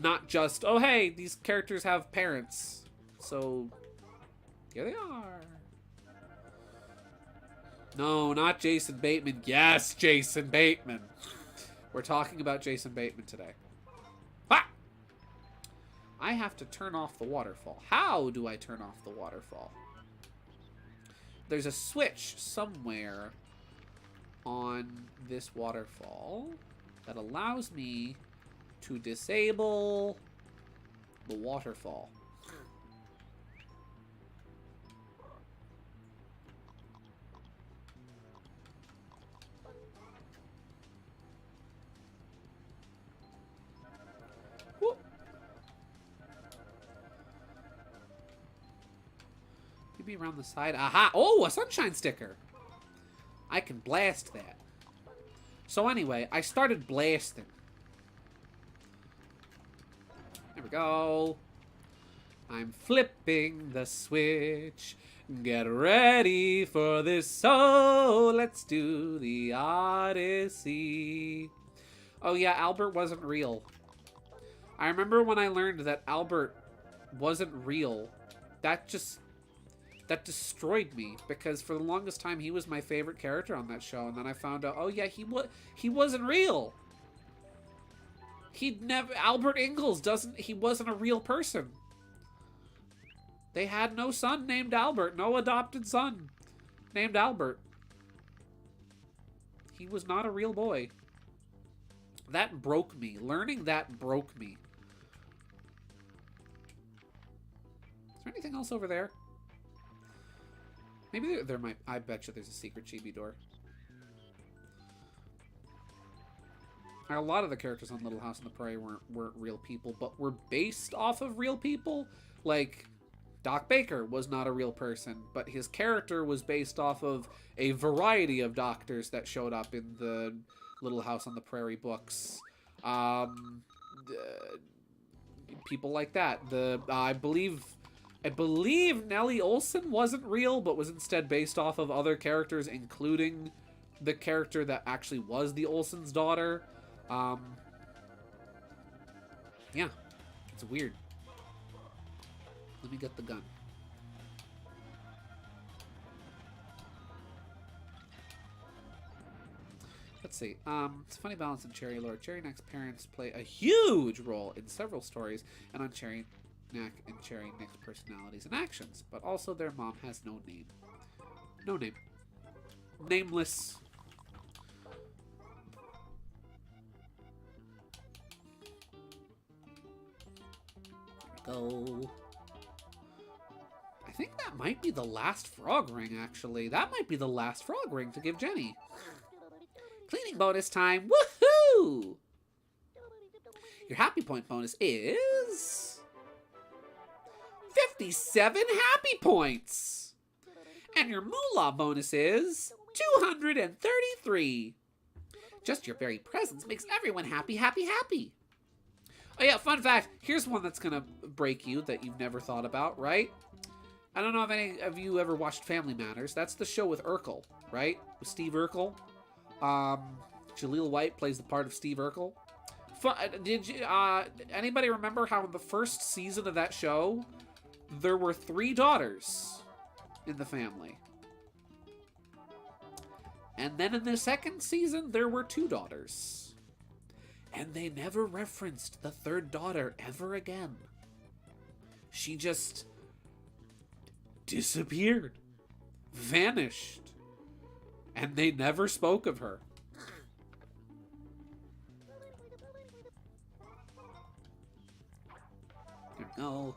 not just, oh hey, these characters have parents, so here they are. No, not Jason Bateman. Yes, Jason Bateman. We're talking about Jason Bateman today. Ah! I have to turn off the waterfall. How do I turn off the waterfall? There's a switch somewhere on this waterfall that allows me to disable the waterfall. Maybe around the side. Aha! Oh, a sunshine sticker! I can blast that. So anyway, I started blasting. There we go. I'm flipping the switch. Get ready for this. So let's do the Odyssey. Oh yeah, Albert wasn't real. I remember when I learned that Albert wasn't real. That destroyed me, because for the longest time he was my favorite character on that show, and then I found out, oh yeah, he wasn't real. Albert Ingalls he wasn't a real person. They had no son named Albert, no adopted son named Albert. He was not a real boy. That broke me. Learning that broke me. Is there anything else over there? Maybe there might... I bet you there's a secret chibi door. A lot of the characters on Little House on the Prairie weren't real people, but were based off of real people. Like, Doc Baker was not a real person, but his character was based off of a variety of doctors that showed up in the Little House on the Prairie books. People like that. I believe Nellie Olson wasn't real, but was instead based off of other characters, including the character that actually was the Olsen's daughter. Yeah, it's weird. Let me get the gun. Let's see. It's a funny balance in Cherry lore. Cherry Neck's parents play a huge role in several stories, and on Cherry Neck and Cherry Neck's personalities and actions, but also their mom has no name. No name. Nameless. There we go. I think that might be the last frog ring, actually. That might be the last frog ring to give Jenny. Cleaning bonus time. Woohoo! Your happy point bonus is 57 happy points. And your moolah bonus is 233. Just your very presence makes everyone happy, happy, happy. Oh yeah, fun fact. Here's one that's gonna break you that you've never thought about, right? I don't know if any of you ever watched Family Matters. That's the show with Urkel, right? With Steve Urkel. Jaleel White plays the part of Steve Urkel. Anybody remember how in the first season of that show, there were 3 daughters in the family? And then in the second season, there were 2 daughters. And they never referenced the 3rd daughter ever again. She just disappeared, vanished, and they never spoke of her. There we go.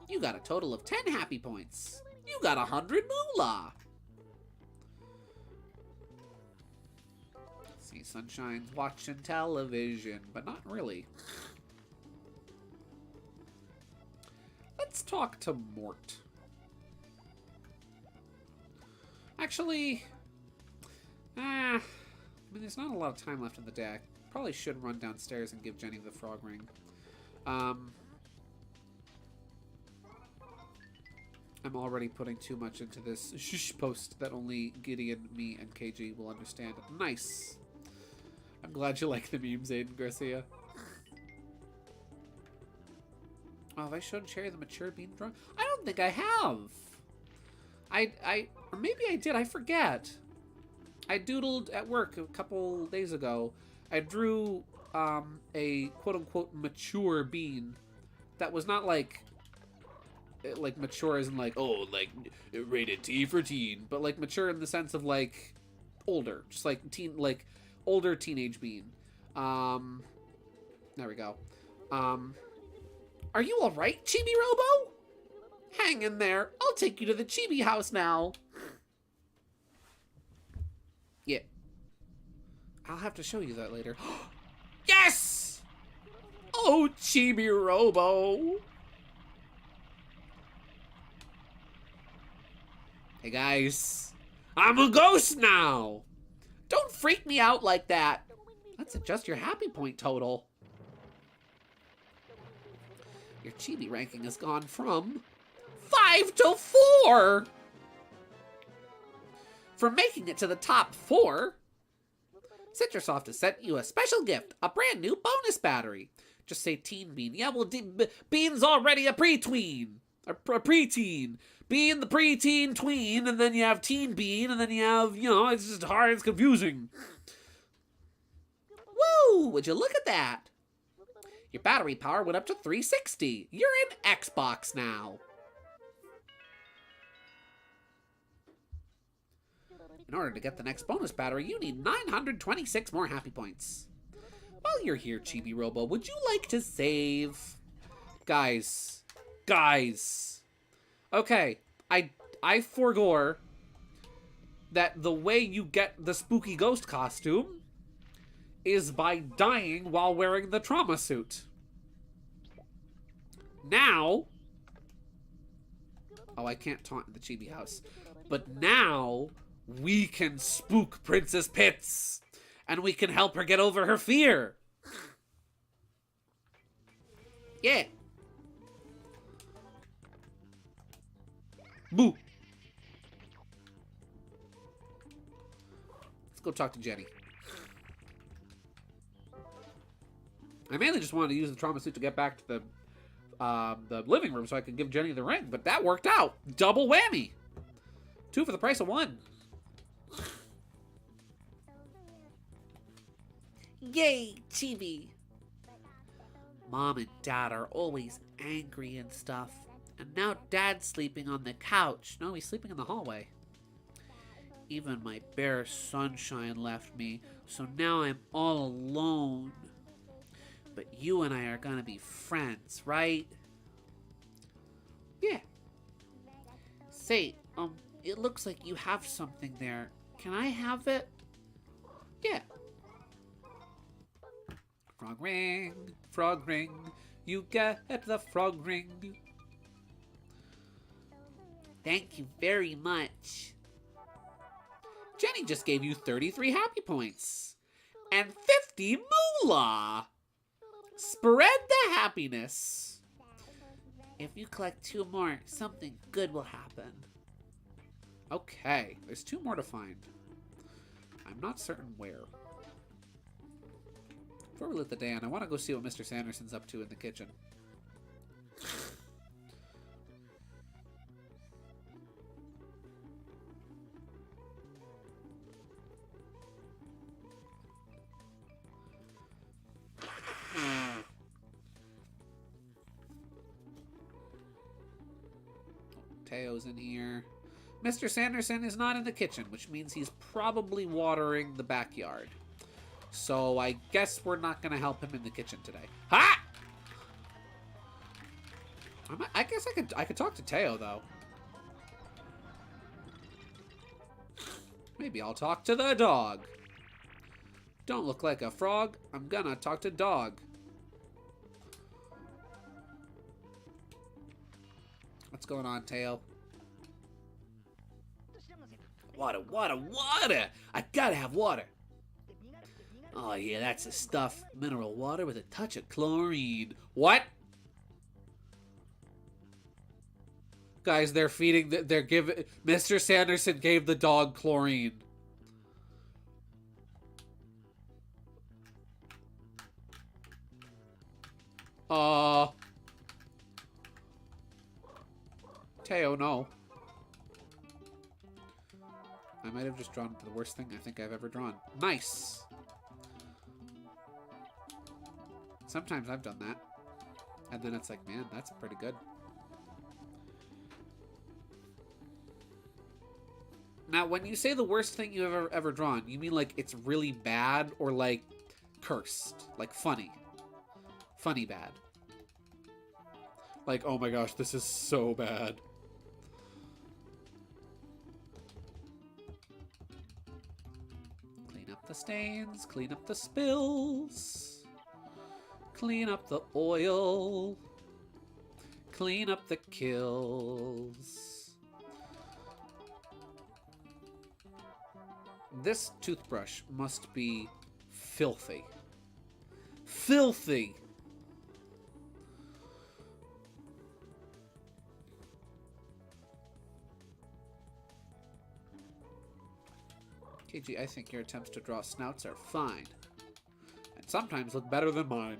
You got a total of 10 happy points. You got 100 moolah. Let's see, Sunshine's watching television, but not really. Let's talk to Mort. Actually, I mean, there's not a lot of time left in the day. I probably should run downstairs and give Jenny the frog ring. I'm already putting too much into this shh post that only Gideon, me, and KG will understand. Nice. I'm glad you like the memes, Aiden Garcia. Oh, have I shown Cherry the mature bean drawing? I don't think I have. Or maybe I did. I forget. I doodled at work a couple days ago. I drew a quote-unquote mature bean that was not like mature as in like, oh, like rated T for teen, but like mature in the sense of like older, just like teen, like older teenage bean. There we go. Are you all right, Chibi-Robo? Hang in there. I'll take you to the Chibi house now. Yeah. I'll have to show you that later. Yes! Oh, Chibi-Robo. Hey, guys. I'm a ghost now. Don't freak me out like that. Let's adjust your happy point total. Your Chibi ranking has gone from 5 to 4. For making it to the top 4, Citrosoft has sent you a special gift, a brand new bonus battery. Just say Teen Bean. Yeah, well, Bean's already a pre-tween. A preteen. Bean, the preteen, tween, and then you have Teen Bean, and then you have, you know, it's just hard, it's confusing. Woo! Would you look at that? Your battery power went up to 360. You're in Xbox now. In order to get the next bonus battery, you need 926 more happy points. While you're here, Chibi-Robo, would you like to save? Guys. Okay, I forgore that the way you get the spooky ghost costume is by dying while wearing the trauma suit. Now, oh, I can't taunt in the Chibi house, but now we can spook Princess Pitts, and we can help her get over her fear. Yeah. Boo. Let's go talk to Jenny. I mainly just wanted to use the trauma suit to get back to the living room so I could give Jenny the ring, but that worked out. Double whammy. 2 for the price of 1. Yay, Chibi. Mom and Dad are always angry and stuff. And now Dad's sleeping on the couch. No, he's sleeping in the hallway. Even my bear Sunshine left me, so now I'm all alone. But you and I are gonna be friends, right? Yeah. Say, it looks like you have something there. Can I have it? Yeah. Frog ring, you get the frog ring. Thank you very much. Jenny just gave you 33 happy points. And 50 moolah. Spread the happiness. If you collect 2 more, something good will happen. Okay, there's 2 more to find. I'm not certain where. Before we let the day on, I want to go see what Mr. Sanderson's up to in the kitchen. Teo's in here. Mr. Sanderson is not in the kitchen, which means he's probably watering the backyard. So I guess we're not going to help him in the kitchen today. Ha! I guess I could talk to Teo, though. Maybe I'll talk to the dog. Don't look like a frog. I'm gonna talk to dog. What's going on, Teo? Water, water, water! I gotta have water. Oh yeah, that's the stuff. Mineral water with a touch of chlorine. What? Guys, they're feeding, they're giving, Mr. Sanderson gave the dog chlorine. Teo, no. I might have just drawn the worst thing I think I've ever drawn. Nice! Sometimes I've done that. And then it's like, man, that's pretty good. Now, when you say the worst thing you've ever drawn, you mean like it's really bad or like cursed? Like funny? Funny bad. Like, oh my gosh, this is so bad. Clean up the stains, clean up the spills, clean up the oil, clean up the kills. This toothbrush must be filthy. Filthy! KG, I think your attempts to draw snouts are fine. And sometimes look better than mine.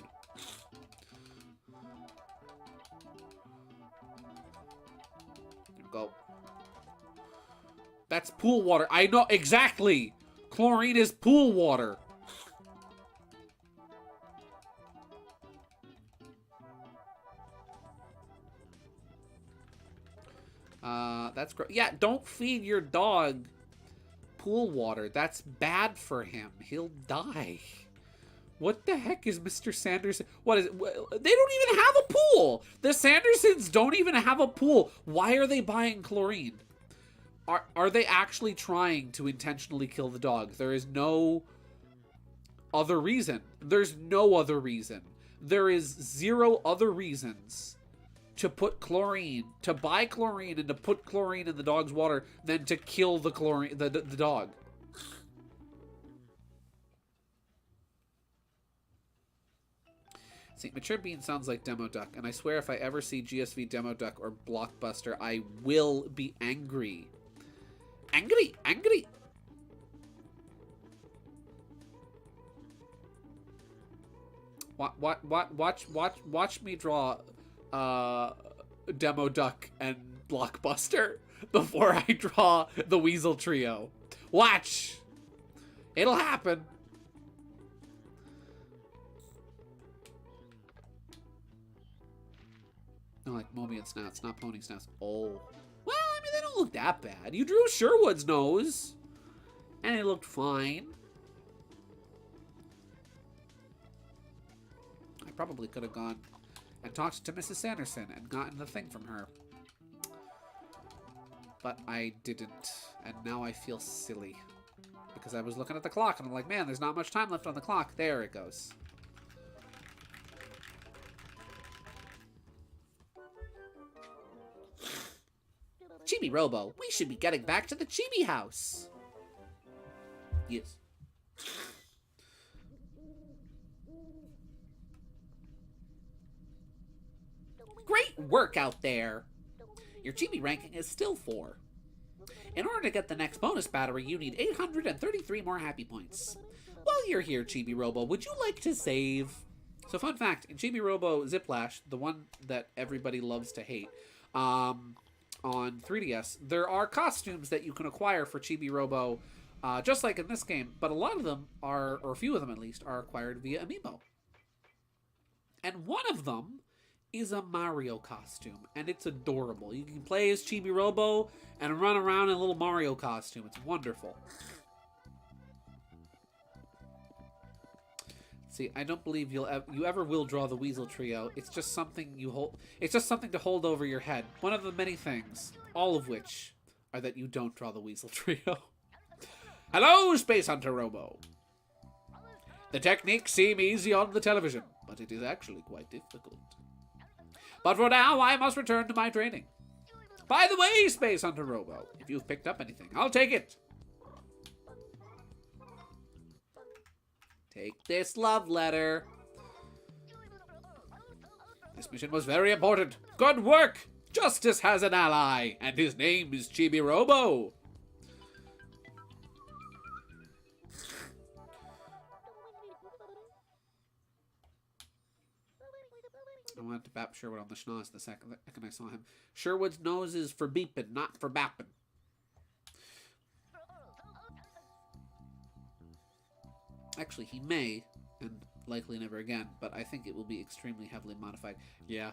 There we go. That's pool water. I know exactly. Chlorine is pool water. That's great. Yeah, don't feed your dog pool water. That's bad for him. He'll die. What the heck is Mr. Sanderson? What is it? They don't even have a pool. The Sandersons don't even have a pool. Why are they buying chlorine? Are they actually trying to intentionally kill the dog? There is no other reason. There's no other reason. There is zero other reasons to put chlorine, to buy chlorine and to put chlorine in the dog's water than to kill the chlorine, the dog. See, Mature Bean sounds like Demo Duck, and I swear if I ever see GSV Demo Duck or Blockbuster, I will be angry. Angry, angry. Watch me draw Demo Duck and Blockbuster before I draw the Weasel Trio. Watch! It'll happen. No, like Mobian snouts, not pony snouts. Oh. Well, I mean, they don't look that bad. You drew Sherwood's nose, and it looked fine. I probably could have gone and talked to Mrs. Sanderson and gotten the thing from her. But I didn't, and now I feel silly. Because I was looking at the clock, and I'm like, man, there's not much time left on the clock. There it goes. Chibi-Robo, we should be getting back to the Chibi house. Yes. Great work out there. Your Chibi ranking is still 4. In order to get the next bonus battery, you need 833 more happy points. While you're here, Chibi-Robo, would you like to save? So fun fact, in Chibi-Robo Ziplash, the one that everybody loves to hate, on 3DS, there are costumes that you can acquire for Chibi-Robo, just like in this game, but a lot of them are, or a few of them at least, are acquired via Amiibo. And one of them is a Mario costume, and it's adorable. You can play as Chibi-Robo and run around in a little Mario costume. It's wonderful. See, I don't believe you ever will draw the Weasel Trio. It's just something you hold. It's just something to hold over your head. One of the many things, all of which are that you don't draw the Weasel Trio. Hello, Space Hunter Robo. The techniques seem easy on the television, but it is actually quite difficult. But for now, I must return to my training. By the way, Space Hunter Robo, if you've picked up anything, I'll take it. Take this love letter. This mission was very important. Good work! Justice has an ally, and his name is Chibi-Robo. I wanted to bap Sherwood on the schnoz the second I saw him. Sherwood's nose is for beeping, not for bapping. Actually, he may, and likely never again, but I think it will be extremely heavily modified. Yeah.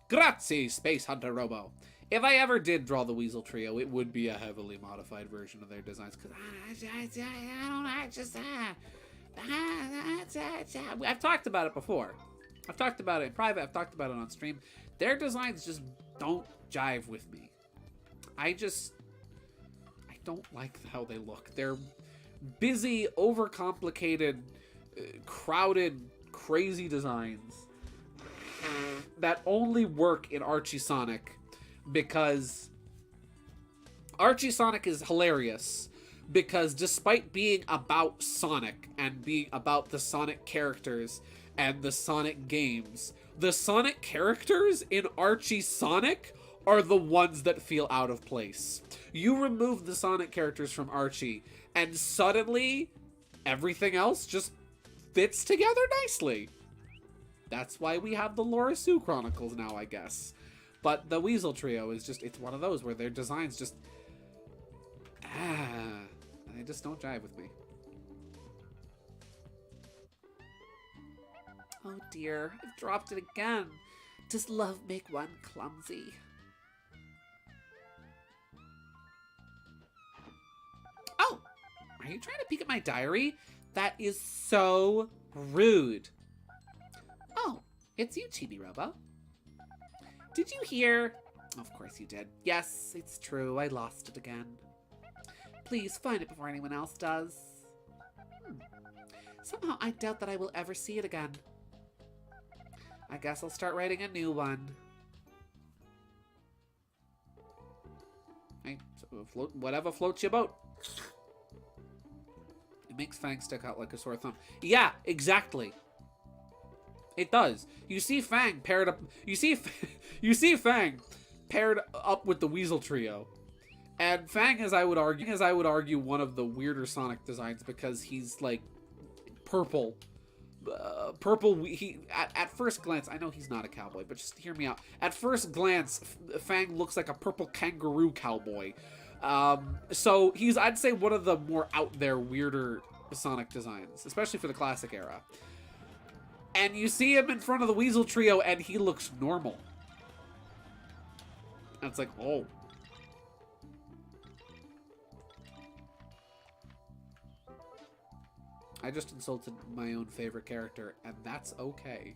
Grazie, Space Hunter Robo. If I ever did draw the Weasel Trio, it would be a heavily modified version of their designs. Because I've talked about it before. I've talked about it in private. I've talked about it on stream. Their designs just don't jive with me. I don't like how they look. They're busy, overcomplicated, crowded, crazy designs that only work in Archie Sonic because Archie Sonic is hilarious because despite being about Sonic and being about the Sonic characters and the Sonic games, the Sonic characters in Archie Sonic are the ones that feel out of place. You remove the Sonic characters from Archie and suddenly everything else just fits together nicely. That's why we have the Laura Sue Chronicles now, I guess. But the Weasel Trio is just, it's one of those where their designs just, they just don't jive with me. Oh dear, I've dropped it again. Does love make one clumsy? Oh, are you trying to peek at my diary? That is so rude. Oh, it's you, Chibi-Robo. Did you hear? Of course you did. Yes, it's true. I lost it again. Please find it before anyone else does. Somehow I doubt that I will ever see it again. I guess I'll start writing a new one. Hey, whatever floats your boat. It makes Fang stick out like a sore thumb. Yeah, exactly. It does. You see Fang paired up. You see Fang paired up with the Weasel Trio, and Fang, as I would argue, one of the weirder Sonic designs because he's like purple. Purple. At first glance, I know he's not a cowboy, but just hear me out. At first glance, Fang looks like a purple kangaroo cowboy. So he's, I'd say, one of the more out there, weirder Sonic designs, especially for the classic era. And you see him in front of the Weasel Trio, and he looks normal. And it's like, oh. I just insulted my own favorite character, and that's okay.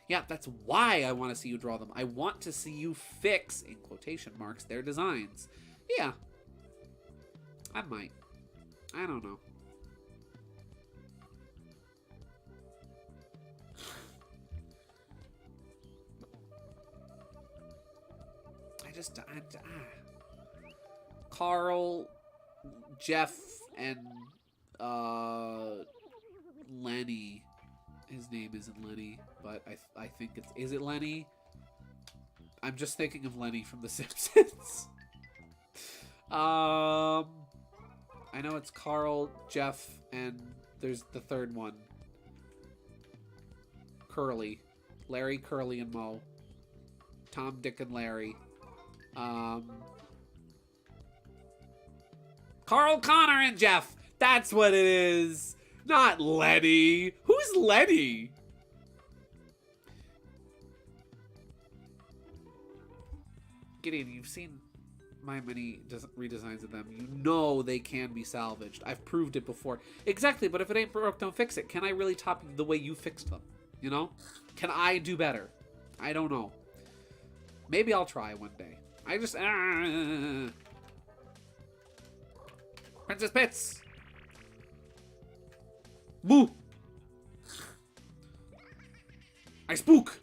Yeah, that's why I want to see you draw them. I want to see you fix, in quotation marks, their designs. Yeah. I might. I don't know. Carl, Jeff, and Lenny. His name isn't Lenny, but I think it's... Is it Lenny? I'm just thinking of Lenny from The Simpsons. I know it's Carl, Jeff, and there's the third one. Curly. Larry, Curly, and Moe. Tom, Dick, and Larry. Carl, Connor, and Jeff. That's what it is. Not Lenny. Who's Lenny? Gideon, you've seen my many redesigns of them. You know they can be salvaged. I've proved it before. Exactly, but if it ain't broke, don't fix it. Can I really top the way you fixed them? You know? Can I do better? I don't know. Maybe I'll try one day. I just... Princess Pits! Boo! I spook!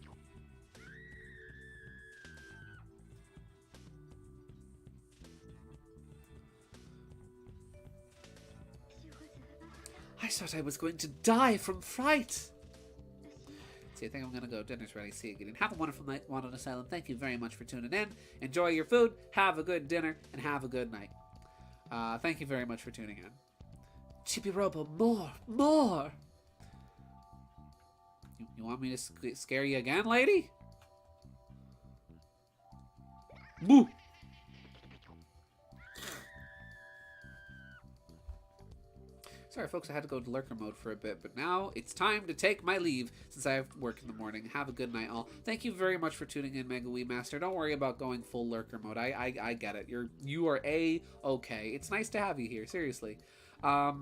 I thought I was going to die from fright. See, I think I'm going to go. Dinner's ready. See you again. Have a wonderful night, Wanted Asylum. Thank you very much for tuning in. Enjoy your food. Have a good dinner. And have a good night. Thank you very much for tuning in. Chibi-Robo, more. You want me to scare you again, lady? Boo! Sorry, folks, I had to go to lurker mode for a bit, but now it's time to take my leave since I have to work in the morning. Have a good night, all. Thank you very much for tuning in, Mega Wii Master. Don't worry about going full lurker mode. I get it. You are A-okay. It's nice to have you here, seriously. But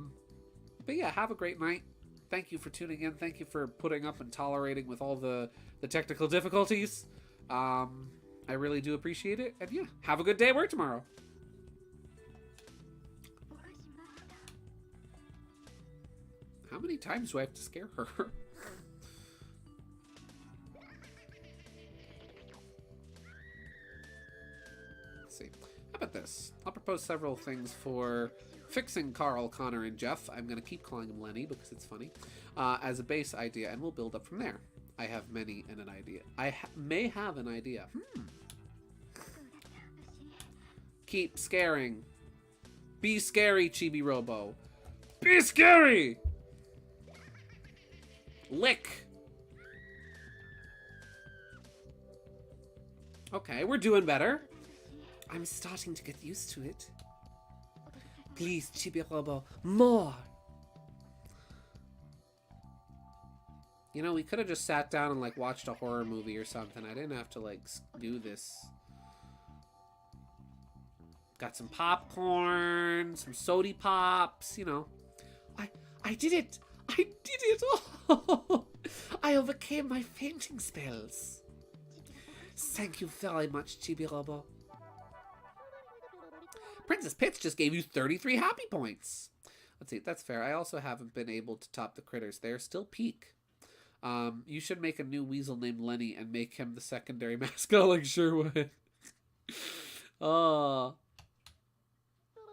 yeah, have a great night. Thank you for tuning in. Thank you for putting up and tolerating with all the technical difficulties. I really do appreciate it. And yeah, have a good day at work tomorrow. How many times do I have to scare her? Let's see. How about this? I'll propose several things for fixing Carl, Connor, and Jeff. I'm going to keep calling him Lenny because it's funny. As a base idea, and we'll build up from there. I have many and an idea. I may have an idea. Keep scaring. Be scary, Chibi-Robo. Be scary! Lick. Okay, we're doing better. I'm starting to get used to it. Please, Chibi-Robo, more. You know, we could have just sat down and, like, watched a horror movie or something. I didn't have to, like, do this. Got some popcorn, some sody pops, you know. I did it! I did it! Oh, I overcame my fainting spells. Thank you very much, Chibi-Robo. Princess Pits just gave you 33 happy points. Let's see, that's fair. I also haven't been able to top the critters. They're still peak. You should make a new weasel named Lenny and make him the secondary mascot like Sherwood.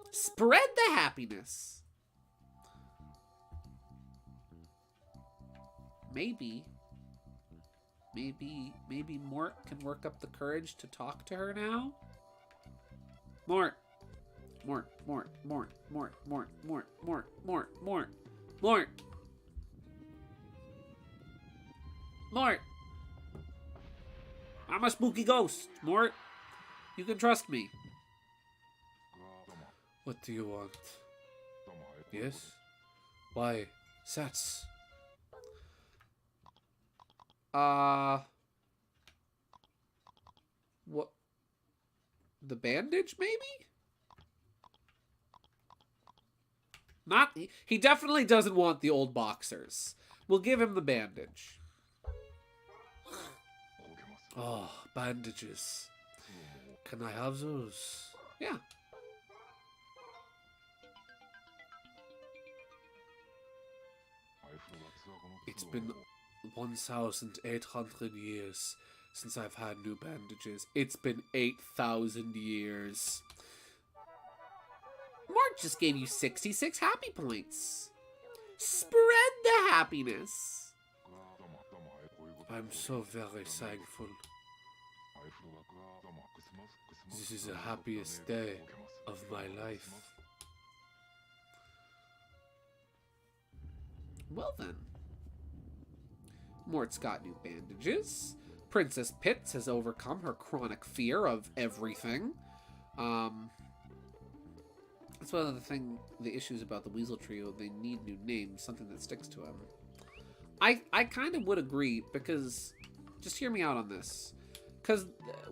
Spread the happiness. Maybe Mort can work up the courage to talk to her now? Mort. Mort. I'm a spooky ghost, Mort. You can trust me. What do you want? Yes? Why, Sats? What? The bandage, maybe? Not... He definitely doesn't want the old boxers. We'll give him the bandage. Oh, bandages. Can I have those? Yeah. It's been 1,800 years since I've had new bandages. It's been 8,000 years. Mark just gave you 66 happy points. Spread the happiness. I'm so very thankful. This is the happiest day of my life. Well then. Mort's got new bandages. Princess Pits has overcome her chronic fear of everything. That's one of the issues about the Weasel Trio. They need new names, something that sticks to them. I kind of would agree, because, just hear me out on this. Because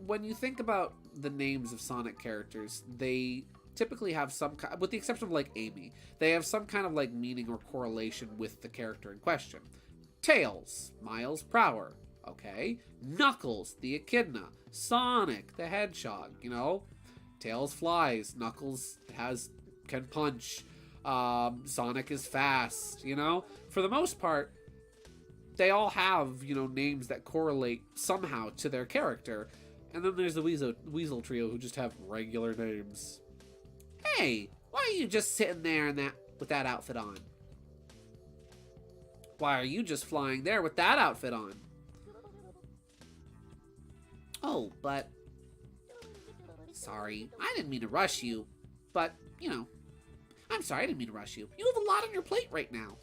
when you think about the names of Sonic characters, they typically have some kind, with the exception of like Amy, they have some kind of like meaning or correlation with the character in question. Tails, Miles Prower, okay? Knuckles, the Echidna. Sonic, the Hedgehog, you know? Tails flies, Knuckles can punch, Sonic is fast, you know? For the most part, they all have, you know, names that correlate somehow to their character. And then there's the Weasel trio who just have regular names. Hey, why are you just sitting there with that outfit on? Why are you just flying there with that outfit on? Oh, but... Sorry, I didn't mean to rush you. But, you know, I'm sorry, I didn't mean to rush you. You have a lot on your plate right now.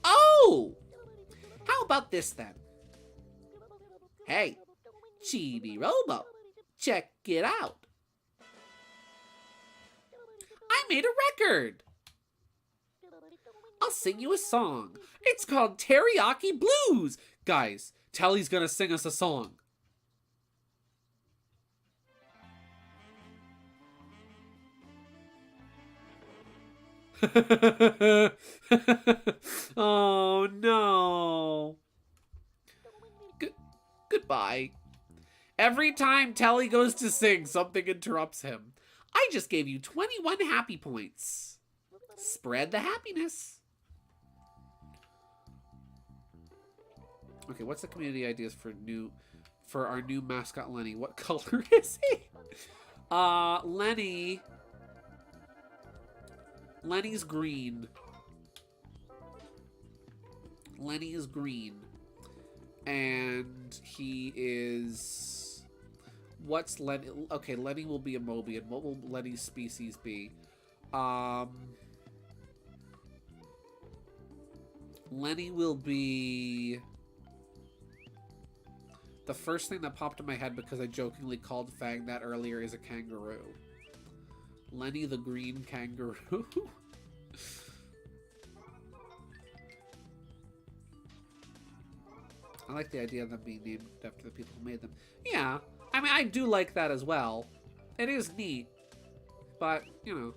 Oh! How about this then? Hey, Chibi-Robo, check it out. I made a record. I'll sing you a song. It's called Teriyaki Blues. Guys, Telly's gonna sing us a song. Oh no. Goodbye. Every time Telly goes to sing, something interrupts him. I just gave you 21 happy points. Spread the happiness. Okay, what's the community ideas for our new mascot Lenny? What color is he? Lenny's green. Lenny is green. And he is... What's Lenny? Okay, Lenny will be a Mobian. What will Lenny's species be? Lenny will be... The first thing that popped in my head because I jokingly called Fang that earlier is a kangaroo. Lenny the green kangaroo. I like the idea of them being named after the people who made them. Yeah, I mean, I do like that as well. It is neat. But, you know,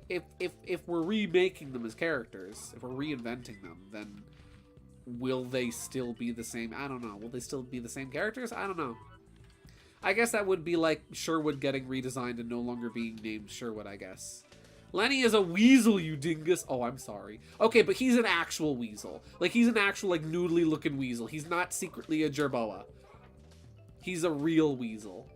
if we're remaking them as characters, if we're reinventing them, then will they still be the same? I don't know. Will they still be the same characters? I don't know. I guess that would be like Sherwood getting redesigned and no longer being named Sherwood, I guess. Lenny is a weasel, you dingus. Oh, I'm sorry. Okay, but he's an actual weasel. Like, he's an actual, like, noodly looking weasel. He's not secretly a jerboa. He's a real weasel.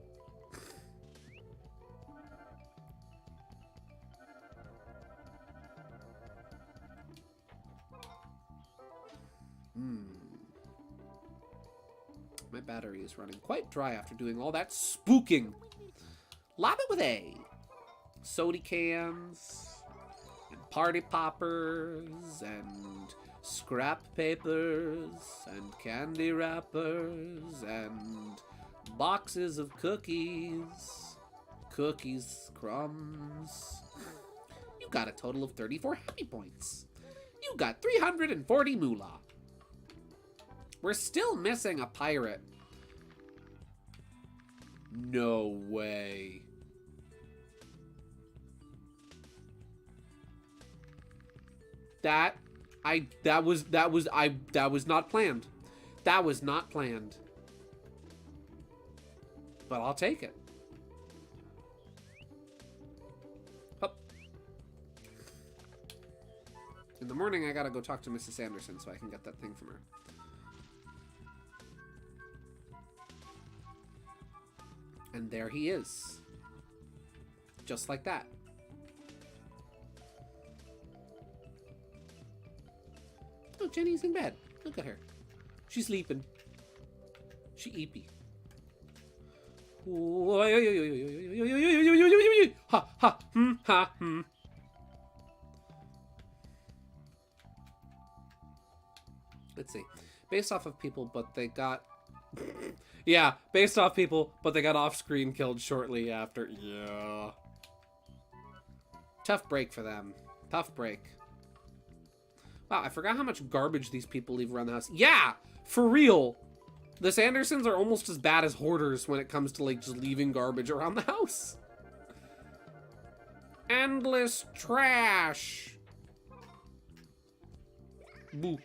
My battery is running quite dry after doing all that spooking. Lob it with A. Soda cans, and party poppers, and scrap papers, and candy wrappers, and boxes of cookies. Cookies, crumbs. You got a total of 34 happy points. You got 340 moolah. We're still missing a pirate. No way. That was not planned. That was not planned. But I'll take it. Up. In the morning, I gotta go talk to Mrs. Anderson so I can get that thing from her. And there he is. Just like that. Oh, Jenny's in bed. Look at her. She's sleeping. She eepy. Ha ha ha Let's see. Based off of people, but they got... Yeah, based off people, but they got off-screen killed shortly after. Yeah. Tough break for them. Tough break. Wow, I forgot how much garbage these people leave around the house. Yeah! For real! The Sandersons are almost as bad as hoarders when it comes to, like, just leaving garbage around the house. Endless trash. Boo.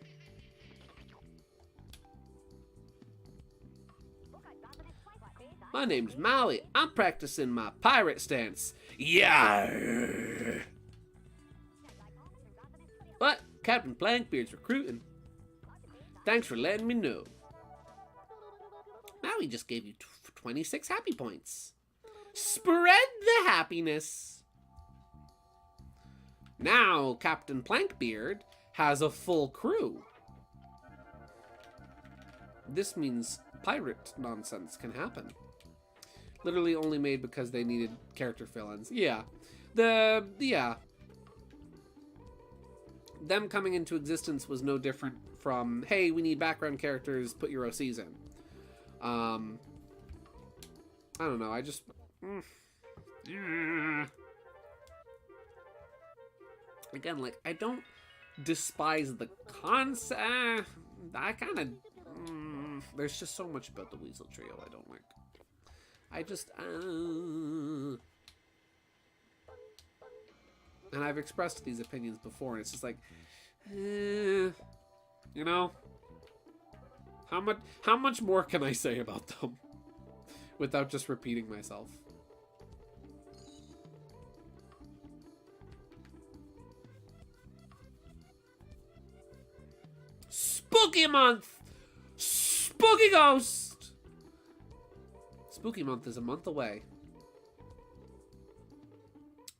My name's Maui. I'm practicing my pirate stance. Yeah. What? Captain Blankbeard's recruiting. Thanks for letting me know. Maui just gave you 26 happy points. Spread the happiness. Now Captain Plankbeard has a full crew. This means pirate nonsense can happen. Literally only made because they needed character fill-ins. Yeah. Them coming into existence was no different from, hey, we need background characters, put your OCs in. I don't know, I just... Again, like, I don't despise the concept. I kind of... there's just so much about the Weasel Trio I don't like. I just... And I've expressed these opinions before, and it's just like... you know? How much more can I say about them? Without just repeating myself. Spooky month! Spooky ghost! Spooky month is a month away.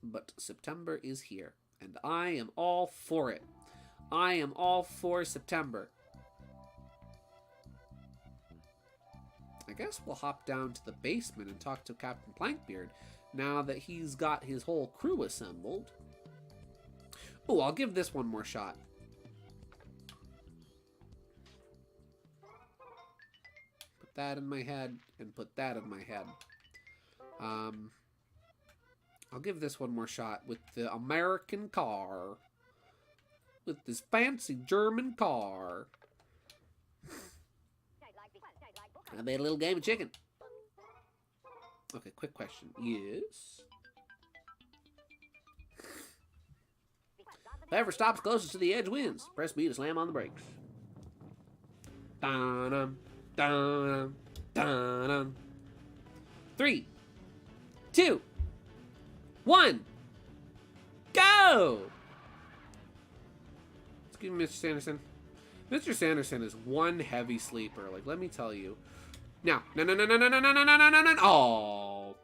But September is here, and I am all for it. I am all for September. I guess we'll hop down to the basement and talk to Captain Plankbeard now that he's got his whole crew assembled. Oh, I'll give this one more shot. Put that in my head and put that in my head. I'll give this one more shot with the American car. With this fancy German car. I made a little game of chicken. Okay, quick question. Yes? Whoever stops closest to the edge wins. Press B to slam on the brakes. Dun-dum, dun-dum, dun-dum. 3, 2, 1. Go! Excuse me, Mr. Sanderson. Mr. Sanderson is one heavy sleeper. Like, let me tell you. Now, no. Oh.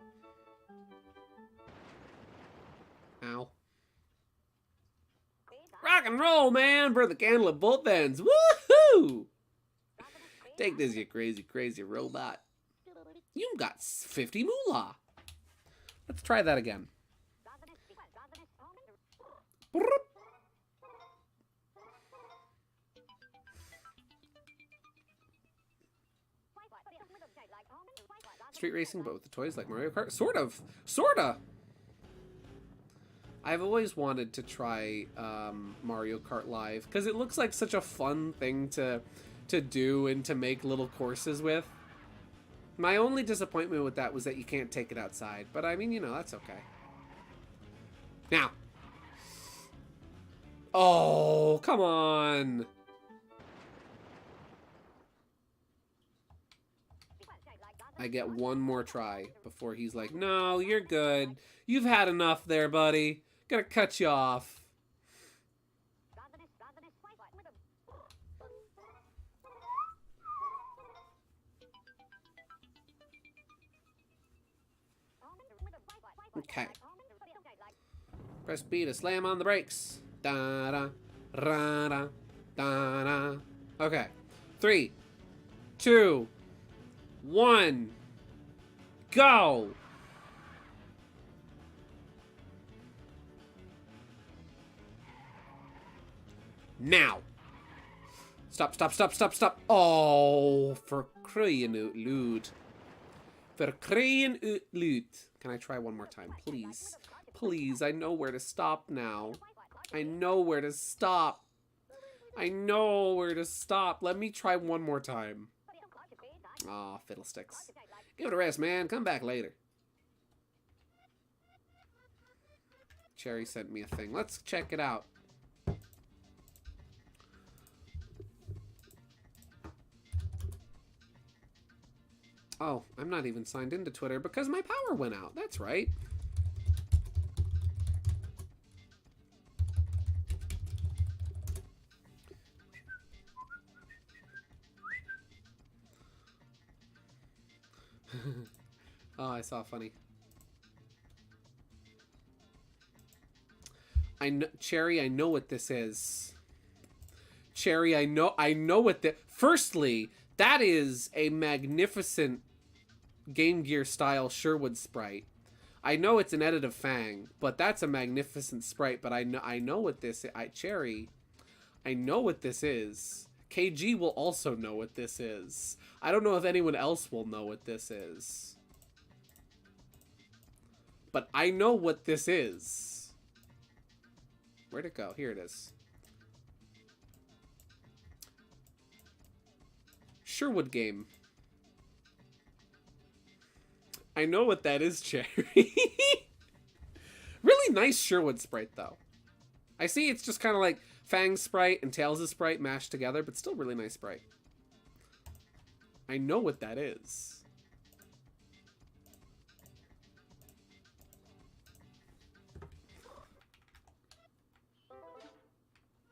Ow. Rock and roll, man. Burn the candle at both ends. Woohoo! Take this, you crazy, crazy robot. You got 50 moolah. Let's try that again. Street racing, but with the toys like Mario Kart? Sorta! I've always wanted to try Mario Kart Live, because it looks like such a fun thing to do and to make little courses with. My only disappointment with that was that you can't take it outside, but I mean, you know, that's okay. Now. Oh, come on! I get one more try before he's like, no, you're good. You've had enough there, buddy. Gonna cut you off. Okay. Press B to slam on the brakes. Da-da, ra-da, da-da. Okay. 3, 2, 1, go! Now! Stop. Oh, for crying out loud. For crying out loud. Can I try one more time, please? Please, I know where to stop now. I know where to stop. Let me try one more time. Aw, fiddlesticks. Give it a rest, man. Come back later. Cherry sent me a thing. Let's check it out. Oh, I'm not even signed into Twitter because my power went out. That's right. Oh, I saw funny. I know, Cherry, I know what this is. Cherry, I know what the... Firstly, that is a magnificent Game Gear style Sherwood sprite. I know it's an edit of Fang, but that's a magnificent sprite. But I know what this is. Cherry, I know what this is. KG will also know what this is. I don't know if anyone else will know what this is. But I know what this is. Where'd it go? Here it is. Sherwood game. I know what that is, Cherry. Really nice Sherwood sprite, though. I see it's just kind of like Fang's sprite and Tails' sprite mashed together, but still really nice sprite. I know what that is.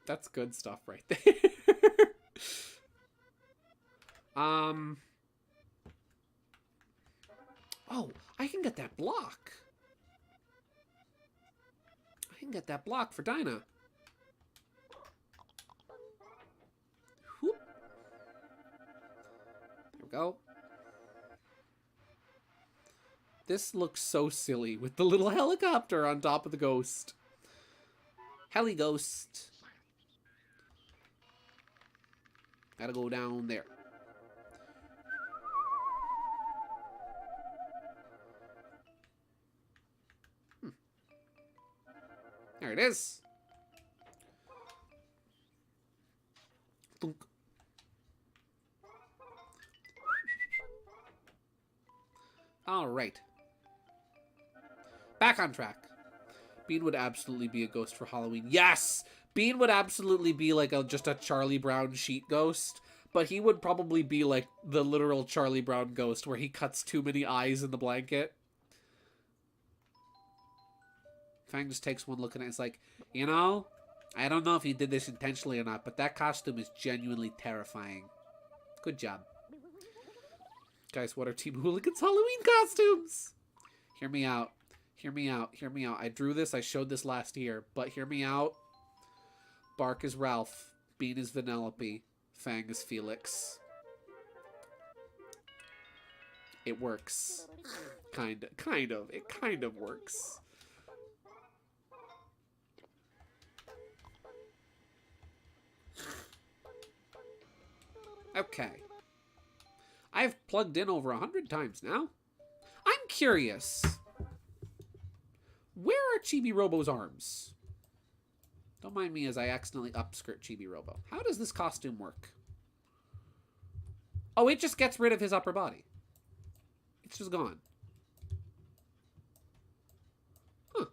That's good stuff right there. Oh, I can get that block. I can get that block for Dinah. Whoop. There we go. This looks so silly with the little helicopter on top of the ghost. Heli ghost. Gotta go down there. There it is. Thunk. All right. Back on track. Bean would absolutely be a ghost for Halloween. Yes! Bean would absolutely be like just a Charlie Brown sheet ghost, but he would probably be like the literal Charlie Brown ghost where he cuts too many eyes in the blanket. Fang just takes one look at it and is like, you know, I don't know if you did this intentionally or not, but that costume is genuinely terrifying. Good job. Guys, what are Team Hooligans' Halloween costumes? Hear me out. Hear me out. Hear me out. I drew this. I showed this last year, but hear me out. Bark is Ralph. Bean is Vanellope. Fang is Felix. It works. Kind of. It kind of works. Okay. I've plugged in over 100 times now. I'm curious. Where are Chibi-Robo's arms? Don't mind me as I accidentally upskirt Chibi-Robo. How does this costume work? Oh, it just gets rid of his upper body. It's just gone. Huh.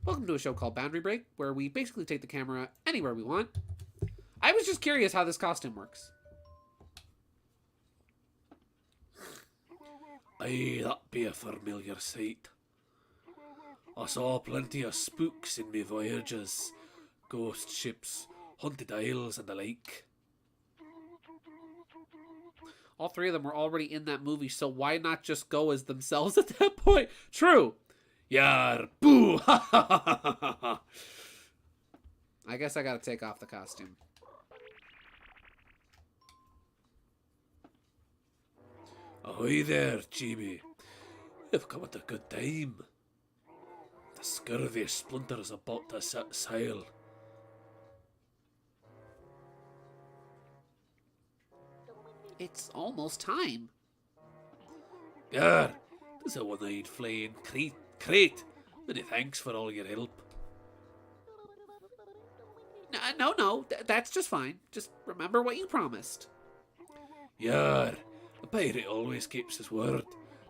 Welcome to a show called Boundary Break, where we basically take the camera anywhere we want. I was just curious how this costume works. Aye, that be a familiar sight. I saw plenty of spooks in me voyages, ghost ships, haunted isles and the like. All three of them were already in that movie, so why not just go as themselves at that point? True. Yar, boo, ha ha ha ha ha ha. I guess I gotta take off the costume. Ahoy there, Chibi. You've come at a good time. The scurvy splinter is about to set sail. It's almost time. Yar, this a one-eyed flying crate. Many thanks for all your help. No, that's just fine. Just remember what you promised. Yar, A pirate always keeps his word.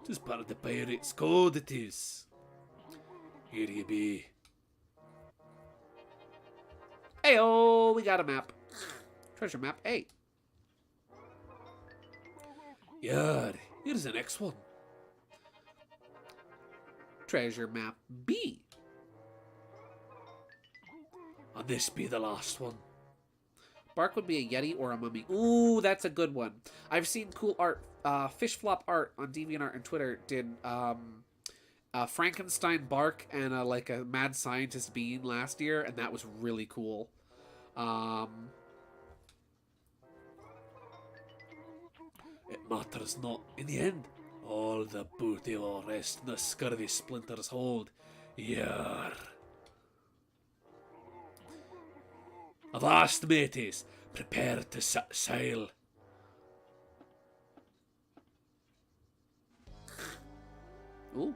Just part of the pirate's code it is. Here you be. Heyo, we got a map. Treasure map A. Yar, here's the next one. Treasure map B. And this be the last one. Bark would be a Yeti or a mummy. Ooh, that's a good one. I've seen cool art. Fish Flop Art on Deviantart and Twitter did Frankenstein Bark and like a mad scientist being last year, and that was really cool. It matters not in the end. All the booty will rest in the scurvy splinters hold. Yar. Avast, mateys. Prepare to set sail. Ooh.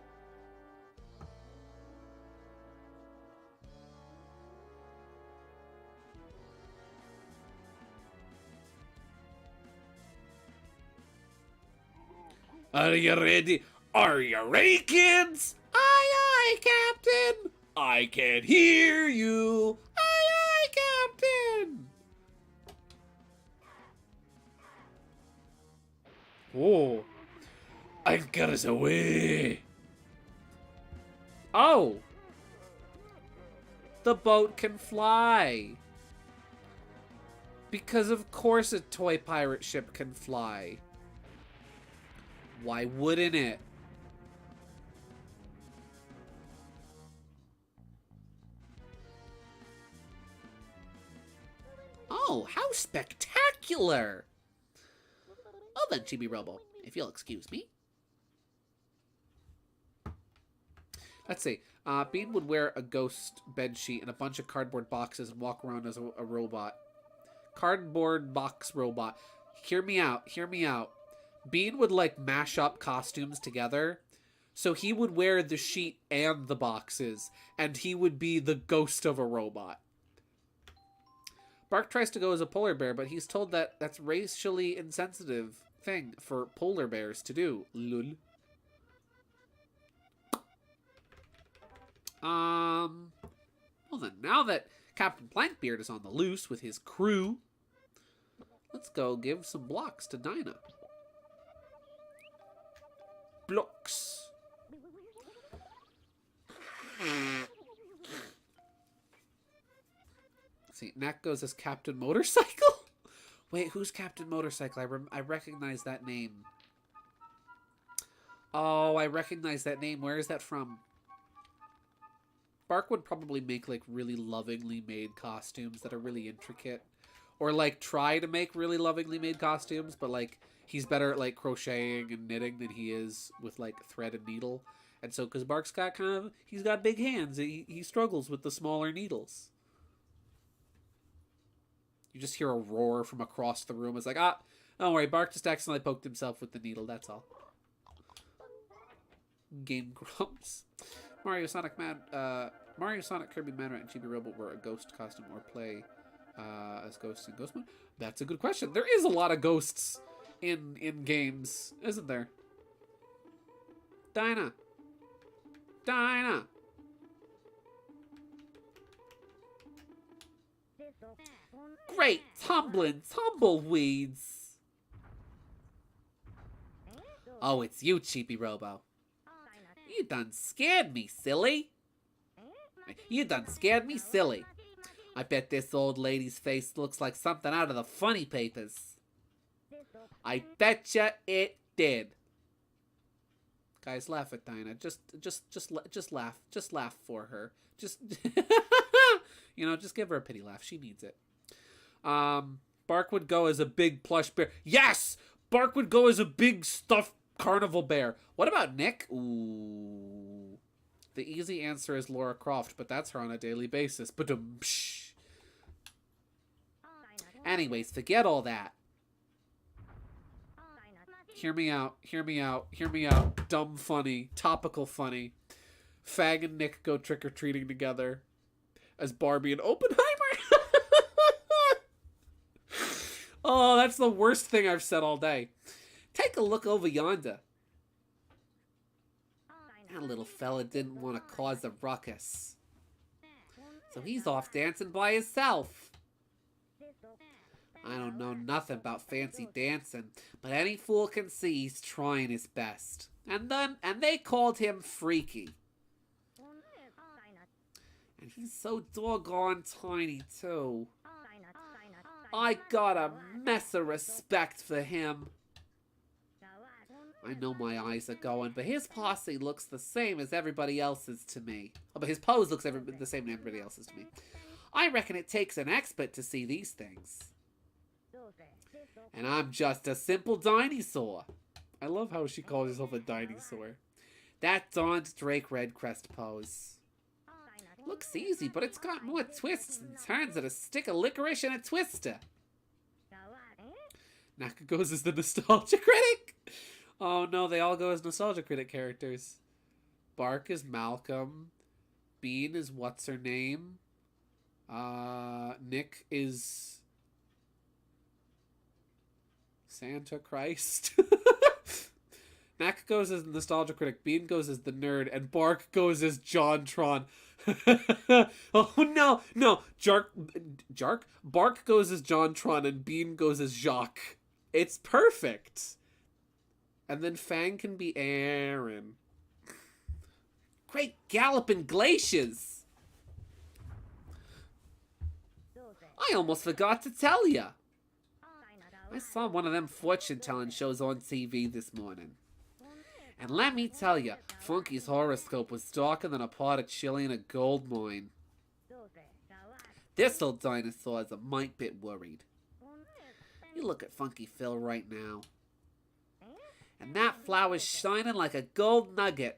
Are you ready? Are you ready, kids? Aye, aye, Captain. I can hear you. Aye, aye, Captain. Oh. Anchors away. Oh. The boat can fly. Because of course a toy pirate ship can fly. Why wouldn't it? Oh, how spectacular! Well then, Chibi-Robo, if you'll excuse me. Let's see. Bean would wear a ghost bedsheet and a bunch of cardboard boxes and walk around as a robot. Cardboard box robot. Hear me out. Hear me out. Bean would like mash up costumes together. So he would wear the sheet and the boxes. And he would be the ghost of a robot. Bark tries to go as a polar bear, but he's told that that's racially insensitive thing for polar bears to do. Lul. Well then, now that Captain Plankbeard is on the loose with his crew, let's go give some blocks to Dinah. Blocks. Let's see, Knack goes as Captain Motorcycle? Wait, who's Captain Motorcycle? I recognize that name. Oh, I recognize that name. Where is that from? Bark would probably make like really lovingly made costumes that are really intricate. Or like try to make really lovingly made costumes, but like he's better at like crocheting and knitting than he is with like thread and needle. And so because Bark's got he's got big hands, he struggles with the smaller needles. You just hear a roar from across the room. It's like, don't worry, Bark just accidentally poked himself with the needle, that's all. Game Grumps. Mario, Sonic, Kirby, Mad Rat, and Chibi-Robo wear a ghost costume or play as ghosts in Ghost Mode? That's a good question. There is a lot of ghosts in games, isn't there? Dinah. Dinah. Great tumbleweeds. Oh, it's you, Chibi-Robo. You done scared me, silly. You done scared me, silly. I bet this old lady's face looks like something out of the funny papers. I betcha it did. Guys, laugh at Dinah. Just laugh. Just laugh for her. Just, just give her a pity laugh. She needs it. Bark would go as a big plush bear. Yes! Bark would go as a big stuffed carnival bear. What about Nick? Ooh. The easy answer is Laura Croft, but that's her on a daily basis. Ba-dum-psh. Anyways, forget all that. Hear me out. Hear me out. Hear me out. Dumb funny. Topical funny. Fag and Nick go trick-or-treating together as Barbie and Oppenheimer. Oh, that's the worst thing I've said all day. Take a look over yonder. That little fella didn't want to cause a ruckus. So he's off dancing by himself. I don't know nothing about fancy dancing, but any fool can see he's trying his best. And they called him Freaky. And he's so doggone tiny, too. I got a mess of respect for him. I know my eyes are going, but his posse looks the same as everybody else's to me. Oh, but his pose looks the same as everybody else's to me. I reckon it takes an expert to see these things. And I'm just a simple dinosaur. I love how she calls herself a dinosaur. That Dawn's Drake Redcrest pose. Looks easy, but it's got more twists and turns than a stick of licorice and a twister. Naka goes as the Nostalgia Critic. Oh no, they all go as Nostalgia Critic characters. Bark is Malcolm. Bean is what's her name. Nick is Santa Christ. Naka goes as Nostalgia Critic. Bean goes as the nerd, and Bark goes as JonTron. Oh no, Bark goes as JonTron, and Bean goes as Jacques. It's perfect. And then Fang can be Aaron. Great galloping glaciers! I almost forgot to tell ya. I saw one of them fortune-telling shows on TV this morning. And let me tell ya, Funky's horoscope was darker than a pot of chili in a gold mine. This old dinosaur is a mite bit worried. You look at Funky Phil right now. And that flower's shining like a gold nugget.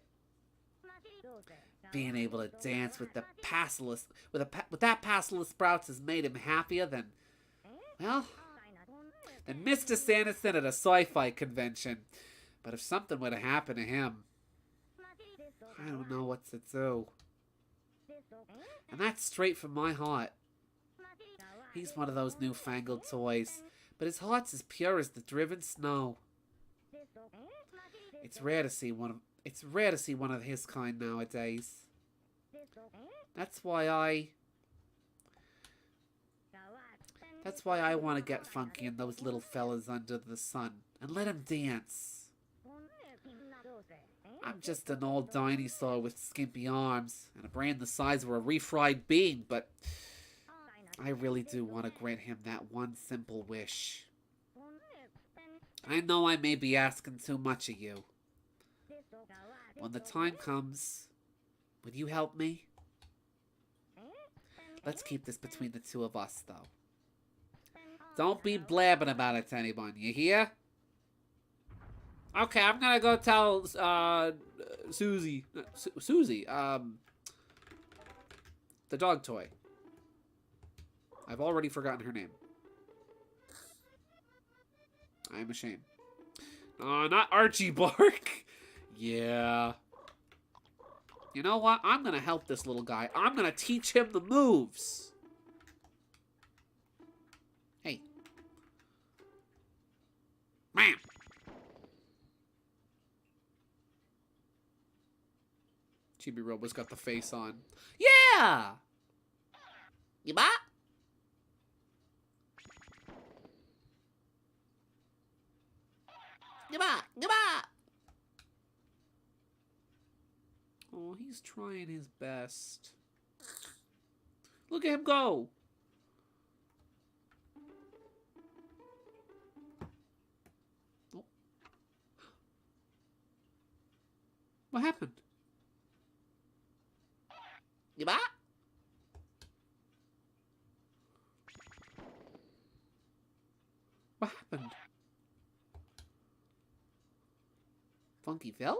Being able to dance with the pasteless, with that pasteless sprouts has made him happier than, well, than Mr. Sanderson at a sci-fi convention. But if something were to happen to him, I don't know what to do. And that's straight from my heart. He's one of those newfangled toys, but his heart's as pure as the driven snow. It's rare to see one of his kind nowadays. That's why I want to get Funky and those little fellas under the sun and let him dance. I'm just an old dinosaur with skimpy arms and a brain the size of a refried bean, but I really do want to grant him that one simple wish. I know I may be asking too much of you. When the time comes, would you help me? Let's keep this between the two of us, though. Don't be blabbing about it to anyone, you hear? Okay, I'm gonna go tell, Susie, the dog toy. I've already forgotten her name. I'm ashamed. Not Archie Bark. Yeah. You know what? I'm gonna help this little guy. I'm gonna teach him the moves. Hey. Bam. Chibi-Robo's got the face on. Yeah! You bought? Goodbye! Oh, he's trying his best. Look at him go! Oh. What happened? Goodbye? What happened? Funky Phil?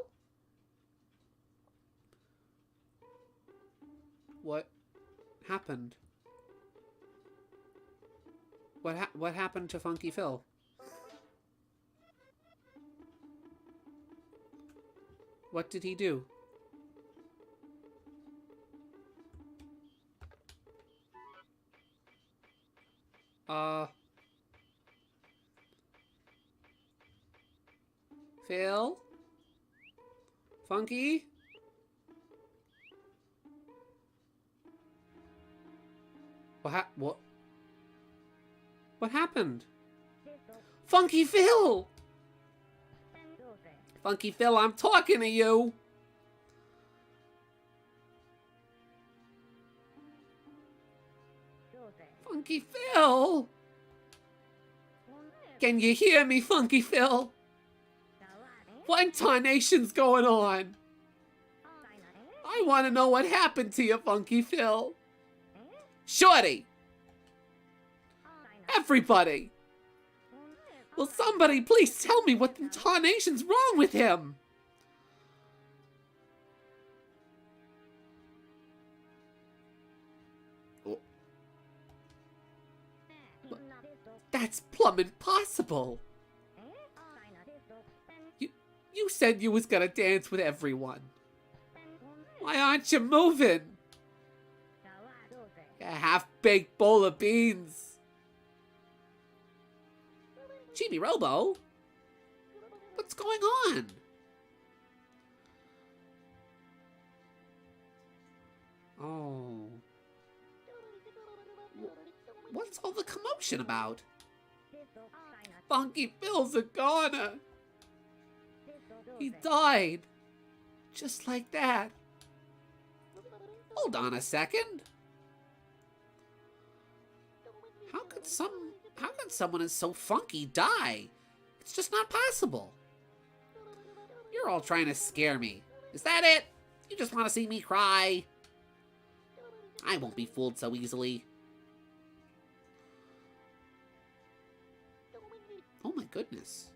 What happened? What happened to Funky Phil? What did he do? Phil? Funky? What happened? Funky Phil! Funky Phil, I'm talking to you! Funky Phil! Can you hear me, Funky Phil? What tarnation's going on? I want to know what happened to you, Funky Phil. Shorty! Everybody! Will somebody please tell me what the tarnation's wrong with him? That's plumb impossible. You said you was gonna dance with everyone. Why aren't you moving? You half-baked bowl of beans. Chibi-Robo? What's going on? Oh. What's all the commotion about? Funky Phil's a goner. He died. Just like that. Hold on a second. How could someone as so funky die? It's just not possible. You're all trying to scare me. Is that it? You just want to see me cry? I won't be fooled so easily. Oh my goodness.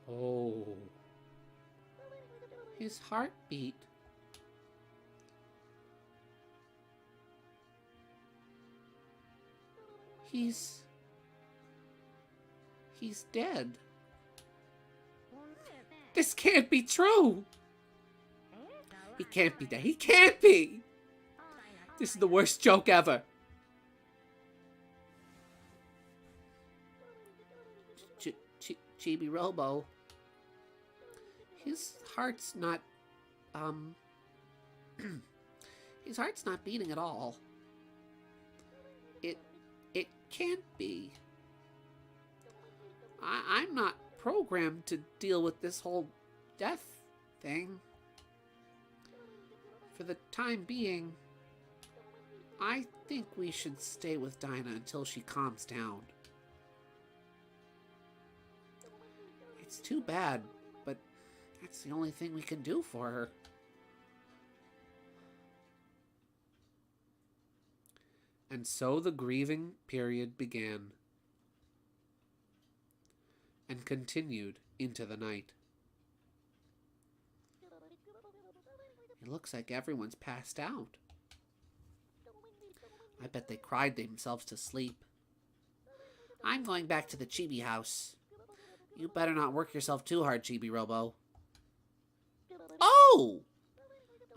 Oh. His heartbeat. He's dead. This can't be true. He can't be dead. He can't be. This is the worst joke ever. Chibi-Robo. His heart's not, his heart's not beating at all. It can't be. I'm not programmed to deal with this whole death thing. For the time being, I think we should stay with Dinah until she calms down. It's too bad, but that's the only thing we can do for her. And so the grieving period began and continued into the night. It looks like everyone's passed out. I bet they cried themselves to sleep. I'm going back to the Chibi house. You better not work yourself too hard, Chibi-Robo. Oh!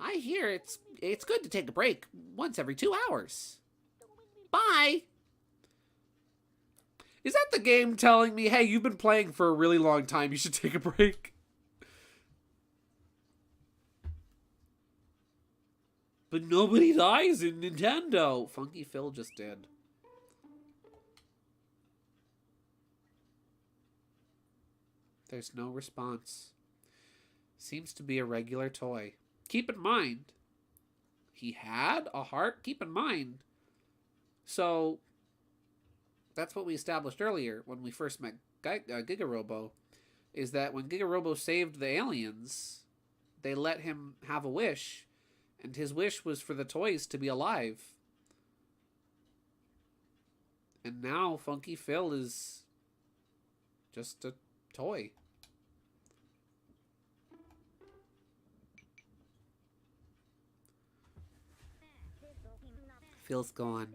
I hear it's good to take a break once every 2 hours. Bye! Is that the game telling me, hey, you've been playing for a really long time, you should take a break? But nobody dies in Nintendo. Funky Phil just did. There's no response. Seems to be a regular toy. Keep in mind, he had a heart. Keep in mind. So, that's what we established earlier when we first met Giga-Robo, is that when Giga-Robo saved the aliens, they let him have a wish, and his wish was for the toys to be alive. And now Funky Phil is just a toy. Phil's gone.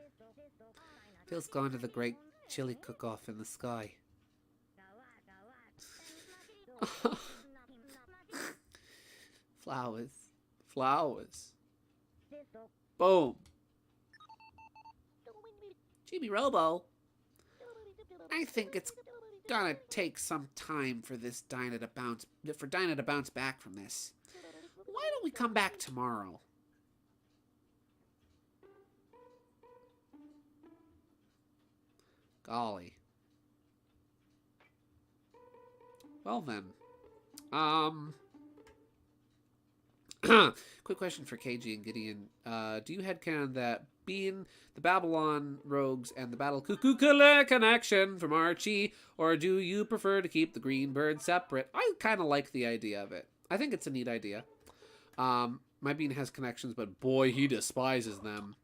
Phil's gone to the great chili cook-off in the sky. Flowers. Flowers. Boom. Chibi-Robo. I think it's gonna take some time for Dinah to bounce back from this. Why don't we come back tomorrow? Golly. Well then. Quick question for KG and Gideon. Do you headcanon that Bean, the Babylon Rogues, and the Battle Cuckoo connection from Archie, or do you prefer to keep the Green Bird separate? I kind of like the idea of it. I think it's a neat idea. My Bean has connections, but boy, he despises them.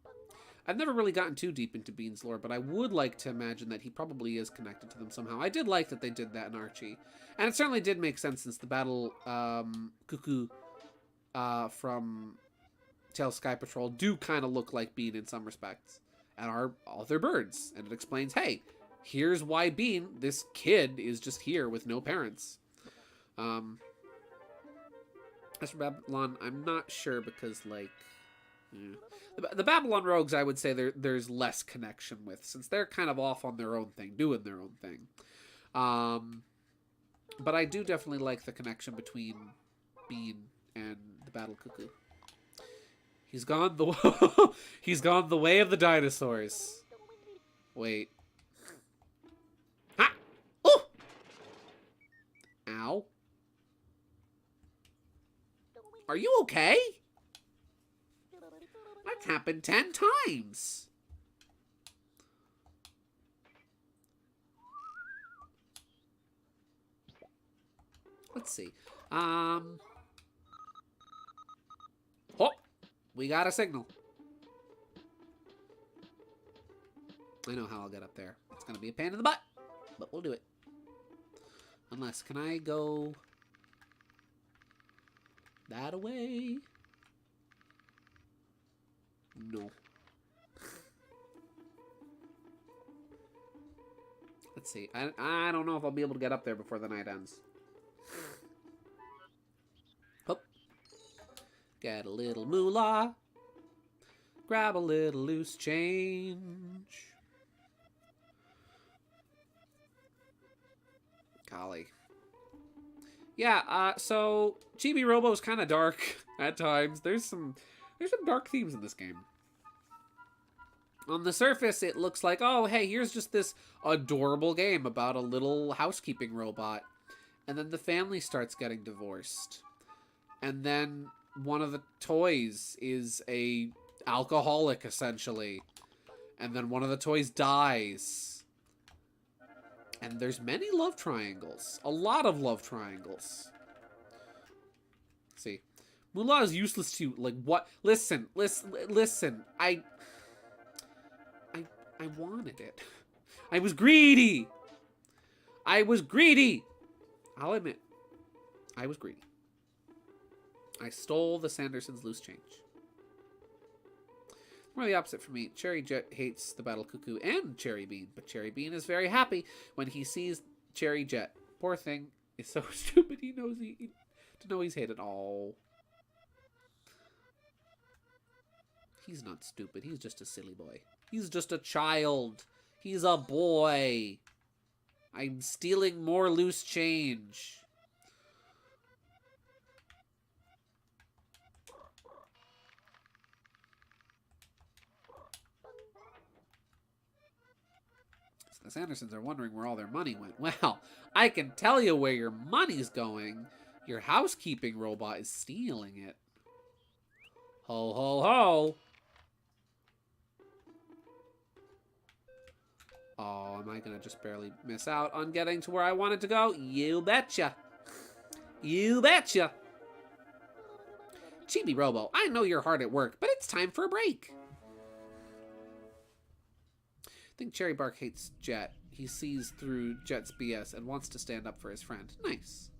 I've never really gotten too deep into Bean's lore, but I would like to imagine that he probably is connected to them somehow. I did like that they did that in Archie. And it certainly did make sense since the Battle Cuckoo from Tail Sky Patrol do kind of look like Bean in some respects. And are all their birds. And it explains, hey, here's why Bean, this kid, is just here with no parents. As for Babylon, I'm not sure because, like... Yeah. The Babylon Rogues, I would say there's less connection with, since they're kind of off on their own thing, doing their own thing. But I do definitely like the connection between Bean and the Battle Cuckoo. He's gone the way of the dinosaurs. Wait. Ha! Oh! Ow. Are you okay? That's happened 10 times. Let's see. Oh, we got a signal. I know how I'll get up there. It's gonna be a pain in the butt, but we'll do it. Unless, can I go that away? No. Let's see. I don't know if I'll be able to get up there before the night ends. Oh. Get a little moolah. Grab a little loose change. Golly. Yeah, so Chibi-Robo is kind of dark at times. There's some dark themes in this game. On the surface, it looks like, oh, hey, here's just this adorable game about a little housekeeping robot. And then the family starts getting divorced. And then one of the toys is a alcoholic, essentially. And then one of the toys dies. And there's many love triangles. A lot of love triangles. Let's see. Moolah is useless to you. Like, what? Listen. I wanted it. I was greedy. I'll admit. I was greedy. I stole the Sandersons' loose change. More the opposite for me. Cherry Jet hates the Battle Cuckoo and Cherry Bean, but Cherry Bean is very happy when he sees Cherry Jet. Poor thing is so stupid. He knows he's hated. Oh. He's not stupid. He's just a silly boy. He's just a child. He's a boy. I'm stealing more loose change. So the Sandersons are wondering where all their money went. Well, I can tell you where your money's going. Your housekeeping robot is stealing it. Ho, ho, ho. Oh, am I gonna just barely miss out on getting to where I wanted to go? You betcha. You betcha. Chibi-Robo, I know you're hard at work, but it's time for a break. I think Cherry Bark hates Jet. He sees through Jet's BS and wants to stand up for his friend. Nice.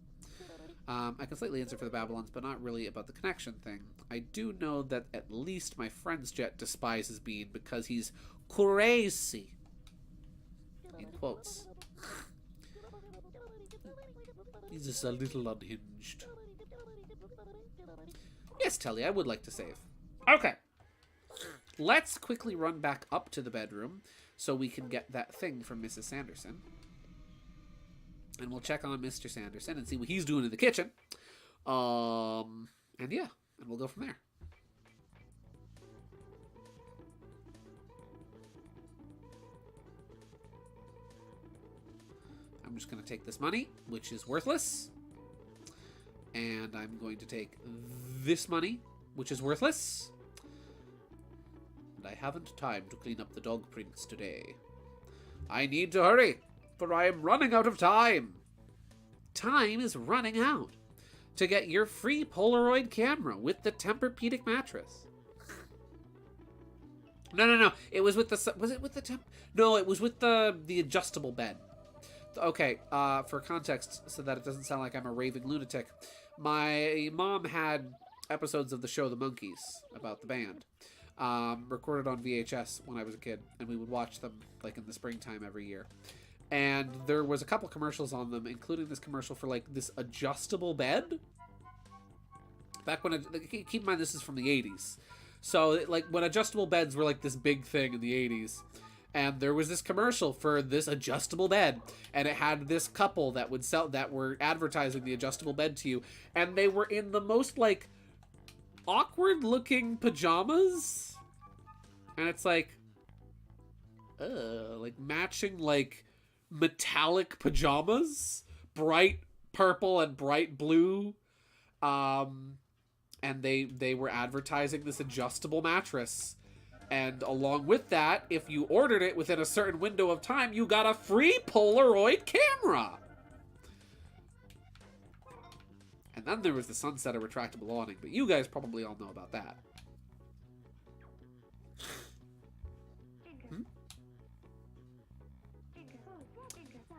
I can slightly answer for the Babylons, but not really about the connection thing. I do know that at least my friend's Jet despises Bean because he's crazy. In quotes. He's just a little unhinged. Yes, Telly, I would like to save. Okay. Let's quickly run back up to the bedroom so we can get that thing from Mrs. Sanderson. And we'll check on Mr. Sanderson and see what he's doing in the kitchen. And yeah, and we'll go from there. I'm just going to take this money, which is worthless. And I'm going to take this money, which is worthless. And I haven't time to clean up the dog prints today. I need to hurry, for I am running out of time. Time is running out to get your free Polaroid camera with the Tempur-Pedic mattress. No. It was with the... Was it with the temp... No, it was with the adjustable bed. Okay, for context, so that it doesn't sound like I'm a raving lunatic, my mom had episodes of the show The Monkees about the band, recorded on VHS when I was a kid, and we would watch them like in the springtime every year. And there was a couple commercials on them, including this commercial for like this adjustable bed. Back when, keep in mind this is from the 80s. So like when adjustable beds were like this big thing in the 80s. And there was this commercial for this adjustable bed, and it had this couple that would sell, that were advertising the adjustable bed to you, and they were in the most like awkward looking pajamas, and it's like matching like metallic pajamas, bright purple and bright blue, and they were advertising this adjustable mattress. And along with that, if you ordered it within a certain window of time, you got a free Polaroid camera. And then there was the Sunsetter retractable awning, but you guys probably all know about that.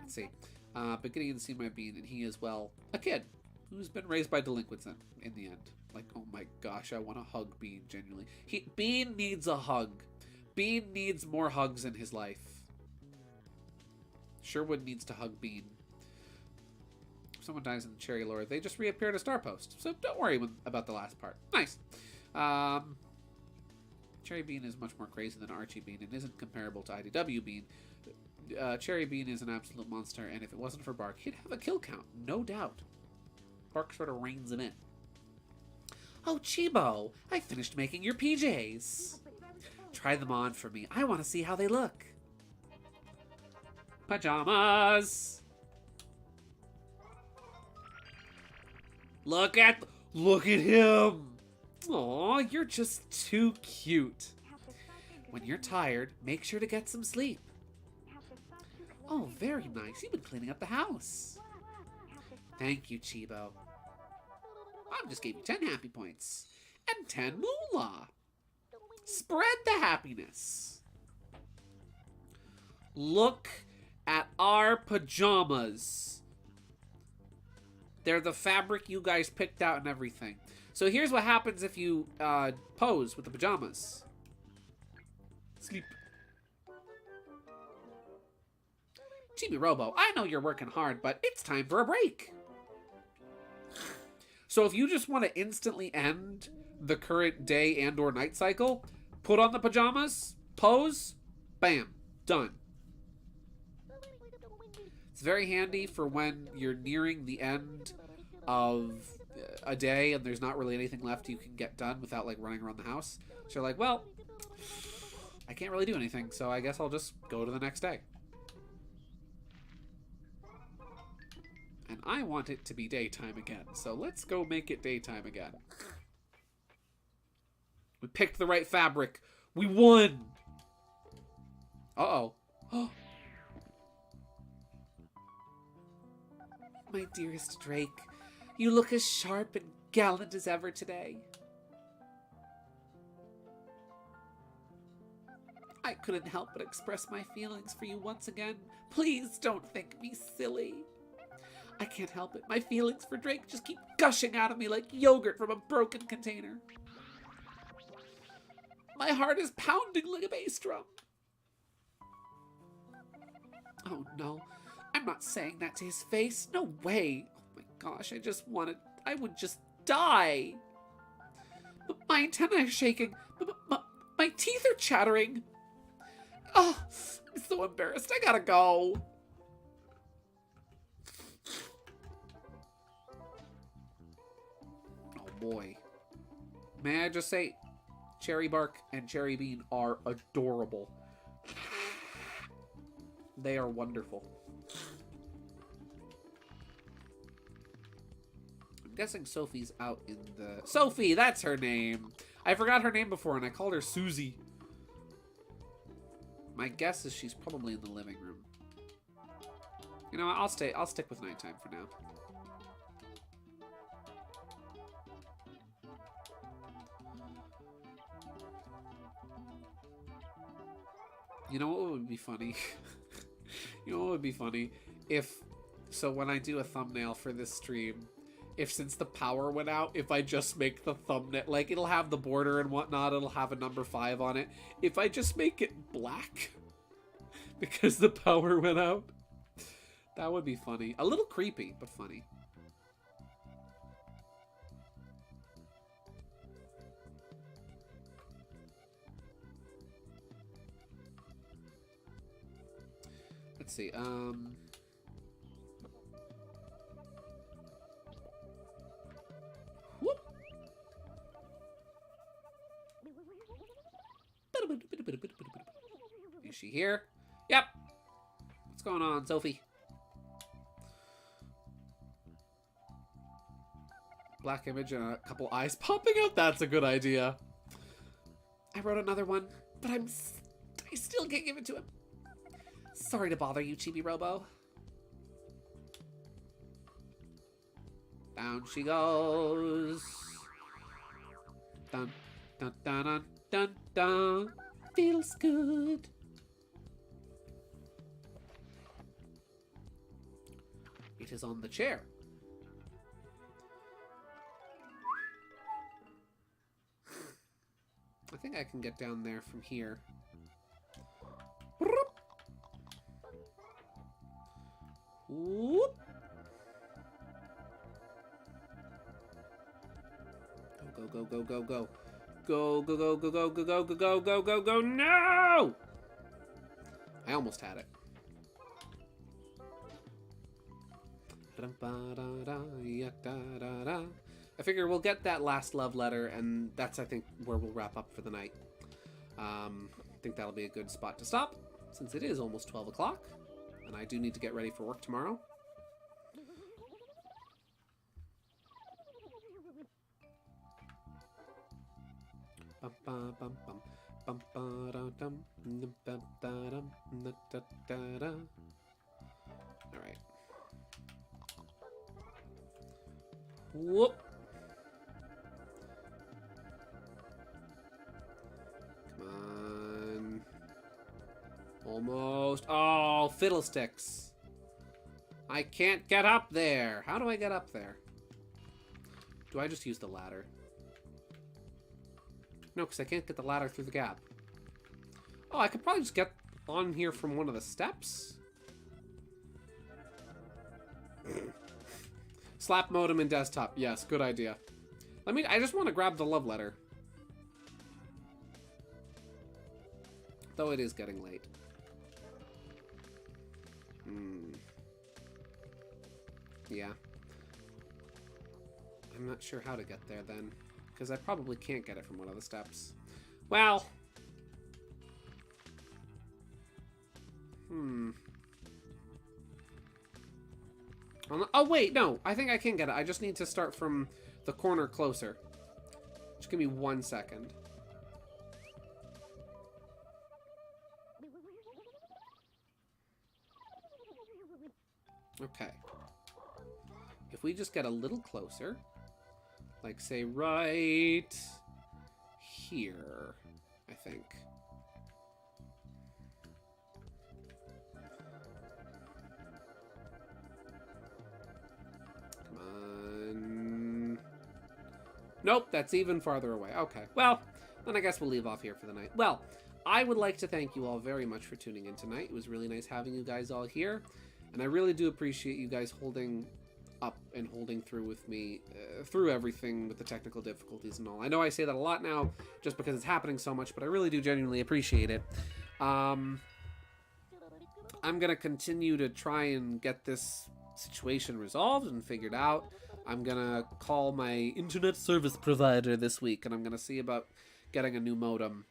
Let's see. Beginning to see my Bean, and he is, well, a kid who's been raised by delinquents in the end. Like, oh my gosh, I want to hug Bean, genuinely. Bean needs a hug. Bean needs more hugs in his life. Sherwood needs to hug Bean. If someone dies in the Cherry lore, they just reappear at a star post. So don't worry about the last part. Nice. Cherry Bean is much more crazy than Archie Bean and isn't comparable to IDW Bean. Cherry Bean is an absolute monster, and if it wasn't for Bark, he'd have a kill count, no doubt. Bark sort of reins it in. Oh, Chibo, I finished making your PJs. Try them on for me. I want to see how they look. Pajamas. Look at him. Aw, you're just too cute. When you're tired, make sure to get some sleep. Oh, very nice. You've been cleaning up the house. Thank you, Chibo. I just gave you 10 happy points. And 10 moolah. Spread the happiness. Look at our pajamas. They're the fabric you guys picked out and everything. So here's what happens if you pose with the pajamas. Sleep. Chibi-Robo, I know you're working hard, but it's time for a break. So if you just want to instantly end the current day and or night cycle, put on the pajamas, pose, bam, done. It's very handy for when you're nearing the end of a day and there's not really anything left you can get done without like running around the house. So you're like, well, I can't really do anything, so I guess I'll just go to the next day. And I want it to be daytime again, so let's go make it daytime again. We picked the right fabric. We won! Uh-oh. My dearest Drake, you look as sharp and gallant as ever today. I couldn't help but express my feelings for you once again. Please don't think me silly. I can't help it. My feelings for Drake just keep gushing out of me like yogurt from a broken container. My heart is pounding like a bass drum. Oh no, I'm not saying that to his face. No way. Oh my gosh, I would just die. My antennae is shaking. My teeth are chattering. Oh, I'm so embarrassed. I gotta go. Oh boy. May I just say, Cherry Bark and Cherry Bean are adorable. They are wonderful. I'm guessing Sophie's out in the... Sophie, that's her name. I forgot her name before and I called her Susie. My guess is she's probably in the living room. You know what? I'll stick with nighttime for now. You know what would be funny? You know what would be funny? If, so when I do a thumbnail for this stream, if since the power went out, if I just make the thumbnail, like it'll have the border and whatnot, it'll have a number 5 on it. If I just make it black, because the power went out, that would be funny. A little creepy, but funny. Let's see, whoop. Is she here? Yep. What's going on, Sophie? Black image and a couple eyes popping out. That's a good idea. I wrote another one, but I still can't give it to him. Sorry to bother you, Chibi-Robo. Down she goes. Dun, dun, dun, dun, dun, dun. Feels good. It is on the chair. I think I can get down there from here. Whoop. Go, go, go, go, go. Go, go, go, go, go, go, go, go, go, go, go, go, no! I almost had it. I figure we'll get that last love letter, and that's, I think, where we'll wrap up for the night. I think that'll be a good spot to stop, since it is almost 12 o'clock, and I do need to get ready for work tomorrow. Alright. Whoop. Come on. Almost. Oh, fiddlesticks. I can't get up there. How do I get up there? Do I just use the ladder? No, because I can't get the ladder through the gap. Oh, I could probably just get on here from one of the steps. Slap modem and desktop. Yes, good idea. I just want to grab the love letter. Though it is getting late. Yeah. I'm not sure how to get there then. Because I probably can't get it from one of the steps. Well. Oh, wait, no. I think I can get it. I just need to start from the corner closer. Just give me 1 second. Okay. If we just get a little closer, like, say, right here, I think. Nope, that's even farther away. Okay, well, then I guess we'll leave off here for the night. Well, I would like to thank you all very much for tuning in tonight. It was really nice having you guys all here, and I really do appreciate you guys holding up and holding through with me through everything with the technical difficulties and all. I know I say that a lot now just because it's happening so much, but I really do genuinely appreciate it. I'm gonna continue to try and get this situation resolved and figured out. I'm gonna call my internet service provider this week, and I'm gonna see about getting a new modem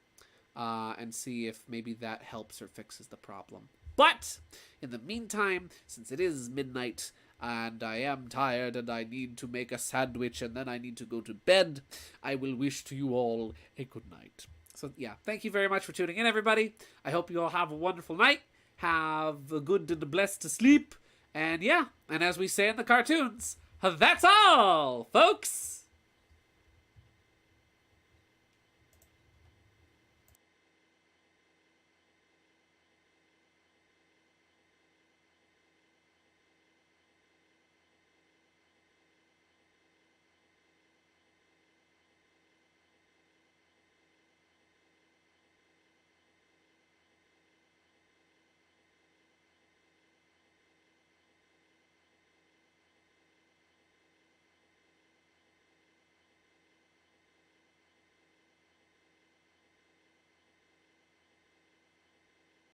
and see if maybe that helps or fixes the problem. But in the meantime, since it is midnight and I am tired and I need to make a sandwich and then I need to go to bed, I will wish to you all a good night. So yeah, thank you very much for tuning in, everybody. I hope you all have a wonderful night. Have a good and a blessed sleep. And yeah, and as we say in the cartoons, that's all, folks!